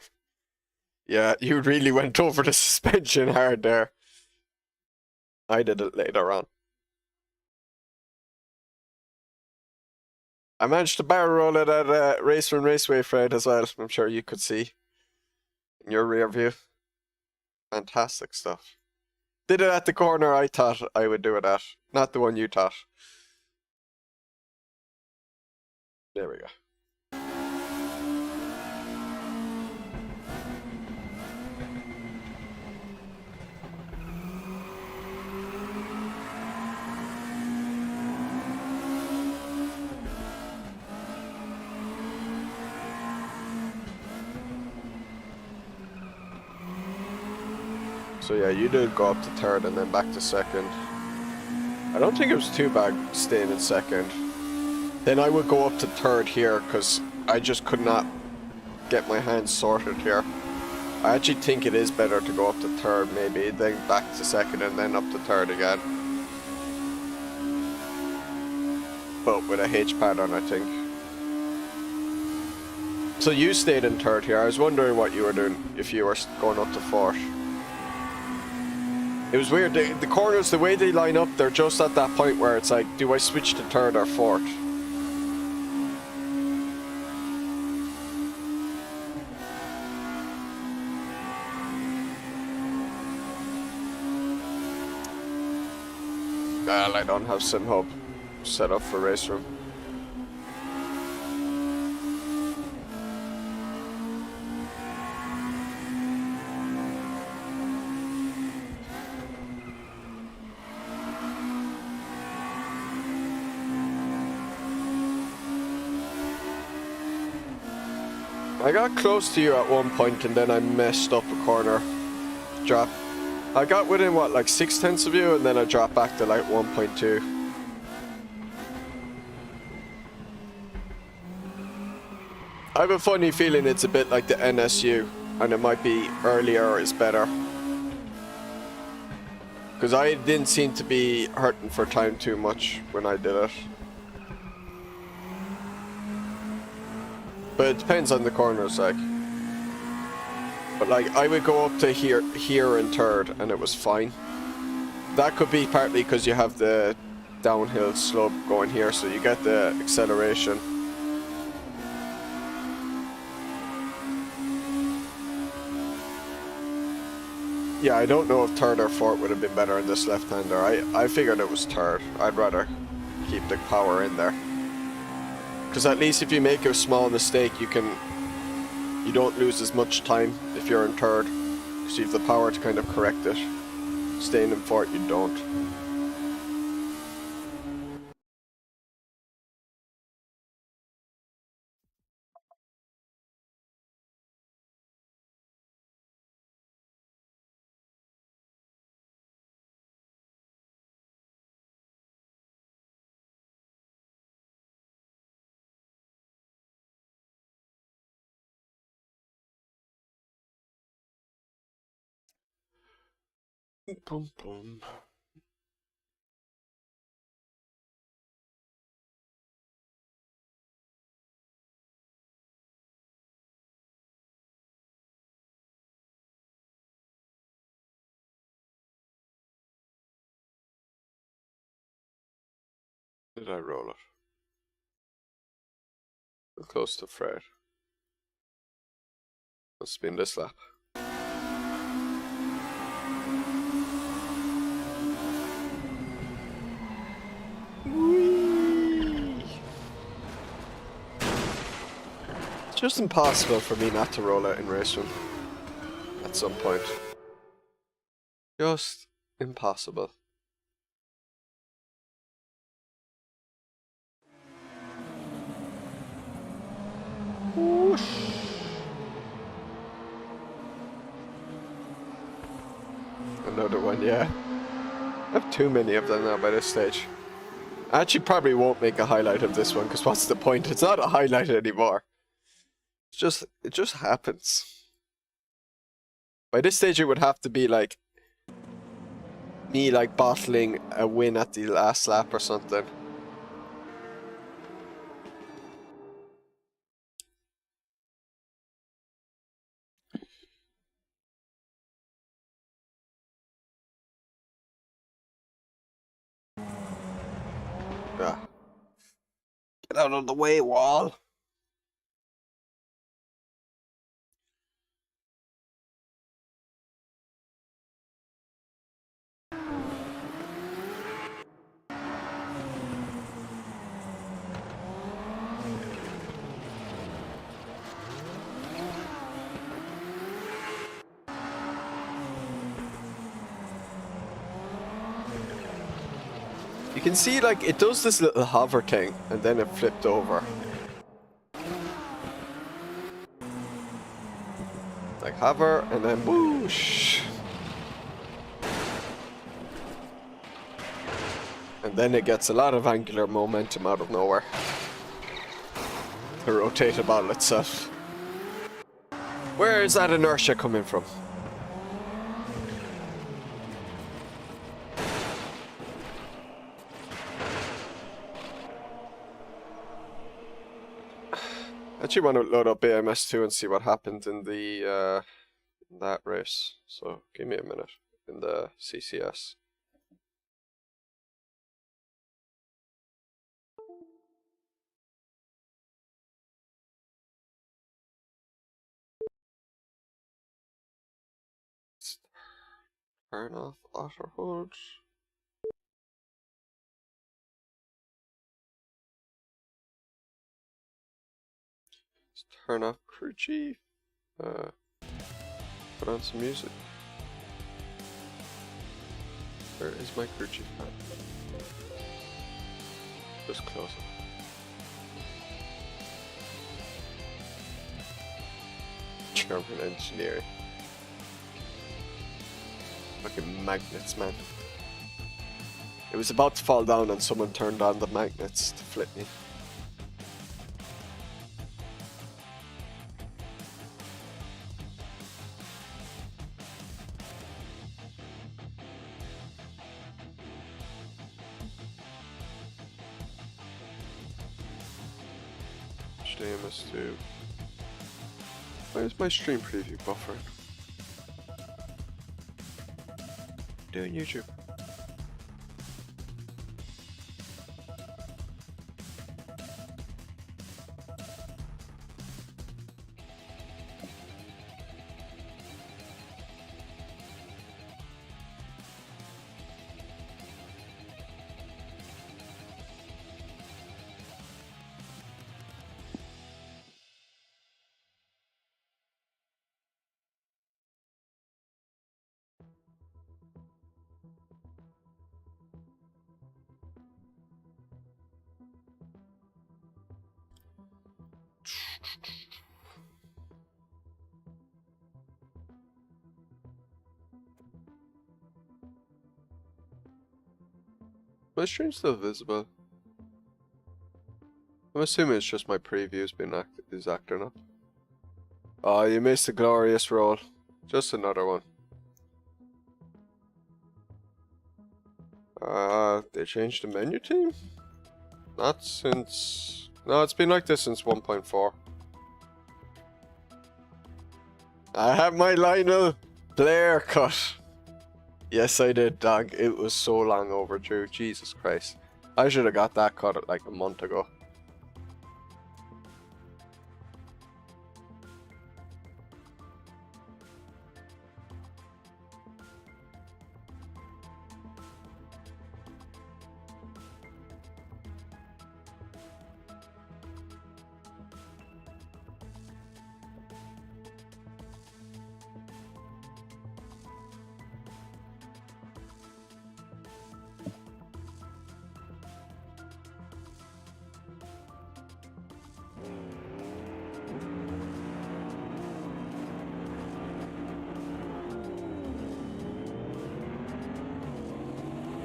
Yeah, you really went over the suspension hard there. I did it later on. I managed to barrel roll it at RaceRoom Raceway, Fred, as well. I'm sure you could see in your rear view. Fantastic stuff. Did it at the corner I thought I would do it at, not the one you thought. There we go. So yeah, you did go up to third and then back to second. I don't think it was too bad staying in second. Then I would go up to third here because I just could not get my hands sorted here. I actually think it is better to go up to third maybe, then back to second and then up to third again. But with a H pad on, I think. So you stayed in third here. I was wondering what you were doing if you were going up to fourth. It was weird. The corners, the way they line up, they're just at that point where it's like, do I switch to third or fourth? Well, I don't have SimHub set up for RaceRoom. I got close to you at one point and then I messed up a corner. Drop. I got within what, like 0.6 of you, and then I dropped back to like 1.2. I have a funny feeling it's a bit like the NSU, and it might be earlier is better. Because I didn't seem to be hurting for time too much when I did it. But it depends on the corners, like. But like, I would go up to here in third, and it was fine. That could be partly because you have the downhill slope going here, so you get the acceleration. Yeah, I don't know if third or fourth would have been better in this left-hander. I figured it was third. I'd rather keep the power in there. Because at least if you make a small mistake, you don't lose as much time if you're in third. Because you have the power to kind of correct it. Staying in fourth, you don't. Boom, boom. Did I roll it? Close to Fred. Let's spin this lap. Whee! It's just impossible for me not to roll out in RaceRoom at some point. Just impossible. Whoosh. Another one, yeah. I have too many of them now by this stage. I actually probably won't make a highlight of this one, because what's the point? It's not a highlight anymore. It just happens. By this stage it would have to be like me like bottling a win at the last lap or something. Yeah. Get out of the way, wall. You can see, like, it does this little hover thing, and then it flipped over. Like, hover, and then whoosh. And then it gets a lot of angular momentum out of nowhere to rotate the bottle itself. Where is that inertia coming from? I actually want to load up AMS2 and see what happened in the that race. So give me a minute in the CCS. Turn off auto hold. Let's turn off crew chief. Put on some music. Where is my crew chief at? Just close it. German engineering. Fucking magnets, man. It was about to fall down and someone turned on the magnets to flip me. AMS2. Why is my stream preview buffering? Doing YouTube. My stream's still visible. I'm assuming it's just my previews being acting up. Oh, you missed a glorious roll. Just another one. They changed the menu team? Not since... No, it's been like this since 1.4. I have my Lionel Blair cut. Yes, I did, dog. It was so long overdue. Jesus Christ. I should have got that cut like a month ago.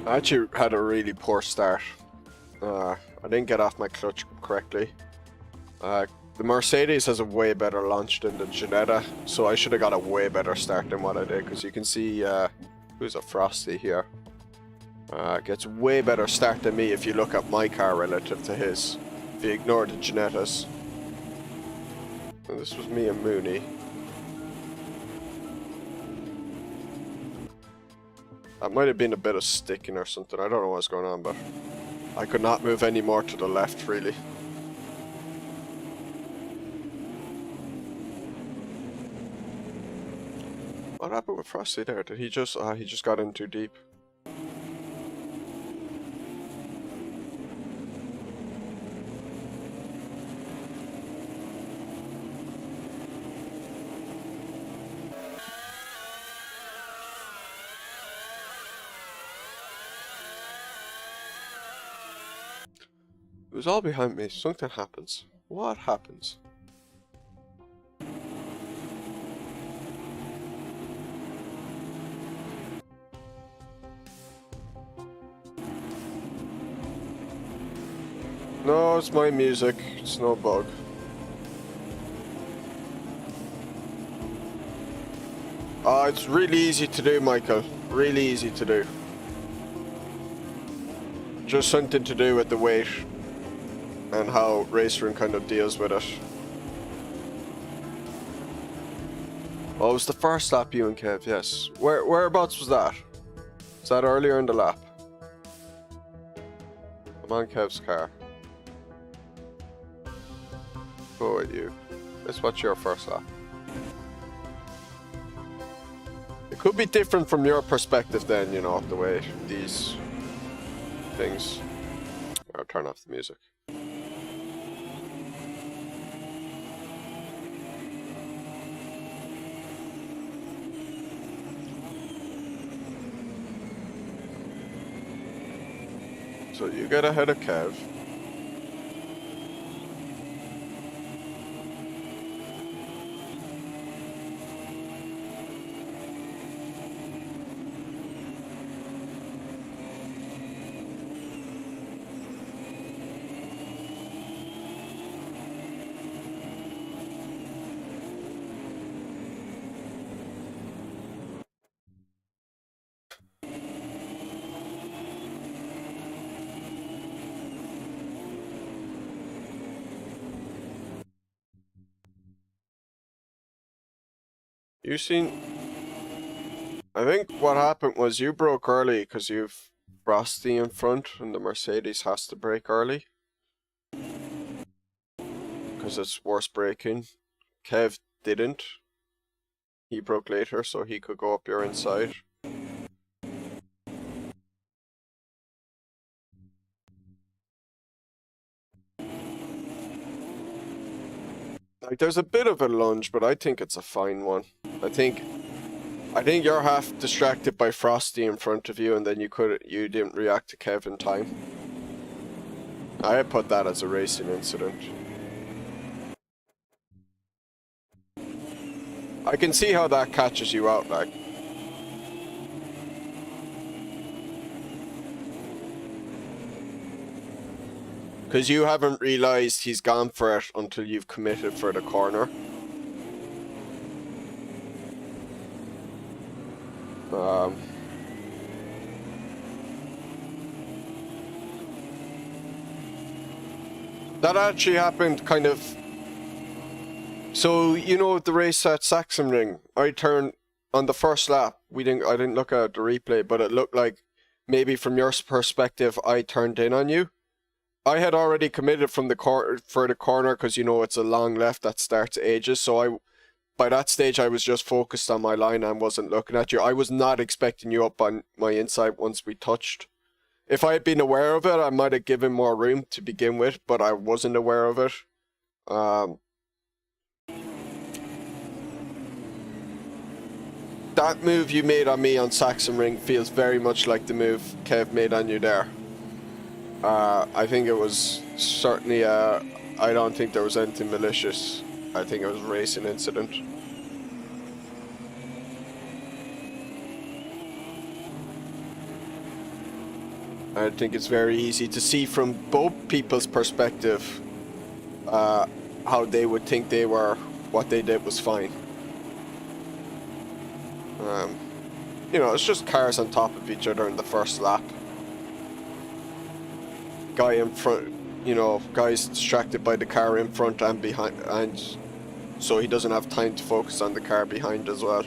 I actually had a really poor start. I didn't get off my clutch correctly. The Mercedes has a way better launch than the Ginetta, so I should have got a way better start than what I did, because you can see who's a Frosty here. Gets way better start than me if you look at my car relative to his, if you ignore the Ginettas. And this was me and Mooney. That might have been a bit of sticking or something, I don't know what's going on, but I could not move any more to the left, really. What happened with Frosty there? Did he just got in too deep? It was all behind me. Something happens. What happens? No, it's my music. It's no bug. It's really easy to do, Michael. Really easy to do. Just something to do with the weight and how RaceRoom kind of deals with it. Oh, it was the first lap, you and Kev, yes. Whereabouts was that? Was that earlier in the lap? I'm on Kev's car. Go with you. Let's watch your first lap. It could be different from your perspective then, you know, the way these things. I'll turn off the music. So you get ahead of Kev. You seen... I think what happened was you broke early because you've Frosty in front and the Mercedes has to brake early. Because it's worse braking. Kev didn't. He broke later so he could go up your inside. Like, there's a bit of a lunge, but I think it's a fine one. I think you're half distracted by Frosty in front of you, and then you didn't react to Kev in time. I put that as a racing incident. I can see how that catches you out, like. Because you haven't realised he's gone for it until you've committed for the corner. That actually happened kind of... So, you know the race at Sachsenring? I turned on the first lap. I didn't look at the replay, but it looked like maybe from your perspective I turned in on you. I had already committed from the corner because, you know, it's a long left that starts ages. So by that stage, I was just focused on my line and wasn't looking at you. I was not expecting you up on my inside once we touched. If I had been aware of it, I might have given more room to begin with, but I wasn't aware of it. That move you made on me on Sachsenring feels very much like the move Kev made on you there. I think it was certainly, I don't think there was anything malicious. I think it was a racing incident. I think it's very easy to see from both people's perspective how they would think what they did was fine. You know, it's just cars on top of each other in the first lap. Guy in front, you know, guy's distracted by the car in front and behind, and so he doesn't have time to focus on the car behind as well,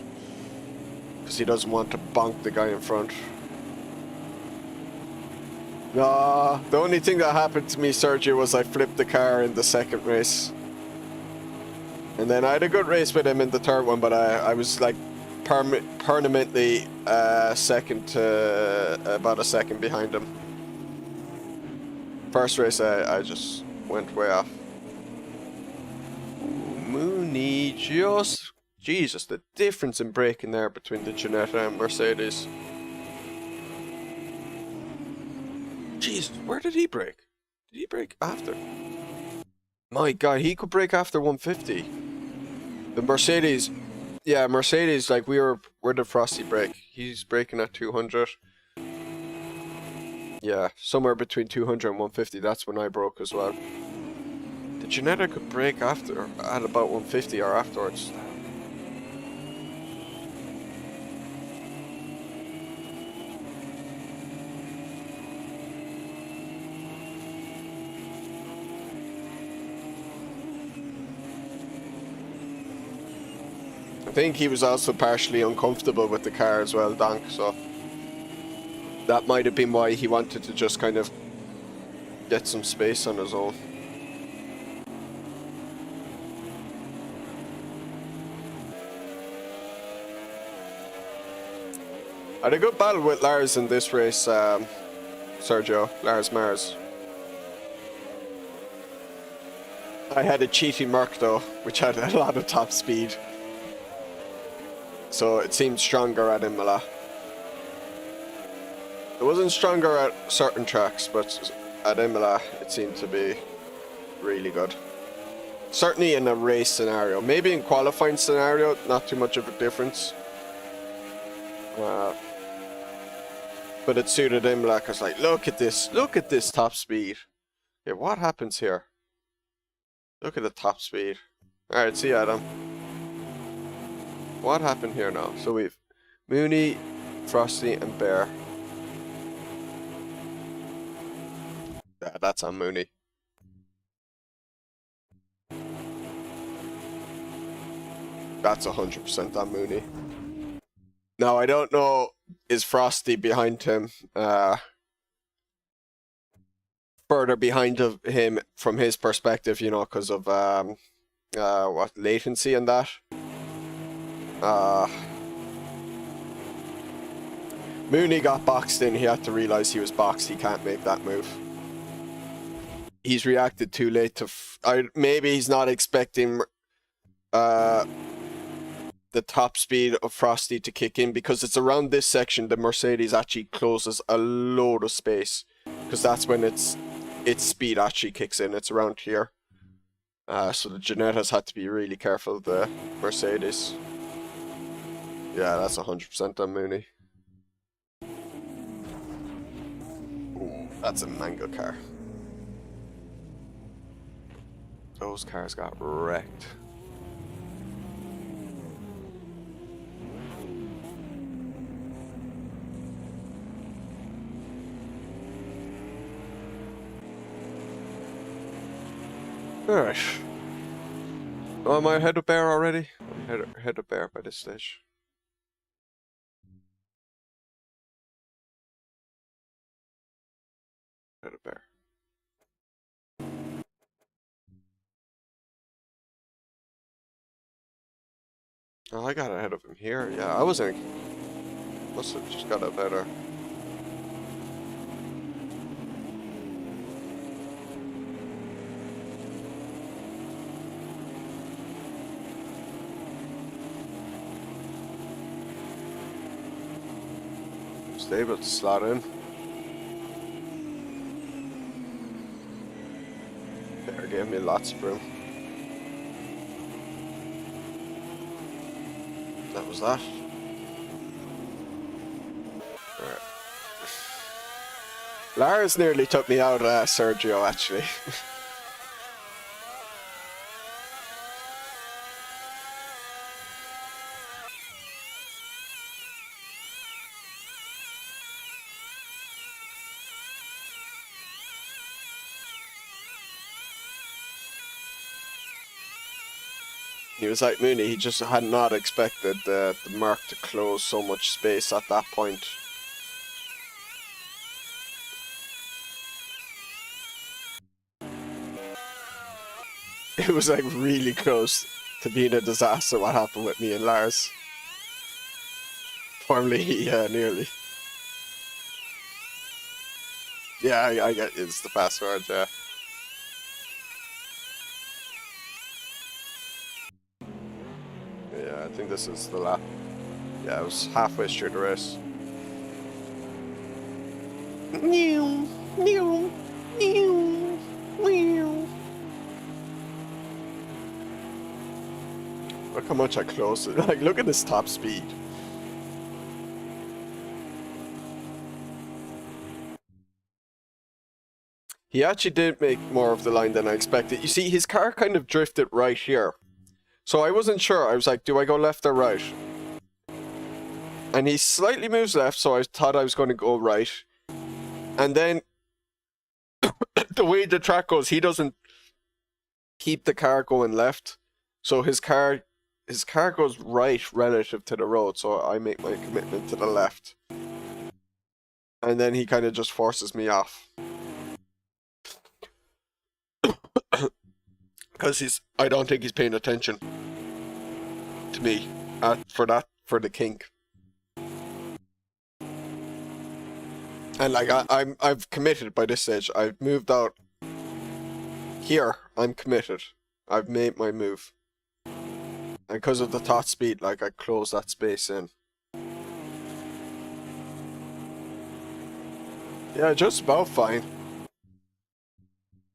because he doesn't want to bonk the guy in front. Nah, the only thing that happened to me, Sergio, was I flipped the car in the second race, and then I had a good race with him in the third one, but I was like permanently second to about a second behind him. First race, I just went way off. Mooney just... Jesus, the difference in braking there between the Ginetta and Mercedes. Jesus, where did he brake? Did he brake after? My God, he could brake after 150. The Mercedes... Yeah, Mercedes, like, we're the Frosty brake. He's braking at 200. Yeah, somewhere between 200 and 150, that's when I broke as well. The Ginetta could break after, at about 150 or afterwards. I think he was also partially uncomfortable with the car as well, Donk, so that might have been why he wanted to just kind of get some space on his own. I had a good battle with Lars in this race, Sergio, Lars Mars. I had a cheaty Merc though, which had a lot of top speed. So it seemed stronger at Imola. It wasn't stronger at certain tracks, but at Imola it seemed to be really good. Certainly in a race scenario. Maybe in qualifying scenario, not too much of a difference. But it suited Imola because, like, look at this top speed. Yeah, what happens here? Look at the top speed. Alright, see you, Adam. What happened here now? So we've Mooney, Frosty, and Bear. Yeah, that's on Mooney. That's 100% on Mooney. Now, I don't know, is Frosty behind him, further behind of him from his perspective, you know, because of, what, latency and that? Mooney got boxed in, he had to realize he was boxed, he can't make that move. He's reacted too late to, maybe he's not expecting, the top speed of Frosty to kick in, because it's around this section the Mercedes actually closes a load of space, because that's when its speed actually kicks in. It's around here, so the Ginettas had to be really careful of the Mercedes. Yeah, that's 100% on Mooney. Ooh, that's a mango car. Those cars got wrecked. Alright. Oh, am I ahead of Bear already? I'm ahead of Bear by this stage. Ahead of Bear. Oh, I got ahead of him here. Yeah, I wasn't. Must have just got a better. Able to slot in. Bear gave me lots of room. That was that. Alright. Lars nearly took me out, Sergio, actually. He was like Mooney, he just had not expected the Merc to close so much space at that point. It was like really close to being a disaster what happened with me and Lars. Formerly, yeah, nearly. Yeah, I get it's the password, yeah. Yeah, I think this is the lap. Yeah, it was halfway through the race. Look how much I closed it. Like, look at this top speed. He actually did make more of the line than I expected. You see, his car kind of drifted right here. So I wasn't sure. I was like, do I go left or right? And he slightly moves left, so I thought I was going to go right. And then, the way the track goes, he doesn't keep the car going left. So his car goes right relative to the road, so I make my commitment to the left. And then he kind of just forces me off. Because I don't think he's paying attention to me for the kink. And like I've committed by this stage. I've moved out here. I'm committed. I've made my move. And because of the top speed, like I closed that space in. Yeah, just about fine.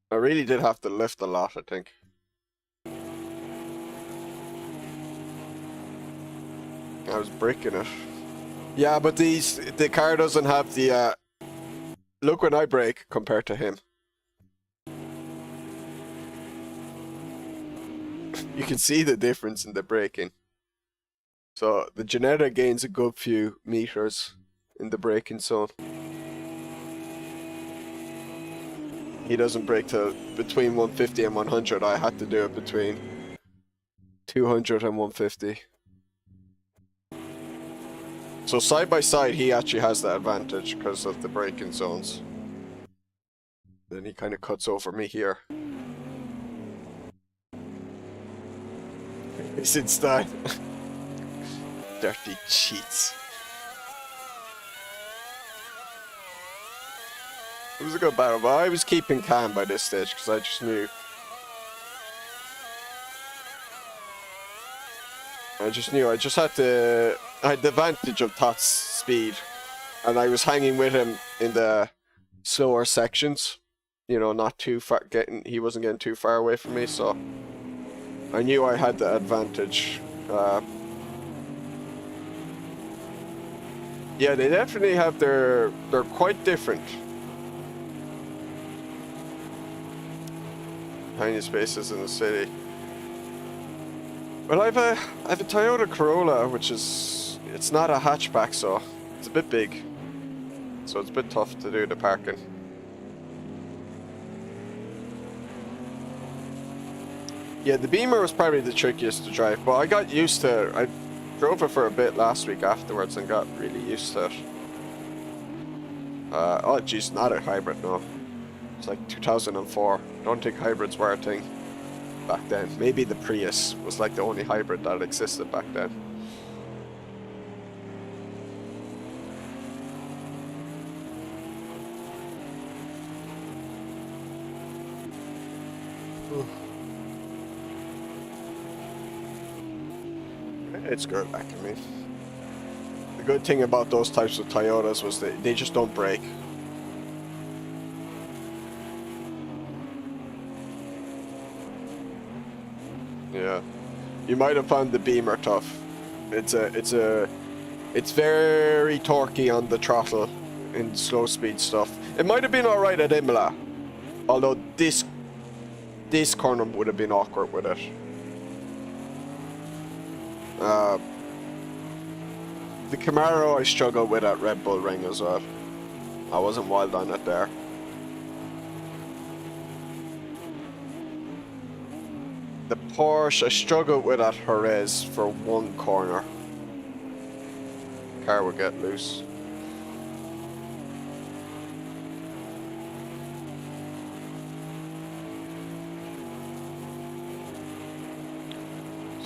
I really did have to lift a lot, I think. I was breaking it. Yeah, but the car doesn't have the look when I brake compared to him. You can see the difference in the braking. So the Geneta gains a good few meters in the braking zone. He doesn't brake to between 150 and 100. I had to do it between 200 and 150. So side by side, he actually has the advantage because of the braking zones. Then he kind of cuts over me here. He's in style. Dirty cheats. It was a good battle, but I was keeping calm by this stage because I just knew. I just had to. I had the advantage of Tot's speed, and I was hanging with him in the slower sections. You know, not too far. He wasn't getting too far away from me, so I knew I had the advantage. Yeah, they definitely have their. They're quite different. Tiny spaces in the city. Well, I have a Toyota Corolla, which is, it's not a hatchback, so it's a bit big. So it's a bit tough to do the parking. Yeah, the Beamer was probably the trickiest to drive, but I got used to it. I drove it for a bit last week afterwards and got really used to it. Oh geez, not a hybrid, no. It's like 2004. I don't think hybrids were a thing back then. Maybe the Prius was like the only hybrid that existed back then. It's good, like, I mean. The good thing about those types of Toyotas was they just don't break. Yeah, you might have found the Beamer tough. It's very torquey on the throttle in slow speed stuff. It might have been all right at Imola, although this corner would have been awkward with it. The Camaro I struggled with at Red Bull Ring as well. I wasn't wild on it there. The Porsche I struggled with at Jerez for one corner. Car would get loose.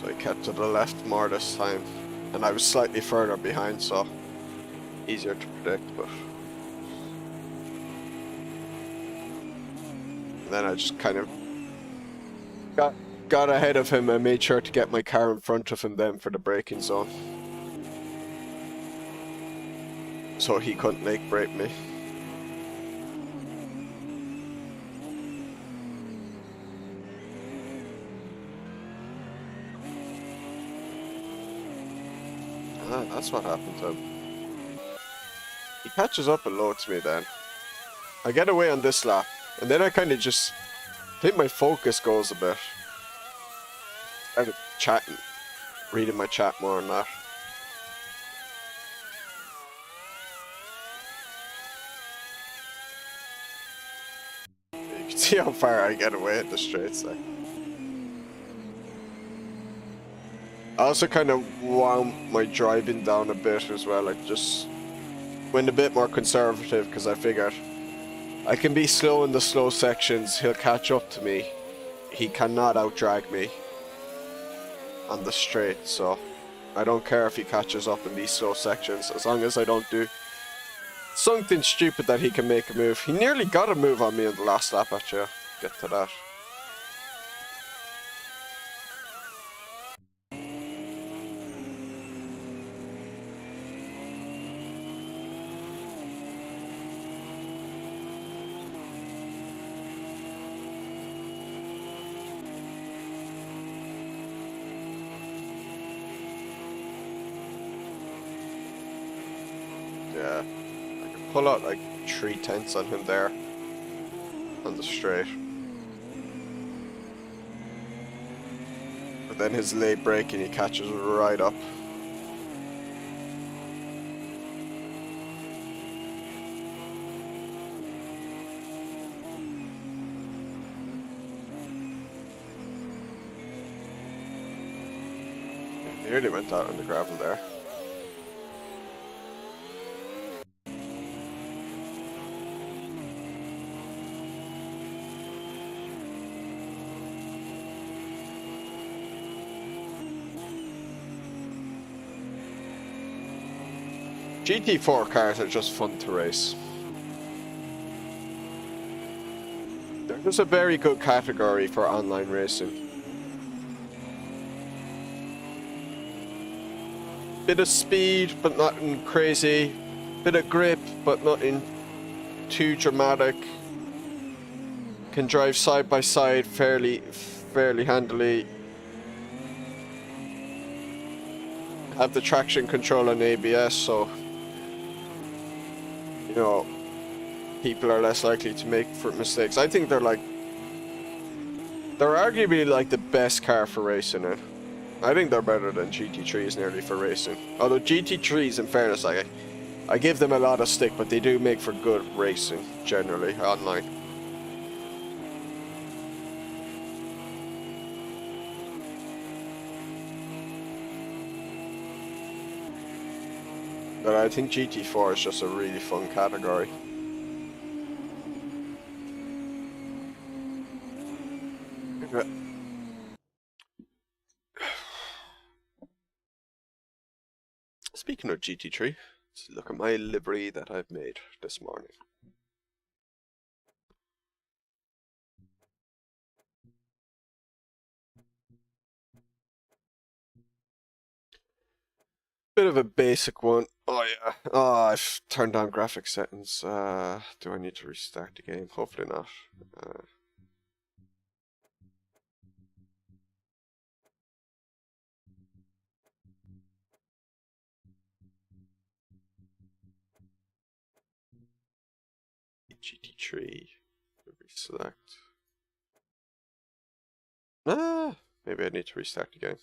So I kept to the left more this time. And I was slightly further behind, so easier to predict, but and then I just kind of got ahead of him and made sure to get my car in front of him then for the braking zone. So he couldn't brake me. Ah, that's what happened to him. He catches up and loads me then. I get away on this lap, And then I kind of just, I think my focus goes a bit. I started chatting, reading my chat more on that. You can see how far I get away at the straights there. I also kind of wound my driving down a bit as well. I just went a bit more conservative because I figured I can be slow in the slow sections. He'll catch up to me. He cannot outdrag me on the straight, so I don't care if he catches up in these slow sections as long as I don't do something stupid that he can make a move. He nearly got a move on me in the last lap, actually. I'll get to that. Yeah, I can pull out like 3/10 on him there on the straight. But then his late braking, he catches right up. He nearly went out on the gravel there. GT4 cars are just fun to race. They're just a very good category for online racing. Bit of speed, but nothing crazy. Bit of grip, but nothing too dramatic. Can drive side by side fairly handily. Have the traction control and ABS, so you know, people are less likely to make mistakes. I think they're arguably like the best car for racing it. I think they're better than GT3s nearly for racing. Although GT3s, in fairness, I give them a lot of stick, but they do make for good racing generally online. But I think GT4 is just a really fun category. Speaking of GT3, let's look at my livery that I've made this morning. Bit of a basic one. Oh yeah. Oh, I've turned down graphic settings. Do I need to restart the game? Hopefully not. GT3. Select. Maybe I need to restart the game.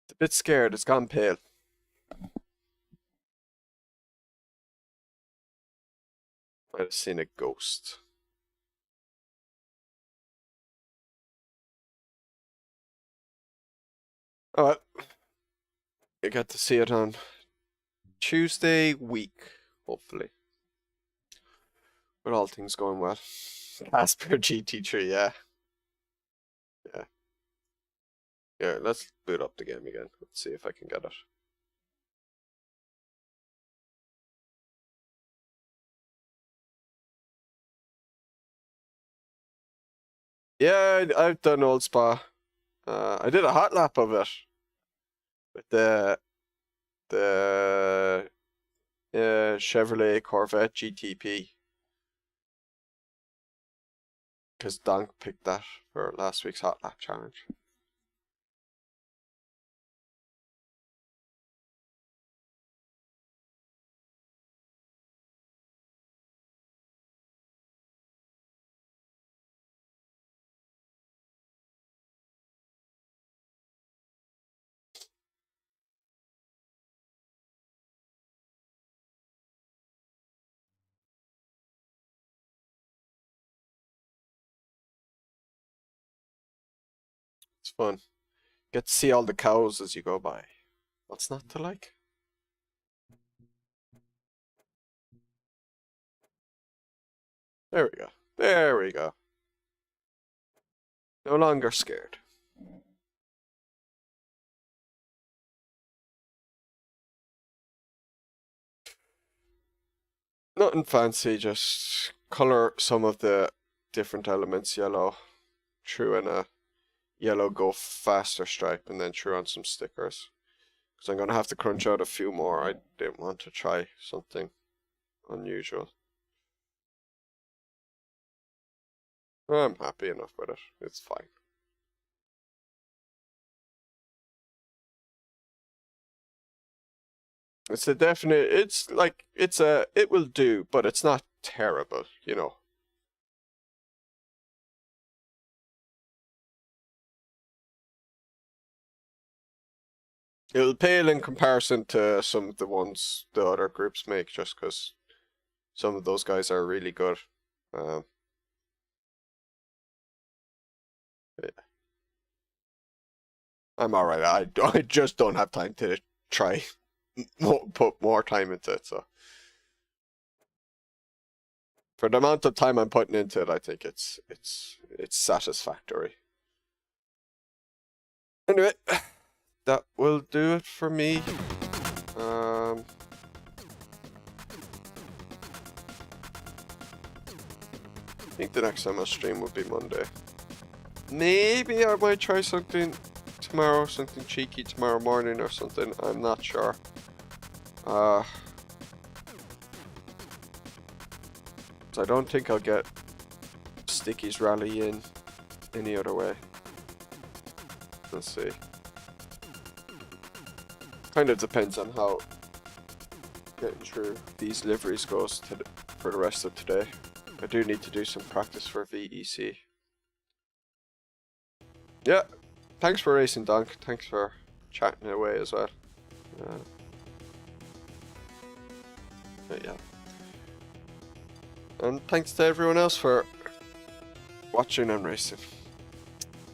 It's a bit scared. It's gone pale. Might have seen a ghost. Oh well. I got to see it on Tuesday week, hopefully. With all things going well. Casper GT3, yeah. Yeah. Yeah, let's boot up the game again. Let's see if I can get it. Yeah, I've done Old Spa. I did a hot lap of it with the Chevrolet Corvette GTP, because Donk picked that for last week's hot lap challenge. It's fun. Get to see all the cows as you go by. What's not to like? There we go. There we go. No longer scared. Nothing fancy, just color some of the different elements yellow. Threw in a yellow go faster stripe and then threw on some stickers. Because I'm going to have to crunch out a few more. I didn't want to try something unusual. I'm happy enough with it. It's fine. It's a definite, it's like, it will do, but it's not terrible, you know. It'll pale in comparison to some of the ones the other groups make, just because some of those guys are really good. Yeah. I'm alright. I just don't have time to try put more time into it. So for the amount of time I'm putting into it, I think it's satisfactory. Anyway, that will do it for me. I think the next time I stream will be Monday. Maybe I might try something tomorrow, something cheeky tomorrow morning or something. I'm not sure. So I don't think I'll get Sticky's rally in any other way. Let's see. Kind of depends on how getting through these liveries goes for the rest of today. I do need to do some practice for VEC. Yeah, thanks for racing, Donk. Thanks for chatting away as well. But yeah. And thanks to everyone else for watching and racing.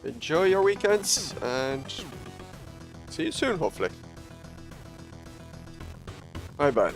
Enjoy your weekends and see you soon, hopefully. Bye bye.